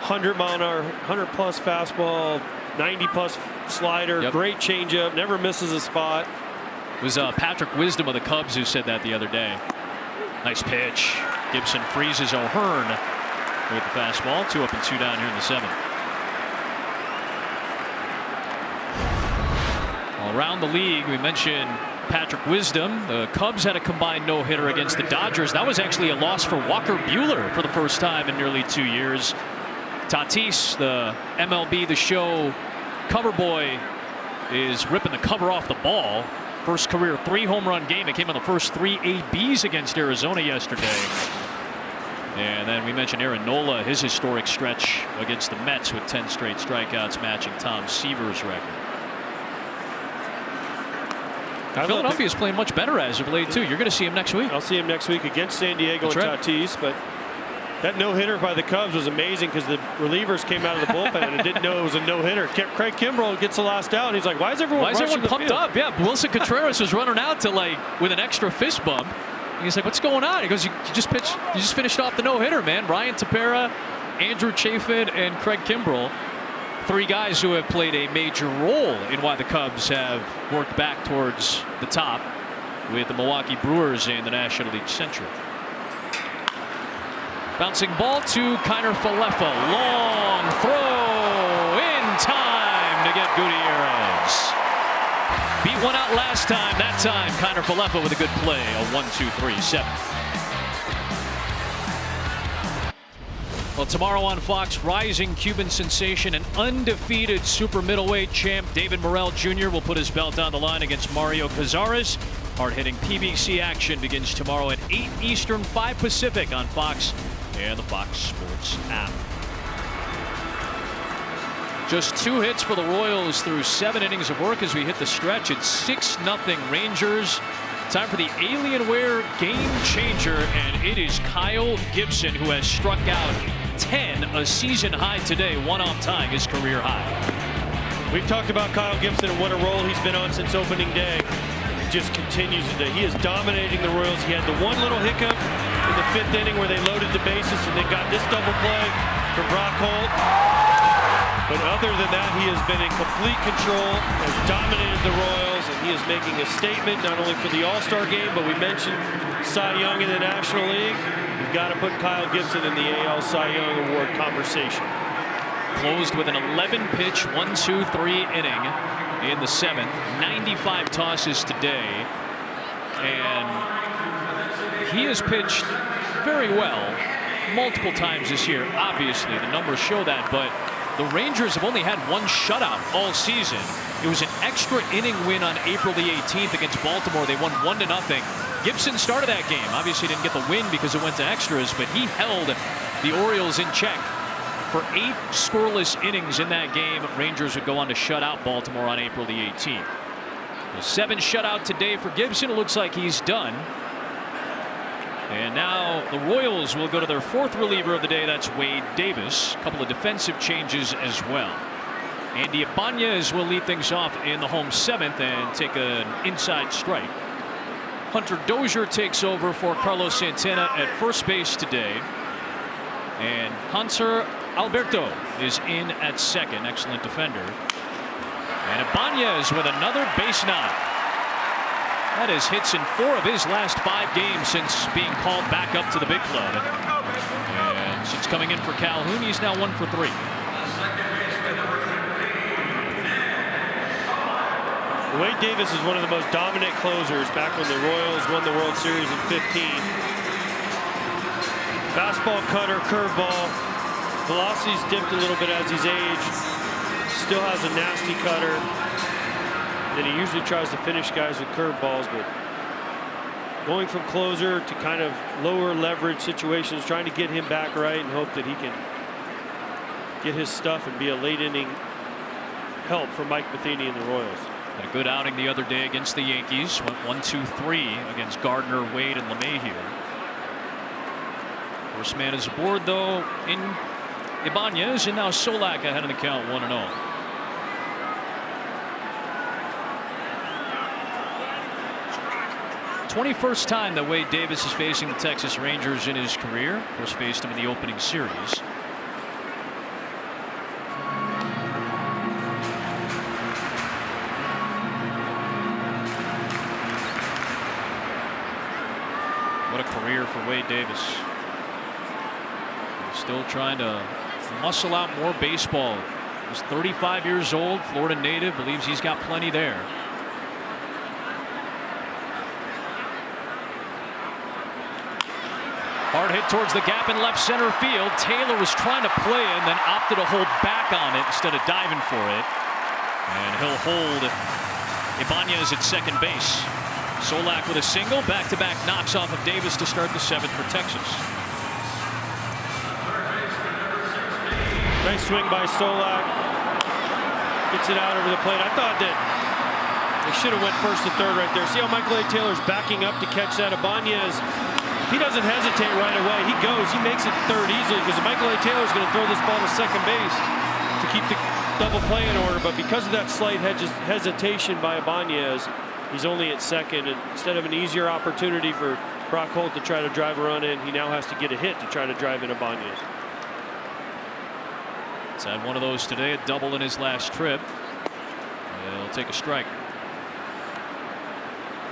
100-mile-an-hour, 100-plus fastball, 90-plus slider, great changeup, never misses a spot. It was Patrick Wisdom of the Cubs who said that the other day. Nice pitch. Gibson freezes O'Hearn with the fastball. 2 up and 2 down here in the 7th. Around the league, we mentioned Patrick Wisdom. The Cubs had a combined no-hitter against the Dodgers. That was actually a loss for Walker Buehler for the first time in nearly 2 years. Tatis, the MLB The Show cover boy, is ripping the cover off the ball. First career 3 home run game. It came on the first 3 ABs against Arizona yesterday. And then we mentioned Aaron Nola, his historic stretch against the Mets with 10 straight strikeouts, matching Tom Seaver's record. Philadelphia is playing much better as of late, too. You're going to see him next week. I'll see him next week against San Diego and right. Tatis. But that no-hitter by the Cubs was amazing because the relievers came out of the bullpen and didn't know it was a no-hitter. Craig Kimbrel gets the last out, and he's like, why is everyone pumped up? Yeah, Wilson Contreras was running out to with an extra fist bump. And he's like, what's going on? He goes, you just finished off the no-hitter, man. Ryan Tepera, Andrew Chafin, and Craig Kimbrel. 3 guys who have played a major role in why the Cubs have worked back towards the top with the Milwaukee Brewers in the National League Central. Bouncing ball to Kiner Falefa. Long throw in time to get Gutierrez. Beat one out last time. That time, Kiner Falefa with a good play. A 1-2-3-7. Well, tomorrow on Fox, rising Cuban sensation and undefeated super middleweight champ David Morrell Jr. will put his belt on the line against Mario Cazares. Hard-hitting PBC action begins tomorrow at 8 Eastern, 5 Pacific on Fox and the Fox Sports app. Just 2 hits for the Royals through 7 innings of work as we hit the stretch. It's 6-0 Rangers. Time for the Alienware game changer, and it is Kyle Gibson who has struck out 10, a season high today, one off tying his career high. We've talked about Kyle Gibson and what a role he's been on since opening day. He just continues today. He is dominating the Royals. He had the one little hiccup in the 5th inning where they loaded the bases and they got this double play from Brock Holt. But other than that, he has been in complete control, has dominated the Royals, and he is making a statement not only for the All-Star game, but we mentioned Cy Young in the National League. You've got to put Kyle Gibson in the AL Cy Young Award conversation. Closed with an 11-pitch, 1-2-3 inning in the 7th. 95 tosses today, and he has pitched very well multiple times this year. Obviously, the numbers show that, but the Rangers have only had 1 shutout all season. It was an extra inning win on April the 18th against Baltimore. They won 1-0. Gibson started that game. Obviously didn't get the win because it went to extras, but he held the Orioles in check for 8 scoreless innings in that game. Rangers would go on to shut out Baltimore on April the 18th. The 7 shutout today for Gibson. It looks like he's done. And now the Royals will go to their 4th reliever of the day. That's Wade Davis. A couple of defensive changes as well. Andy Ibanez will lead things off in the home 7th and take an inside strike. Hunter Dozier takes over for Carlos Santana at first base today. And Hanser Alberto is in at 2nd. Excellent defender. And Ibanez with another base knock. That is hits in 4 of his last 5 games since being called back up to the big club. And since coming in for Calhoun, he's now 1 for 3. Wade Davis is one of the most dominant closers back when the Royals won the World Series in 15. Fastball, cutter, curveball. Velocity's dipped a little bit as he's aged. Still has a nasty cutter. Then he usually tries to finish guys with curveballs, but going from closer to kind of lower leverage situations, trying to get him back right and hope that he can get his stuff and be a late inning help for Mike Matheny and the Royals. Had a good outing the other day against the Yankees. Went 1-2-3 against Gardner, Wade, and LeMahieu. First man is aboard, though, in Ibanez, and now Solak ahead of the count, 1-0. 21st time that Wade Davis is facing the Texas Rangers in his career. Of course, faced him in the opening series. What a career for Wade Davis. He's still trying to muscle out more baseball. He's 35 years old, Florida native, believes he's got plenty there. Hard hit towards the gap in left center field. Taylor was trying to play it and then opted to hold back on it instead of diving for it. And he'll hold Ibanez at 2nd base. Solak with a single. Back-to-back knocks off of Davis to start the 7th for Texas. Nice swing by Solak. Gets it out over the plate. I thought that the should have went first to third right there. See how Michael A. Taylor's backing up to catch that. Ibanez, if he doesn't hesitate right away, he goes. He makes it third easily because Michael A. Taylor's going to throw this ball to second base to keep the double play in order. But because of that slight hesitation by Ibanez, he's only at second. And instead of an easier opportunity for Brock Holt to try to drive a run in, he now has to get a hit to try to drive in Ibanez. He's had one of those today, a double in his last trip. He'll take a strike.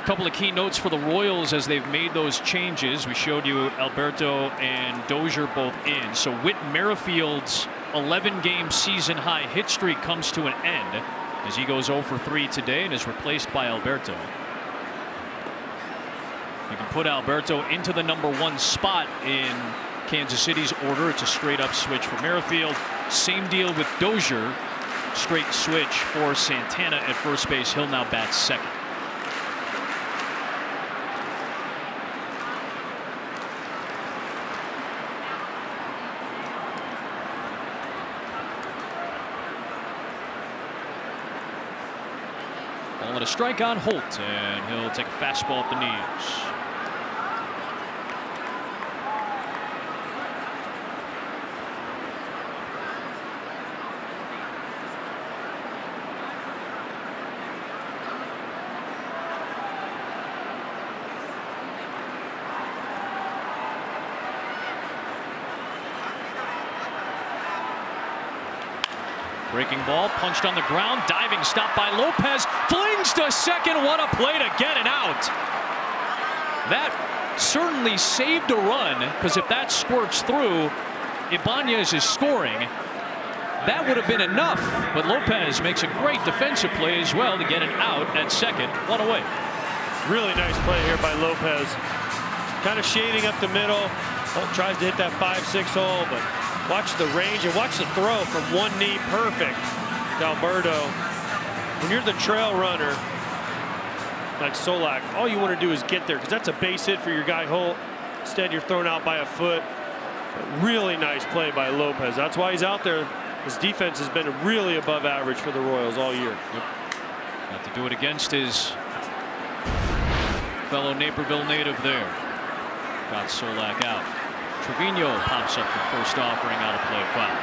A couple of key notes for the Royals as they've made those changes. We showed you Alberto and Dozier both in. So Whit Merrifield's 11-game season high hit streak comes to an end as he goes 0 for 3 today and is replaced by Alberto. You can put Alberto into the #1 spot in Kansas City's order. It's a straight up switch for Merrifield. Same deal with Dozier. Straight switch for Santana at first base. He'll now bat second. Calling a strike on Holt, and he'll take a fastball at the knees. Breaking ball, punched on the ground, diving stop by Lopez, flings to second. What a play to get it out. That certainly saved a run, because if that squirts through, Ibanez is scoring. That would have been enough, but Lopez makes a great defensive play as well to get it out at second. One away. Really nice play here by Lopez. Kind of shading up the middle. Oh, tries to hit that 5-6 hole, but watch the range and watch the throw from one knee. Perfect to Alberto. When you're the trail runner like Solak, all you want to do is get there, because that's a base hit for your guy Holt. Instead, you're thrown out by a foot. But really nice play by Lopez. That's why he's out there. His defense has been really above average for the Royals all year. Yep. Got to do it against his fellow Naperville native there. Got Solak out. Trevino pops up the first offering out of play foul.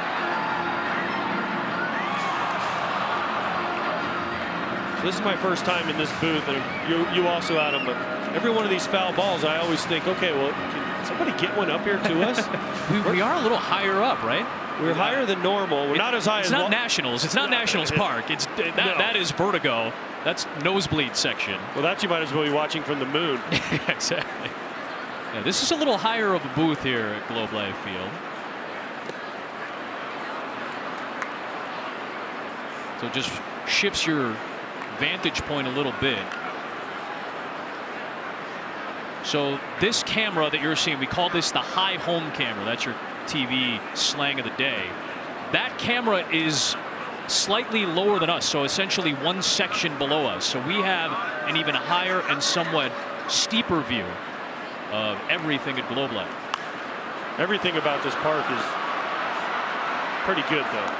So this is my first time in this booth, and you also, Adam, but every one of these foul balls, I always think, okay, well, can somebody get one up here to us? we are a little higher up, right? We're higher than normal. We're not as high as... It's not Nationals. It's not Nationals Park. It's that is Vertigo. That's nosebleed section. Well, that you might as well be watching from the moon. Exactly. Yeah, this is a little higher of a booth here at Globe Life Field. So it just shifts your vantage point a little bit. So this camera that you're seeing, we call this the high home camera. That's your TV slang of the day. That camera is slightly lower than us, so essentially one section below us. So we have an even higher and somewhat steeper view of everything at Globe Life. Everything about this park is pretty good, though.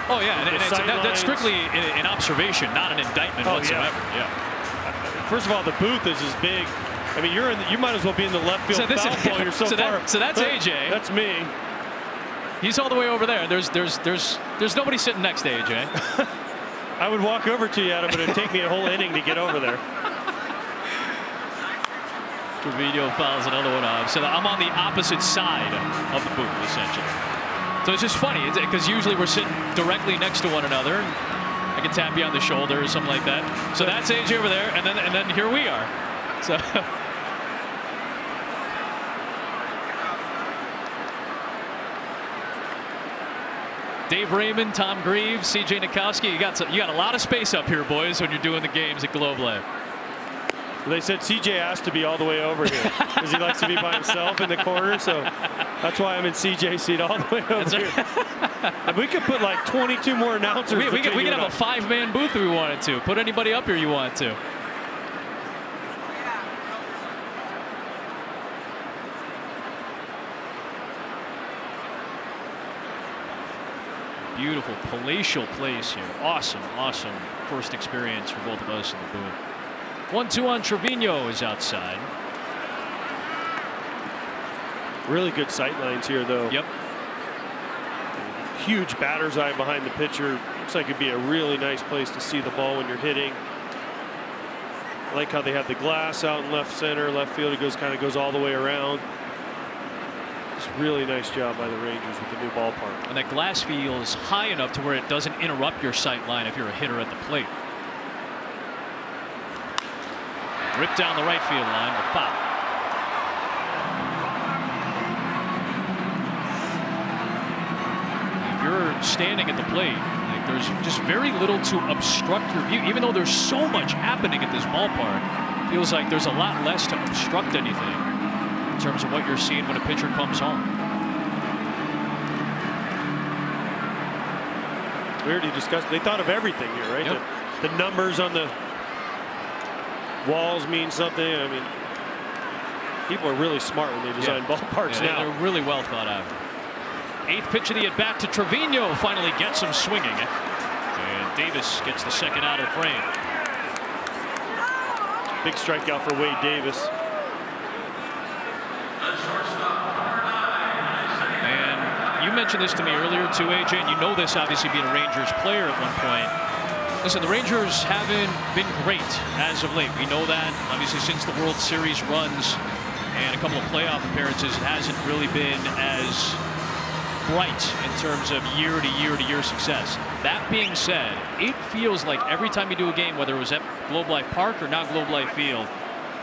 Oh yeah, and that's strictly an observation, not an indictment whatsoever. Yeah. First of all, the booth is as big. I mean, you might as well be in the left field foul pole. You're so far. So that's AJ. That's me. He's all the way over there. There's nobody sitting next to AJ. I would walk over to you, Adam, but it'd take me a whole inning to get over there. Trevino fouls another one off. So I'm on the opposite side of the booth, essentially. So it's just funny, because usually we're sitting directly next to one another. I can tap you on the shoulder or something like that. So that's AJ over there, and then here we are. So. Dave Raymond, Tom Greaves, CJ Nikowski, you got a lot of space up here, boys, when you're doing the games at Globe Life. They said CJ asked to be all the way over here because he likes to be by himself in the corner, so that's why I'm in CJ's seat all the way over here. And we could put like 22 more announcers. We could have a 5-man booth if we wanted to. Put anybody up here you want to. beautiful palatial place here. Awesome, awesome first experience for both of us in the booth. 1-2 on Trevino is outside. Really good sight lines here, though. Yep. Huge batter's eye behind the pitcher. Looks like it'd be a really nice place to see the ball when you're hitting. I like how they have the glass out in left center, left field. It kind of goes all the way around. It's a really nice job by the Rangers with the new ballpark. And that glass feels high enough to where it doesn't interrupt your sight line if you're a hitter at the plate. Ripped down the right field line, but foul. If you're standing at the plate, like, there's just very little to obstruct your view. Even though there's so much happening at this ballpark, it feels like there's a lot less to obstruct anything in terms of what you're seeing when a pitcher comes home. We already discussed, they thought of everything here, right? Yep. The numbers on the walls mean something. I mean, people are really smart when they design ballparks now. They're really well thought out. 8th pitch of the at bat to Trevino finally gets him swinging. And Davis gets the second out of the frame. Big strikeout for Wade Davis. And you mentioned this to me earlier too, AJ, and you know this obviously being a Rangers player at one point. Listen, the Rangers haven't been great as of late. We know that obviously since the World Series runs and a couple of playoff appearances, it hasn't really been as bright in terms of year to year success. That being said, it feels like every time you do a game, whether it was at Globe Life Park or now Globe Life Field,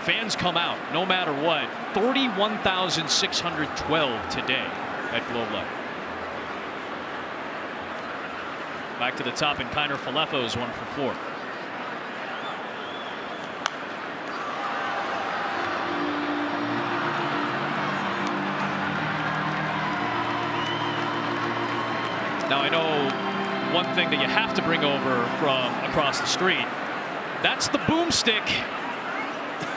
fans come out no matter what. 31,612 today at Globe Life. Back to the top, and Kiner Falefa is 1 for 4. Now I know one thing that you have to bring over from across the street. That's the boomstick.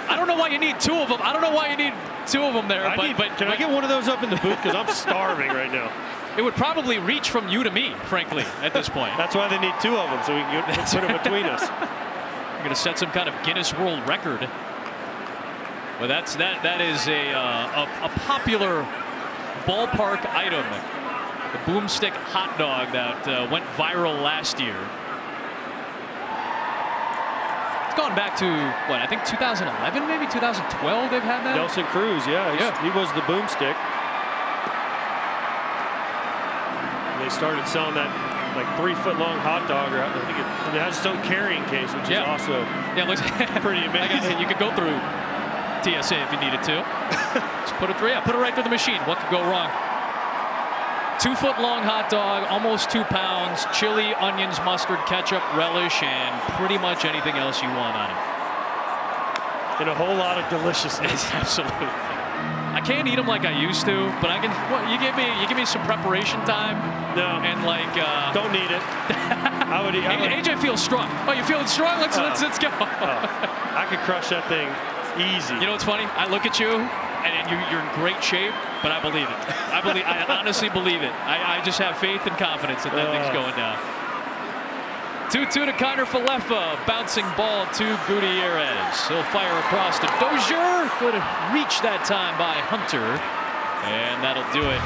I don't know why you need 2 of them. I don't know why you need 2 of them there. Can I get one of those up in the booth? Because I'm starving right now. It would probably reach from you to me, frankly, at this point. That's why they need 2 of them, so we can put them between us. You're going to set some kind of Guinness World Record. Well, that is a popular ballpark item. The boomstick hot dog that went viral last year. It's gone back to, what, I think 2011, maybe 2012 they've had that? Nelson Cruz, yeah. He was the boomstick. They started selling that like 3-foot-long hot dog, or I think it has its own carrying case, which is also pretty amazing. Like I said, you could go through TSA if you needed to. Just put it right through the machine. What could go wrong? 2-foot-long hot dog, almost 2 pounds, chili, onions, mustard, ketchup, relish, and pretty much anything else you want on it. And a whole lot of deliciousness. Absolutely. I can't eat them like I used to, but I can. Well, you give me some preparation time. No. And like. Don't need it. I would. AJ feels strong. Oh, you feeling strong? Let's go. I could crush that thing easy. You know what's funny? I look at you, and you're in great shape, but I believe it. I honestly believe it. I just have faith and confidence that thing's going down. 2-2 to Kiner Falefa. Bouncing ball to Gutierrez. He'll fire across to Dozier. Good reach that time by Hunter. And that'll do it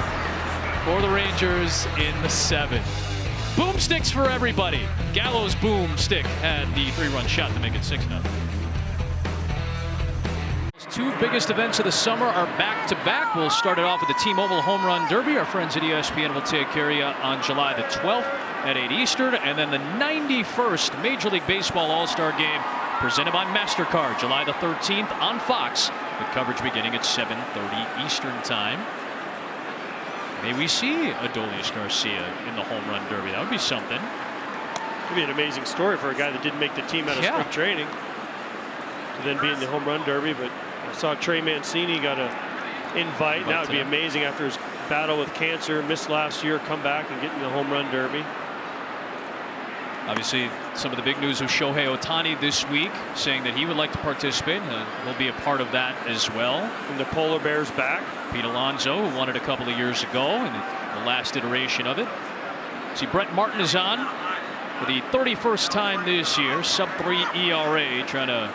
for the Rangers in the 7th. Boomsticks for everybody. Gallo's boomstick had the 3-run shot to make it 6-0. 2 biggest events of the summer are back-to-back. We'll start it off with the T-Mobile Home Run Derby. Our friends at ESPN will take care of you on July the 12th at 8 Eastern. And then the 91st Major League Baseball All-Star Game presented by MasterCard, July the 13th on Fox, with coverage beginning at 7:30 Eastern Time. May we see Adolis Garcia in the Home Run Derby. That would be something. It would be an amazing story for a guy that didn't make the team out of spring training to then be in the Home Run Derby. But I saw Trey Mancini got an invite. That would be amazing after his battle with cancer, missed last year, come back and get in the Home Run Derby. Obviously, some of the big news with Shohei Ohtani this week, saying that he would like to participate. He'll be a part of that as well. And the Polar Bears back. Pete Alonso, who won it a couple of years ago, and the last iteration of it. See, Brett Martin is on for the 31st time this year. Sub-3 ERA, trying to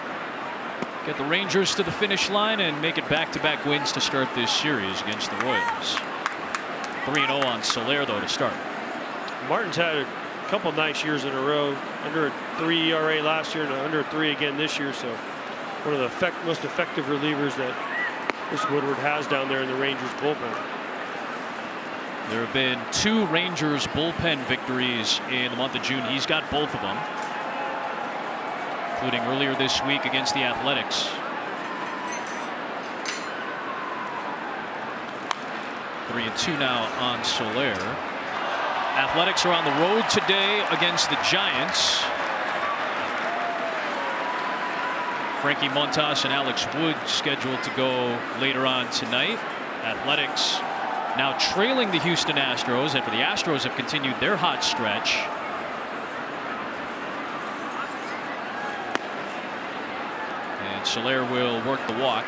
get the Rangers to the finish line and make it back-to-back wins to start this series against the Royals. 3-0 on Soler, though, to start. Martin's had a couple nice years in a row. Under a 3 ERA last year and under a 3 again this year. So one of the most effective relievers that Chris Woodward has down there in the Rangers bullpen. There have been 2 Rangers bullpen victories in the month of June. He's got both of them, including earlier this week against the Athletics. 3-2 now on Soler. Athletics are on the road today against the Giants. Frankie Montas and Alex Wood scheduled to go later on tonight. Athletics now trailing the Houston Astros, and for the Astros have continued their hot stretch. And Soler will work the walk.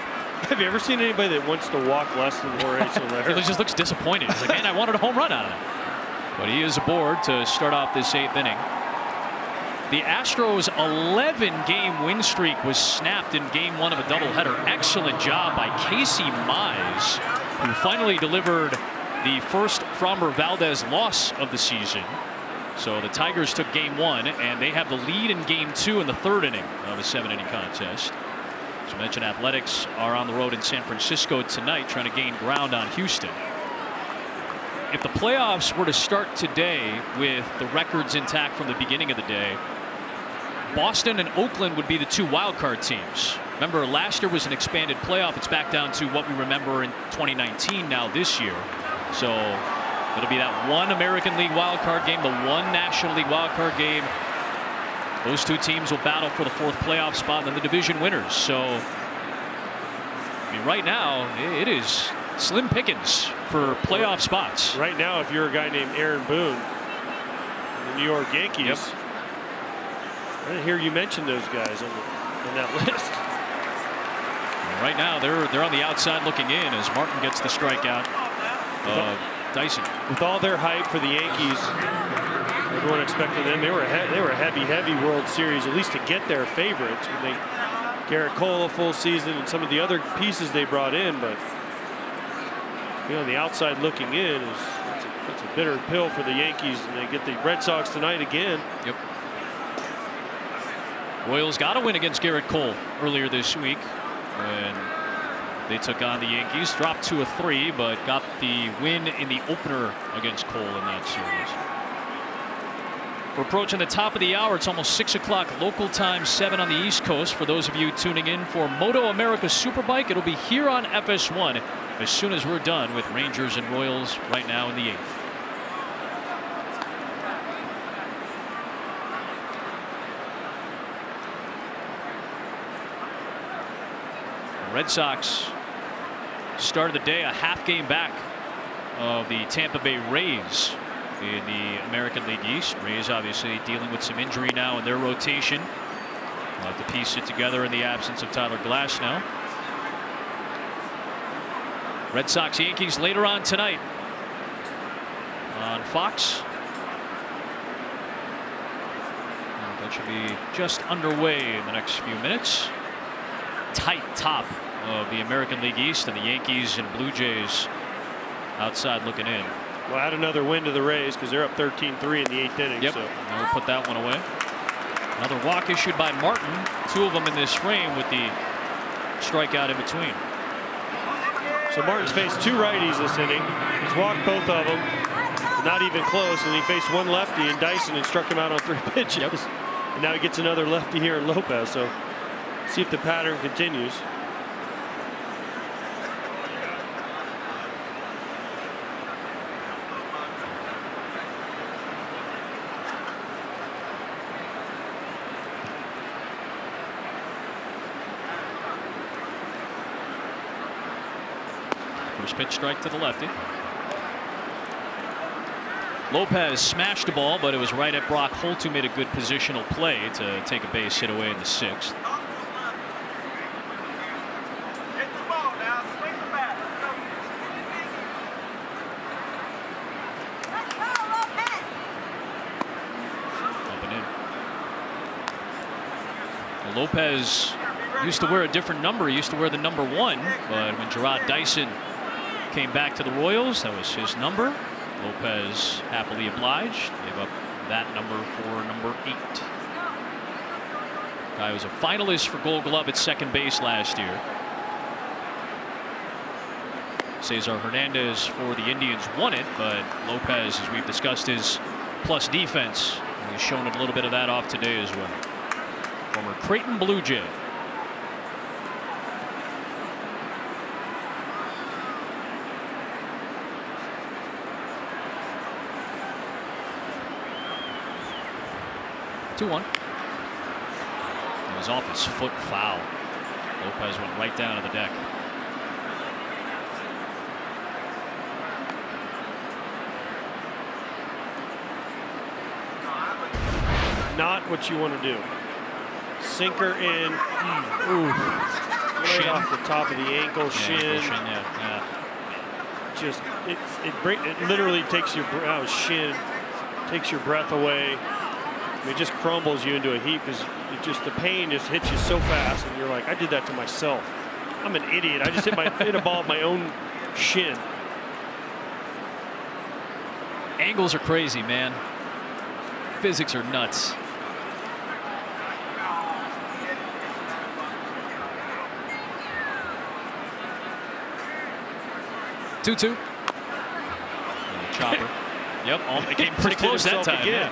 Have you ever seen anybody that wants to walk less than Jorge Soler? He just looks disappointed. He's like, man, I wanted a home run out of that. But he is aboard to start off this 8th inning. The Astros' 11-game win streak was snapped in Game 1 of a doubleheader. Excellent job by Casey Mize, who finally delivered the first Framber Valdez loss of the season. So the Tigers took Game 1, and they have the lead in Game 2 in the 3rd inning of a 7-inning contest. As I mentioned, Athletics are on the road in San Francisco tonight, trying to gain ground on Houston. If the playoffs were to start today with the records intact from the beginning of the day, Boston and Oakland would be the 2 wildcard teams. Remember, last year was an expanded playoff. It's back down to what we remember in 2019 now this year. So it'll be that 1 American League wildcard game, the 1 National League wildcard game. Those 2 teams will battle for the 4th playoff spot, and then the division winners. So, I mean, right now, it is slim pickings for playoff spots. Right now, if you're a guy named Aaron Boone, the New York Yankees, I didn't hear you mention those guys on that list. Right now, they're on the outside looking in as Martin gets the strikeout of Dyson. With all their hype for the Yankees, everyone expected them. They were a heavy World Series, at least to get their favorites. When they Garrett Cole a full season and some of the other pieces they brought in, but on the outside looking in it's a bitter pill for the Yankees, and they get the Red Sox tonight again. Yep. Royals got a win against Garrett Cole earlier this week when they took on the Yankees, dropped to a 3, but got the win in the opener against Cole in that series. We're approaching the top of the hour. It's almost 6 o'clock local time, 7 on the East Coast. For those of you tuning in for Moto America Superbike, it'll be here on FS1 as soon as we're done with Rangers and Royals right now in the 8th. The Red Sox started the day a half game back of the Tampa Bay Rays in the American League East. Rays obviously dealing with some injury now in their rotation. We'll have to piece it together in the absence of Tyler Glasnow. Red Sox Yankees later on tonight on Fox. And that should be just underway in the next few minutes. Tight top of the American League East, and the Yankees and Blue Jays outside looking in. Well, add another win to the Rays because they're up 13-3 in the 8th inning. Yep. So. And we'll put that one away. Another walk issued by Martin. 2 of them in this frame with the strikeout in between. So Martin's faced 2 righties this inning. He's walked both of them. Not even close. And he faced 1 lefty in Dyson and struck him out on 3 pitches. Yep. And now he gets another lefty here in Lopez. So see if the pattern continues. First pitch strike to the lefty. Lopez smashed the ball, but it was right at Brock Holt, who made a good positional play to take a base hit away in the 6th. Lopez used to wear a different number. He used to wear the number 1, but when Jarrod Dyson came back to the Royals, that was his number. Lopez happily obliged, gave up that number for number 8. Guy was a finalist for Gold Glove at second base last year. Cesar Hernandez for the Indians won it, but Lopez, as we've discussed, his plus defense. And he's shown a little bit of that off today as well. Former Creighton Blue Jay. Two-one. It was off his foot foul. Lopez went right down to the deck. Not what you want to do. Sinker in. Ooh. Right off the top of the ankle, shin. Just it literally takes your shin, takes your breath away. I mean, it just crumbles you into a heap because the pain just hits you so fast, and you're like, I did that to myself. I'm an idiot. I just hit a ball with my own shin. Angles are crazy, man. Physics are nuts. Two-two. Chopper. Yep, it came pretty close that time. Yeah.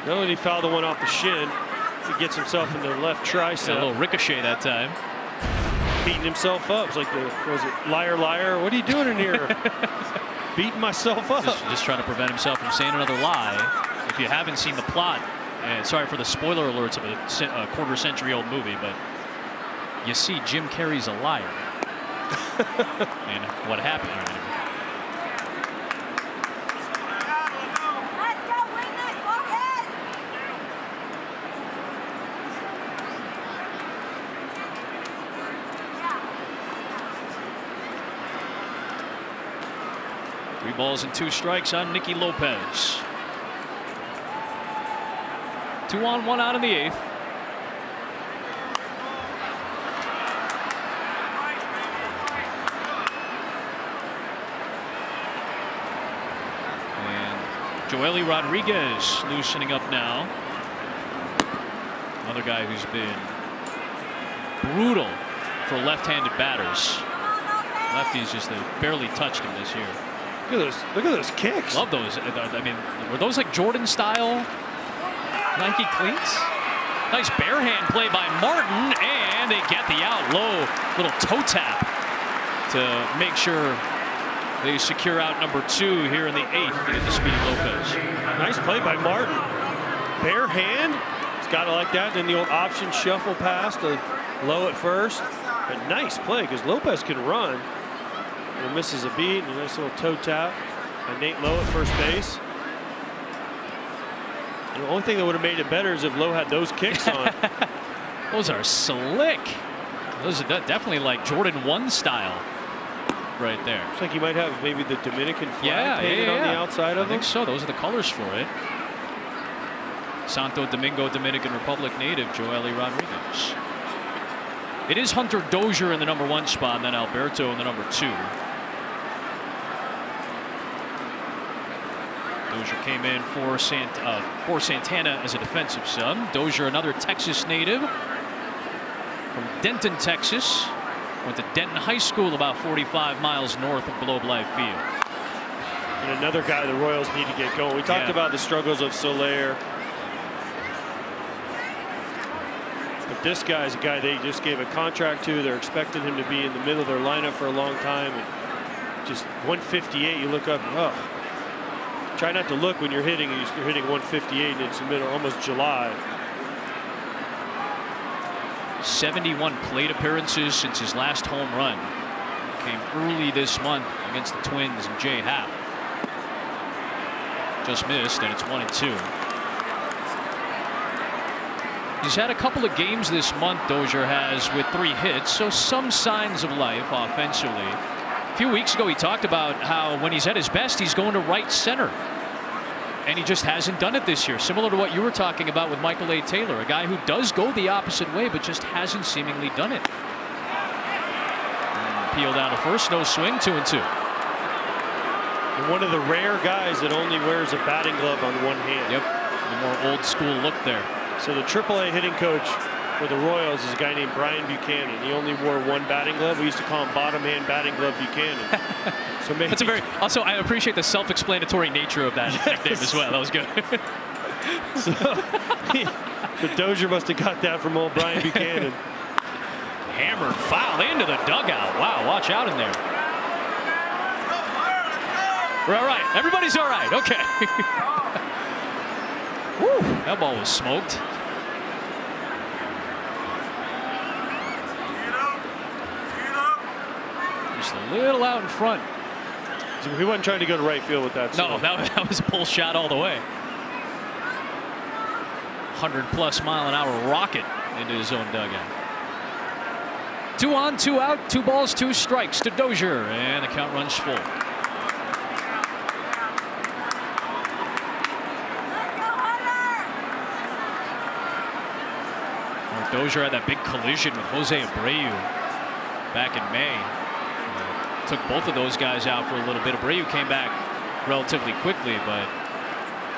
Not only did he foul the one off the shin, he gets himself in the left tricep. A little ricochet that time. Beating himself up. It's like was it liar, liar? What are you doing in here? Beating myself up. Just trying to prevent himself from saying another lie. If you haven't seen the plot, and sorry for the spoiler alerts of a quarter-century-old movie, but you see Jim Carrey's a liar. And what happened? Three balls and 2 strikes on Nicky Lopez. 2 on, 1 out in the 8th. And Joely Rodriguez loosening up now. Another guy who's been brutal for left-handed batters. Lefties just barely touched him this year. Look at those kicks. Love those. I mean, were those like Jordan style Nike cleats? Nice bare hand play by Martin, and they get the out low. Little toe tap to make sure they secure out number 2 here in the 8th. Get the Speedy Lopez. Nice play by Martin. Bare hand. He's got it like that. Then the old option shuffle pass to low at first. But nice play because Lopez can run. And misses a beat and a nice little toe tap by Nate Lowe at first base. And the only thing that would have made it better is if Lowe had those kicks on. Those are slick. Those are definitely like Jordan 1 style right there. Looks like he might have maybe the Dominican flag painted on the outside of I think so. Those are the colors for it. Santo Domingo, Dominican Republic native Joely Rodriguez. It is Hunter Dozier in the number 1 spot, and then Alberto in the number 2. Dozier came in for Santana as a defensive sub. Dozier, another Texas native from Denton, Texas. Went to Denton High School about 45 miles north of Globe Life Field. And another guy the Royals need to get going. We talked about the struggles of Soler. But this guy's a guy they just gave a contract to. They're expecting him to be in the middle of their lineup for a long time. And just 158, you look up, oh. Try not to look when you're hitting 158 and it's the middle, almost July. 71 plate appearances since his last home run. Came early this month against the Twins and Jay Happ. Just missed, and it's 1-2. He's had a couple of games this month, Dozier has, with 3 hits, so some signs of life offensively. A few weeks ago, he talked about how when he's at his best, he's going to right center. And he just hasn't done it this year. Similar to what you were talking about with Michael A. Taylor, a guy who does go the opposite way, but just hasn't seemingly done it. Peel down to first, no swing, 2-2. And one of the rare guys that only wears a batting glove on one hand. Yep, the more old school look there. So the AAA hitting coach for the Royals is a guy named Brian Buchanan. He only wore one batting glove. We used to call him bottom hand batting glove Buchanan. So maybe That's a very. Also, I appreciate the self-explanatory nature of that nickname as well. That was good. The Dozier must have got that from old Brian Buchanan. Hammered foul into the dugout. Wow, watch out in there. We're all right. Everybody's all right. Okay. Woo, that ball was smoked. Just a little out in front. So he wasn't trying to go to right field with that. No, that was a pull shot all the way. 100+ mile an hour rocket into his own dugout. 2 on, 2 out, 2 balls, 2 strikes to Dozier, and the count runs full. Dozier had that big collision with Jose Abreu back in May. Took both of those guys out for a little bit. Abreu came back relatively quickly, but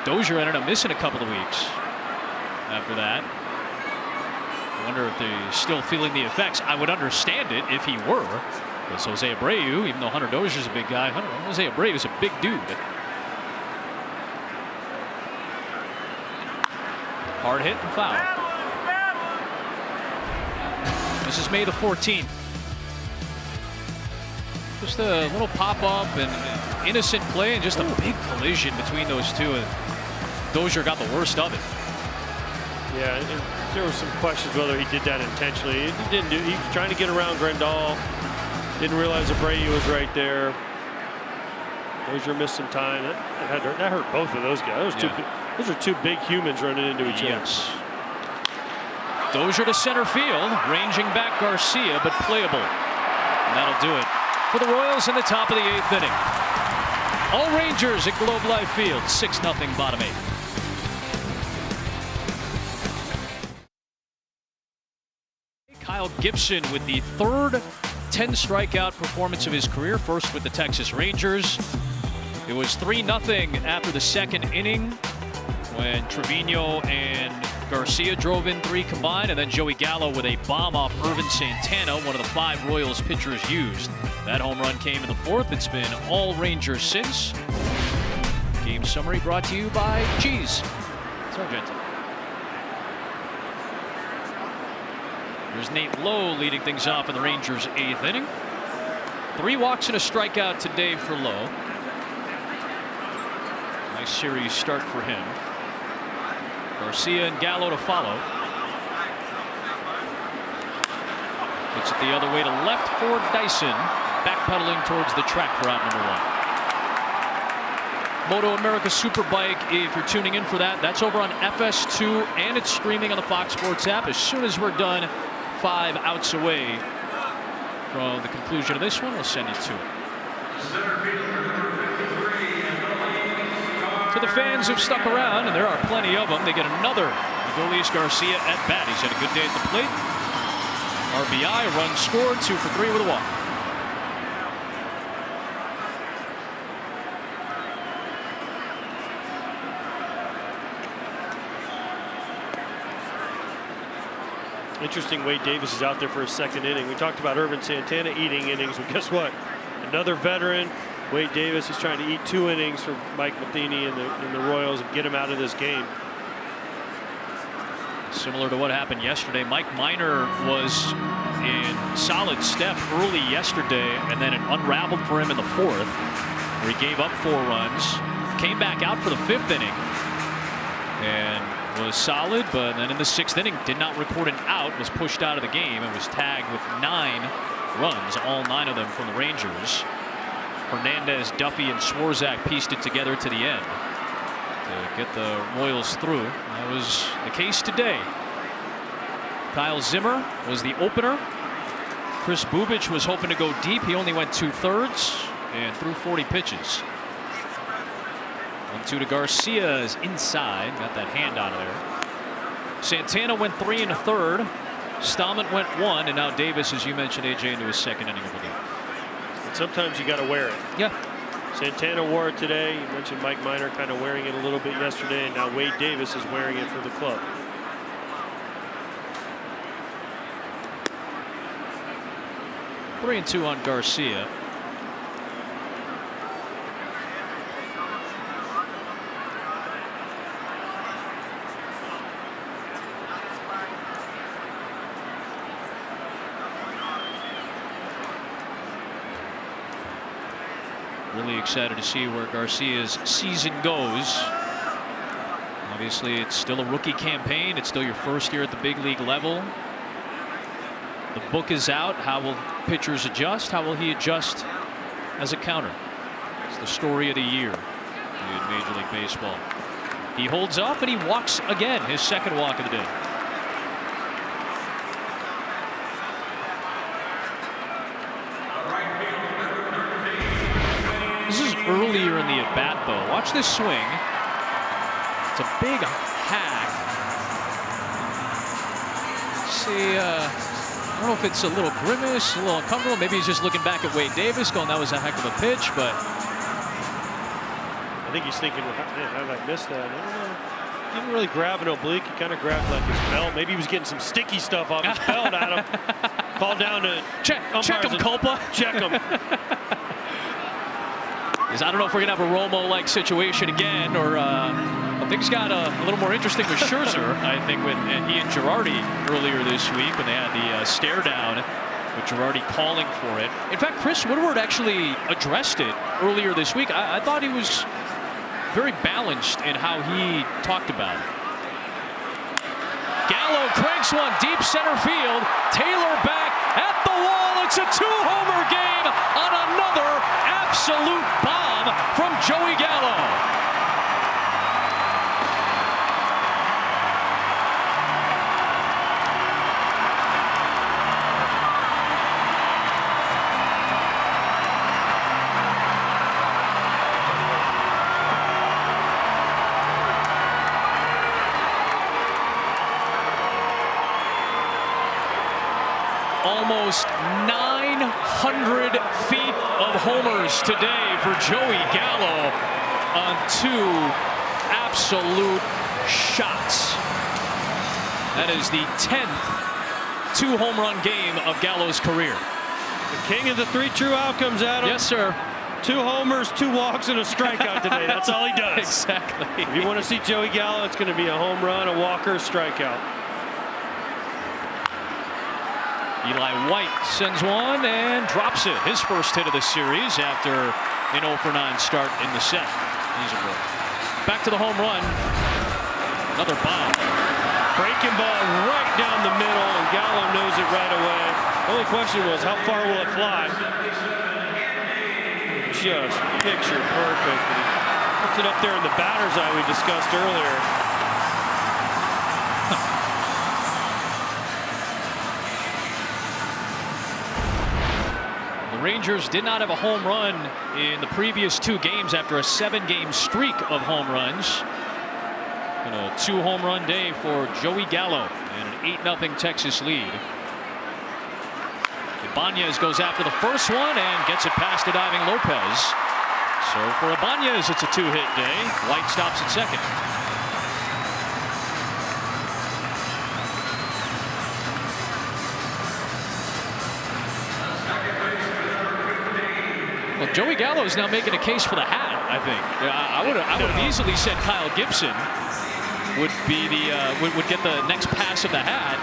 Dozier ended up missing a couple of weeks after that. I wonder if they're still feeling the effects. I would understand it if he were, because Jose Abreu, even though Hunter Dozier's a big guy, Jose Abreu is a big dude. Hard hit and foul. This is May the 14th. Just a little pop-up and innocent play and just a big collision between those two. And Dozier got the worst of it. Yeah, there were some questions whether he did that intentionally. He didn't do. He was trying to get around Grandal. Didn't realize Abreu was right there. Dozier missed some time. That hurt both of those guys. Those are two big humans running into each other. Yes. Dozier to center field, ranging back Garcia, but playable. And that'll do it for the Royals in the top of the 8th inning. All Rangers at Globe Life Field, 6-0 bottom 8. Kyle Gibson with the third 10-strikeout performance of his career, first with the Texas Rangers. It was 3-0 after the second inning when Trevino and Garcia drove in 3 combined, and then Joey Gallo with a bomb off Irvin Santana, one of the 5 Royals pitchers used. That home run came in the 4th. It's been all Rangers since. Game summary brought to you by Cheese Sargento. There's Nate Lowe leading things off in the Rangers' 8th inning. 3 walks and a strikeout today for Lowe. Nice series start for him. Garcia and Gallo to follow. Puts it the other way to left for Dyson. Backpedaling towards the track for out number 1. Moto America Superbike, if you're tuning in for that, that's over on FS2 and it's streaming on the Fox Sports app. As soon as we're done, 5 outs away from the conclusion of this one, we'll send you to it. To the fans who've stuck around, and there are plenty of them, they get another Adolis Garcia at bat. He's had a good day at the plate. RBI, run scored, 2 for 3 with a walk. Interesting, Wade Davis is out there for his 2nd inning. We talked about Irvin Santana eating innings, but guess what? Another veteran. Wade Davis is trying to eat 2 innings for Mike Matheny and the Royals and get him out of this game. Similar to what happened yesterday, Mike Minor was in solid step early yesterday, and then it unraveled for him in the 4th, where he gave up 4 runs, came back out for the 5th inning, and was solid, but then in the 6th inning did not record an out, was pushed out of the game, and was tagged with 9 runs, all 9 of them from the Rangers. Hernandez, Duffy, and Swarzak pieced it together to the end to get the Royals through. That was the case today. Kyle Zimmer was the opener. Chris Bubich was hoping to go deep. He only went 2/3 and threw 40 pitches. 1-2 to Garcia is inside. Got that hand out of there. Santana went 3 1/3. Stalman went 1, and now Davis, as you mentioned, AJ, into his second inning of the game. And sometimes you got to wear it. Yeah. Santana wore it today. You mentioned Mike Minor kind of wearing it a little bit yesterday, and now Wade Davis is wearing it for the club. Three and 2 on Garcia. Really excited to see where Garcia's season goes. Obviously, it's still a rookie campaign. It's still your first year at the big league level. The book is out. How will pitchers adjust? How will he adjust as a counter? It's the story of the year in Major League Baseball. He holds up and he walks again, his second walk of the day. This is earlier in the at-bat, though. Watch this swing. It's a big hack. Let's see, I don't know if it's a little grimace, a little uncomfortable. Maybe he's just looking back at Wade Davis, going, that was a heck of a pitch, but I think he's thinking, man, how did I miss that? I don't know. He didn't really grab an oblique. He kind of grabbed like his belt. Maybe he was getting some sticky stuff off his belt at him. Called down to check him, Culpa. Check him. I don't know if we're going to have a Romo-like situation again, or things got a little more interesting with Scherzer, I think, and he and Girardi earlier this week when they had the stare down with Girardi calling for it. In fact, Chris Woodward actually addressed it earlier this week. I thought he was very balanced in how he talked about it. Gallo cranks one deep center field. Taylor back at the wall. It's a 2-homer game on another absolute bomb from Joey Gallo. Almost 900 feet of homers today for Joey Gallo on 2 absolute shots. That is the 10th 2-home run game of Gallo's career. The king of the 3 true outcomes, Adam. Yes, sir. 2 homers, 2 walks, and a strikeout today. That's all he does. Exactly. If you want to see Joey Gallo, it's going to be a home run, a walker, a strikeout. Eli White sends one and drops it. His first hit of the series after an 0-for-9 start in the set. Back to the home run. Another bomb. Breaking ball right down the middle, and Gallo knows it right away. The only question was, how far will it fly? Just picture perfect. And he puts it up there in the batter's eye we discussed earlier. The Rangers did not have a home run in the previous 2 games after a 7-game streak of home runs. And a 2-home run day for Joey Gallo and an 8-0 Texas lead. Ibanez goes after the first one and gets it past the diving Lopez. So for Ibanez, it's a 2-hit day. White stops at second. Well, Joey Gallo is now making a case for the hat, I think. I would have easily said Kyle Gibson would be the would get the next pass of the hat,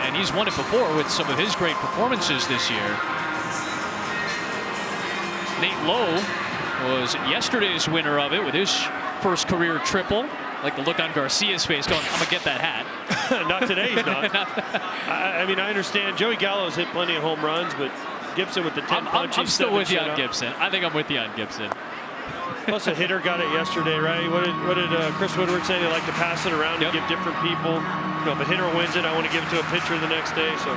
and he's won it before with some of his great performances this year. Nate Lowe was yesterday's winner of it with his first career triple. Like the look on Garcia's face going, I'm going to get that hat. Not today, he's not. I mean, I understand Joey Gallo's hit plenty of home runs, but Gibson with the 10 punches. I'm still with you on Gibson. I think I'm with you on Gibson. Plus a hitter got it yesterday, right? What did Chris Woodward say? They like to pass it around and give different people. You know, if a hitter wins it, I want to give it to a pitcher the next day. So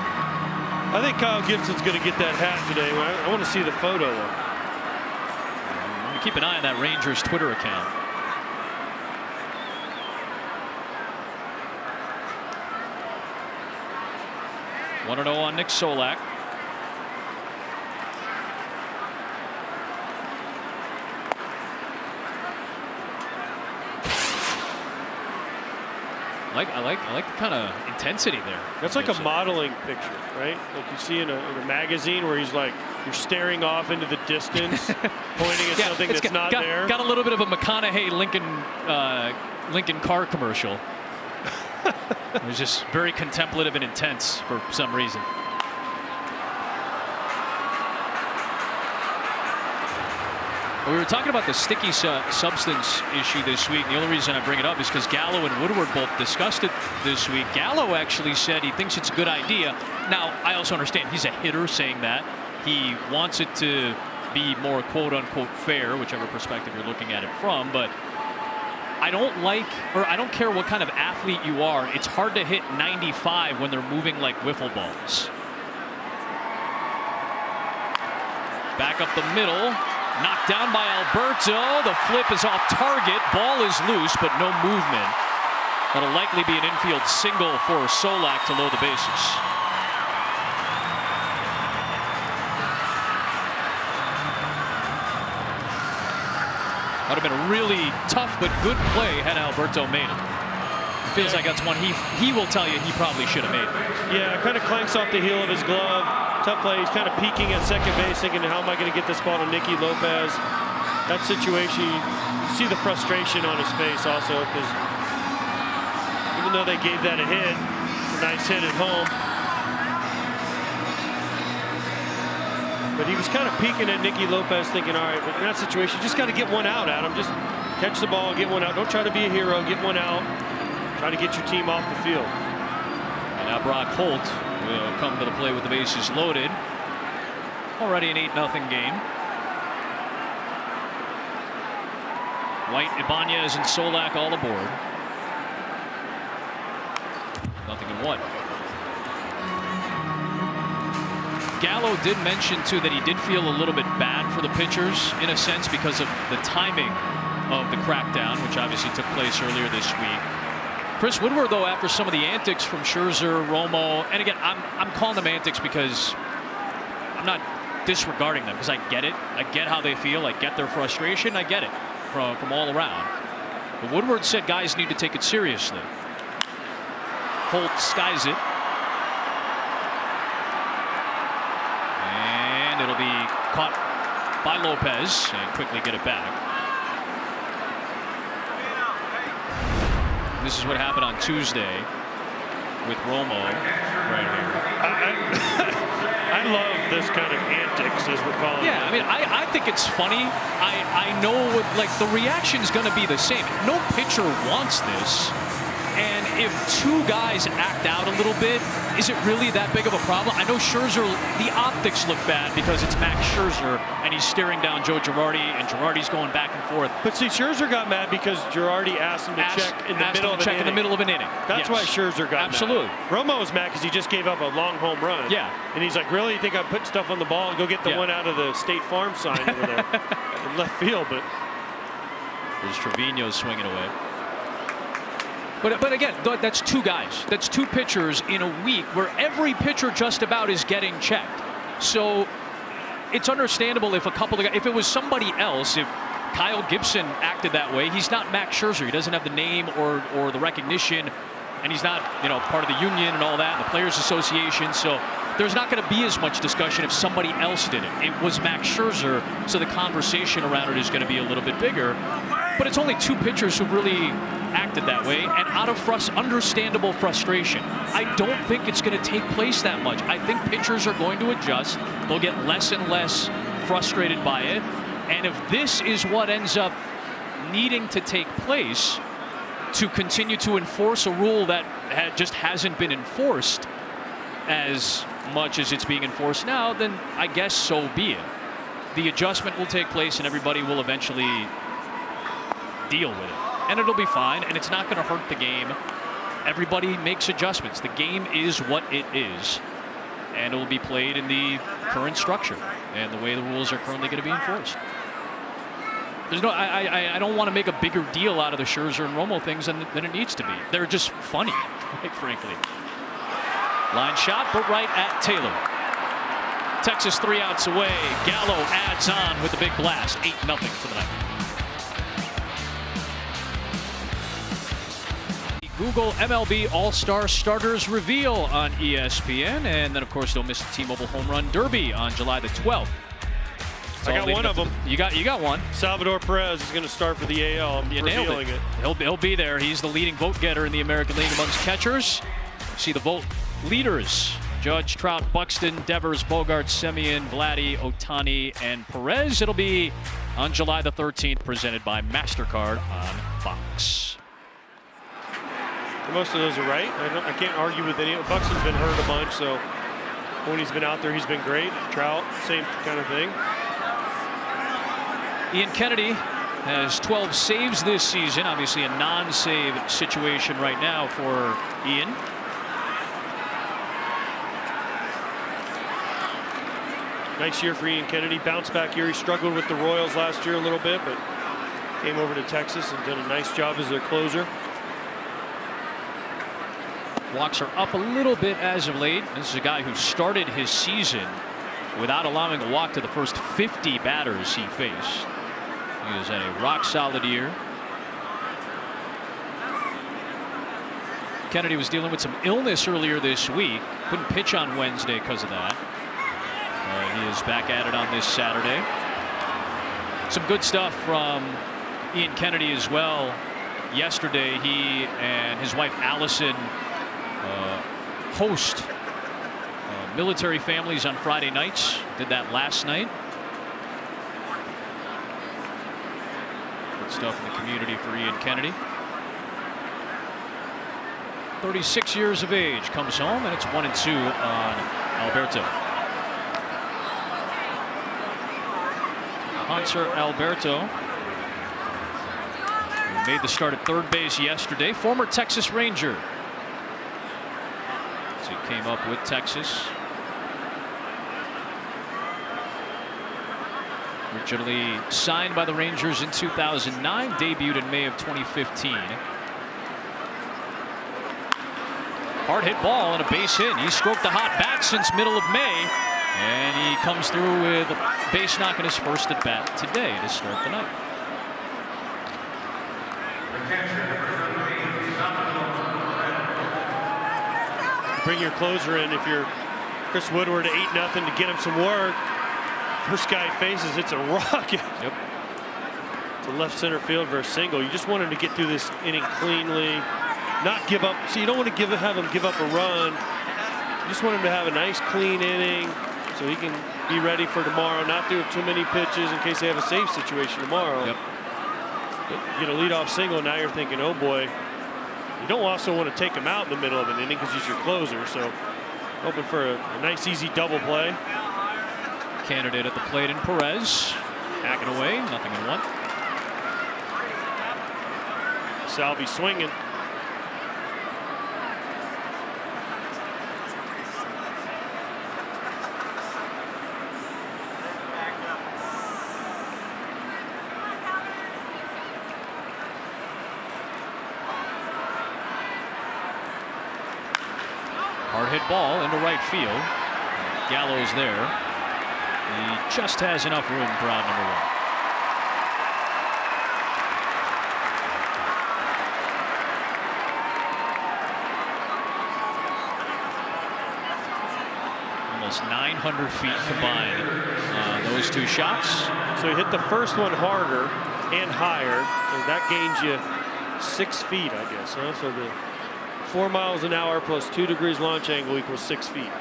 I think Kyle Gibson's going to get that hat today. I want to see the photo, though. Keep an eye on that Rangers Twitter account. Want to know on Nick Solak. I like the kind of intensity there. That's like a modeling picture, right? Like you see in a magazine where he's like, you're staring off into the distance, pointing at something that's not there. Got a little bit of a McConaughey Lincoln car commercial. It was just very contemplative and intense for some reason. We were talking about the sticky substance issue this week. The only reason I bring it up is because Gallo and Woodward both discussed it this week. Gallo actually said he thinks it's a good idea. Now, I also understand he's a hitter saying that. He wants it to be more quote-unquote fair, whichever perspective you're looking at it from. But I don't care what kind of athlete you are. It's hard to hit 95 when they're moving like wiffle balls. Back up the middle. Knocked down by Alberto. The flip is off target. Ball is loose, but no movement. That'll likely be an infield single for Solak to load the bases. That would have been a really tough but good play had Alberto made it. Feels like that's one he will tell you he probably should have made. Yeah, kind of clanks off the heel of his glove. Tough play. He's kind of peeking at second base, thinking, how am I going to get this ball to Nicky Lopez? That situation, you see the frustration on his face also, because even though they gave that a hit, it's a nice hit at home. But he was kind of peeking at Nicky Lopez, thinking, all right, but in that situation, you just got to get one out, Adam. Just catch the ball, get one out. Don't try to be a hero, get one out. Try to get your team off the field. And now Brock Holt will come to the play with the bases loaded. Already an 8-0 game. White, Ibanez, and Solak all aboard. 0-1. Gallo did mention too that he did feel a little bit bad for the pitchers in a sense because of the timing of the crackdown, which obviously took place earlier this week. Chris Woodward, though, after some of the antics from Scherzer, Romo, and again, I'm calling them antics because I'm not disregarding them because I get it. I get how they feel. I get their frustration. I get it from all around. But Woodward said guys need to take it seriously. Holt skies it. And it'll be caught by Lopez and quickly get it back. This is what happened on Tuesday with Romo right here. I love this kind of antics, as we're calling it. Yeah, I mean, I think it's funny. I know what, like, the reaction's going to be the same. No pitcher wants this. And if two guys act out a little bit, is it really that big of a problem? I know Scherzer, the optics look bad because it's Max Scherzer and he's staring down Joe Girardi and Girardi's going back and forth. But see, Scherzer got mad because Girardi asked him to check in the middle of an inning. That's why Scherzer got Absolutely. mad. Romo was mad because he just gave up a long home run. Yeah. And he's like, really? You think I'm putting stuff on the ball and go get the one out of the State Farm sign over there in left field? But there's Trevino swinging away. But again, that's two guys. That's two pitchers in a week where every pitcher just about is getting checked. So it's understandable if a couple of guys, if it was somebody else, if Kyle Gibson acted that way, he's not Max Scherzer. He doesn't have the name or the recognition, and he's not, part of the union and all that, and the Players Association. So there's not going to be as much discussion if somebody else did it. It was Max Scherzer, so the conversation around it is going to be a little bit bigger. But it's only two pitchers who've really acted that way, and out of understandable frustration. I don't think it's going to take place that much. I think pitchers are going to adjust. They'll get less and less frustrated by it. And if this is what ends up needing to take place to continue to enforce a rule that just hasn't been enforced as much as it's being enforced now, then I guess so be it. The adjustment will take place and everybody will eventually deal with it. And it'll be fine, and it's not going to hurt the game. Everybody makes adjustments. The game is what it is. and it will be played in the current structure and the way the rules are currently going to be enforced. There's no, I don't want to make a bigger deal out of the Scherzer and Romo things than it needs to be. They're just funny, quite frankly. Line shot, but right at Taylor. Texas 3 outs away. Gallo adds on with the big blast. 8-0 for the night. Google MLB All-Star Starters reveal on ESPN. And then, of course, don't miss the T-Mobile Home Run Derby on July the 12th. I got one of them. You got one. Salvador Perez is going to start for the AL. I'm revealing it. He'll be there. He's the leading vote getter in the American League amongst catchers. See the vote leaders: Judge, Trout, Buxton, Devers, Bogarts, Semien, Vladdy, Ohtani, and Perez. It'll be on July the 13th, presented by MasterCard on Fox. Most of those are right. I can't argue with any. Buxton's been hurt a bunch, so when he's been out there, he's been great. Trout, same kind of thing. Ian Kennedy has 12 saves this season. Obviously a non-save situation right now for Ian. Nice year for Ian Kennedy. Bounce back year. He struggled with the Royals last year a little bit, but came over to Texas and did a nice job as their closer. Walks are up a little bit as of late. This is a guy who started his season without allowing a walk to the first 50 batters he faced. He has had a rock-solid year. Kennedy was dealing with some illness earlier this week. Couldn't pitch on Wednesday because of that. He is back at it on this Saturday. Some good stuff from Ian Kennedy as well. Yesterday, he and his wife Allison host military families on Friday nights. Did that last night. Good stuff in the community for Ian Kennedy. 36 years of age, comes home, and it's 1-2 on Alberto. Hunter Alberto, who made the start at third base yesterday, former Texas Ranger. So he came up with Texas. Originally signed by the Rangers in 2009, debuted in May of 2015. Hard hit ball and a base hit. He stroked the hot bat since middle of May, and he comes through with a base knock in his first at bat today to start the night. Bring your closer in. If you're Chris Woodward, 8-0 to get him some work. First guy he faces, it's a rocket. Yep. To left center field for a single. You just want him to get through this inning cleanly, not give up. So you don't want to have him give up a run. You just want him to have a nice clean inning so he can be ready for tomorrow, not do too many pitches in case they have a save situation tomorrow. Yep. You get a leadoff single, now you're thinking, oh boy. You don't also want to take him out in the middle of an inning because he's your closer. So hoping for a nice easy double play. Candidate at the plate in Perez. Hacking away, 0-1. Salvi swinging. Hard hit ball into right field. Gallo's there. He just has enough room for out number 1. Almost 900 feet combined on those two shots. So he hit the first one harder and higher, and that gains you 6 feet, I guess. Huh? So the 4 miles an hour plus 2 degrees launch angle equals 6 feet.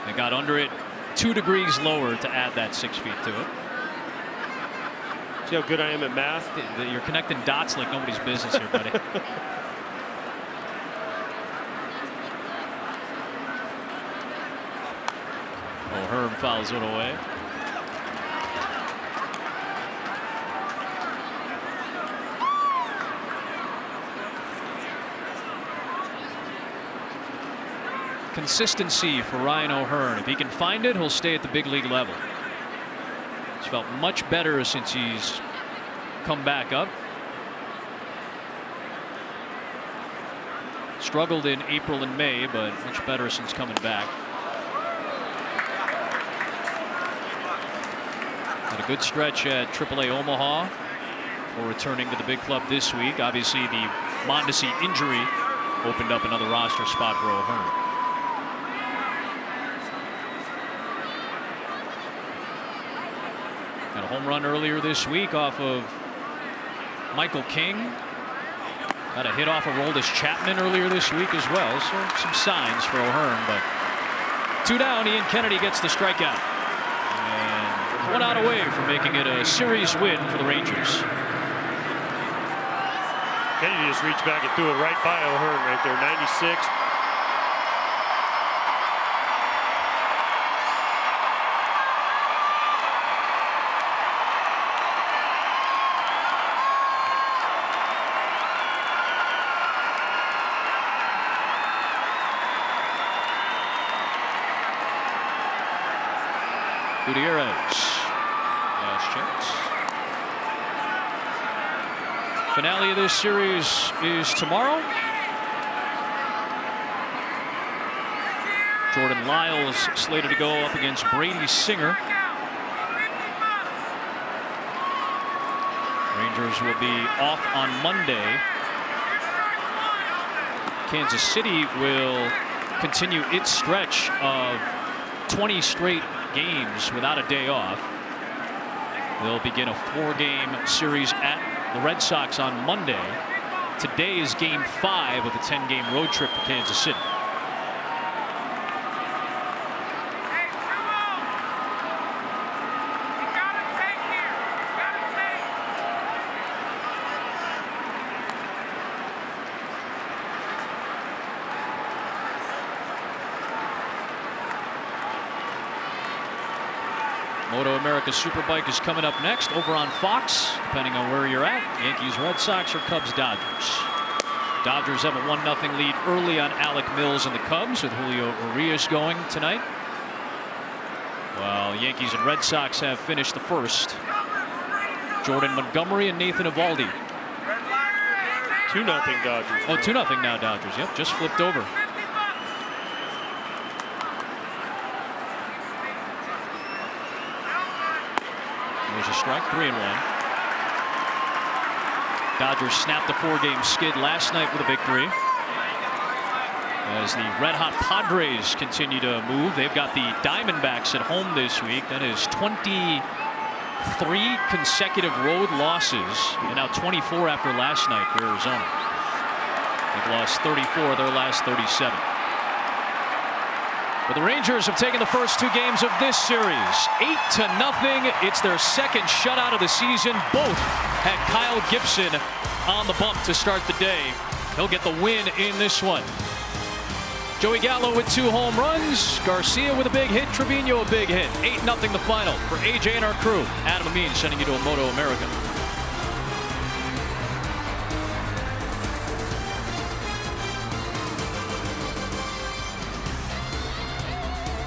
They got under it 2 degrees lower to add that 6 feet to it. See how good I am at math? You're connecting dots like nobody's business here, buddy. Oh, Herm fouls it away. consistency for Ryan O'Hearn. If he can find it, he'll stay at the big league level. He's felt much better since he's come back up. Struggled in April and May, but much better since coming back. Had a good stretch at AAA Omaha before returning to the big club this week. Obviously, the Mondesi injury opened up another roster spot for O'Hearn. Got a home run earlier this week off of Michael King. Got a hit off of Roldis Chapman earlier this week as well. So some signs for O'Hearn, but 2 down. Ian Kennedy gets the strikeout. And 1 out away from making it a series win for the Rangers. Kennedy just reached back and threw it right by O'Hearn right there. 96. Gutierrez. Last chance. Finale of this series is tomorrow. Jordan Lyles slated to go up against Brady Singer. Rangers will be off on Monday. Kansas City will continue its stretch of 20 straight games without a day off. They'll begin a 4-game series at the Red Sox on Monday. Today is game 5 of the 10-game road trip to Kansas City. Moto America Superbike is coming up next over on Fox, depending on where you're at. Yankees, Red Sox, or Cubs, Dodgers. Dodgers have a 1-0 lead early on Alec Mills and the Cubs, with Julio Urias going tonight. While Yankees and Red Sox have finished the first. Jordan Montgomery and Nathan Eovaldi. 2-0 Dodgers. Oh, 2-0 now Dodgers. Yep, just flipped over. There's a strike, 3-1. Dodgers snapped a 4-game skid last night with a victory. As the red-hot Padres continue to move, they've got the Diamondbacks at home this week. That is 23 consecutive road losses, and now 24 after last night for Arizona. They've lost 34 of their last 37. But the Rangers have taken the first 2 games of this series, 8-0. It's their second shutout of the season. Both had Kyle Gibson on the bump to start the day. He'll get the win in this one. Joey Gallo with 2 home runs. Garcia with a big hit. Trevino a big hit. 8-0 the final. For AJ and our crew, Adam Amin sending you to a Moto America.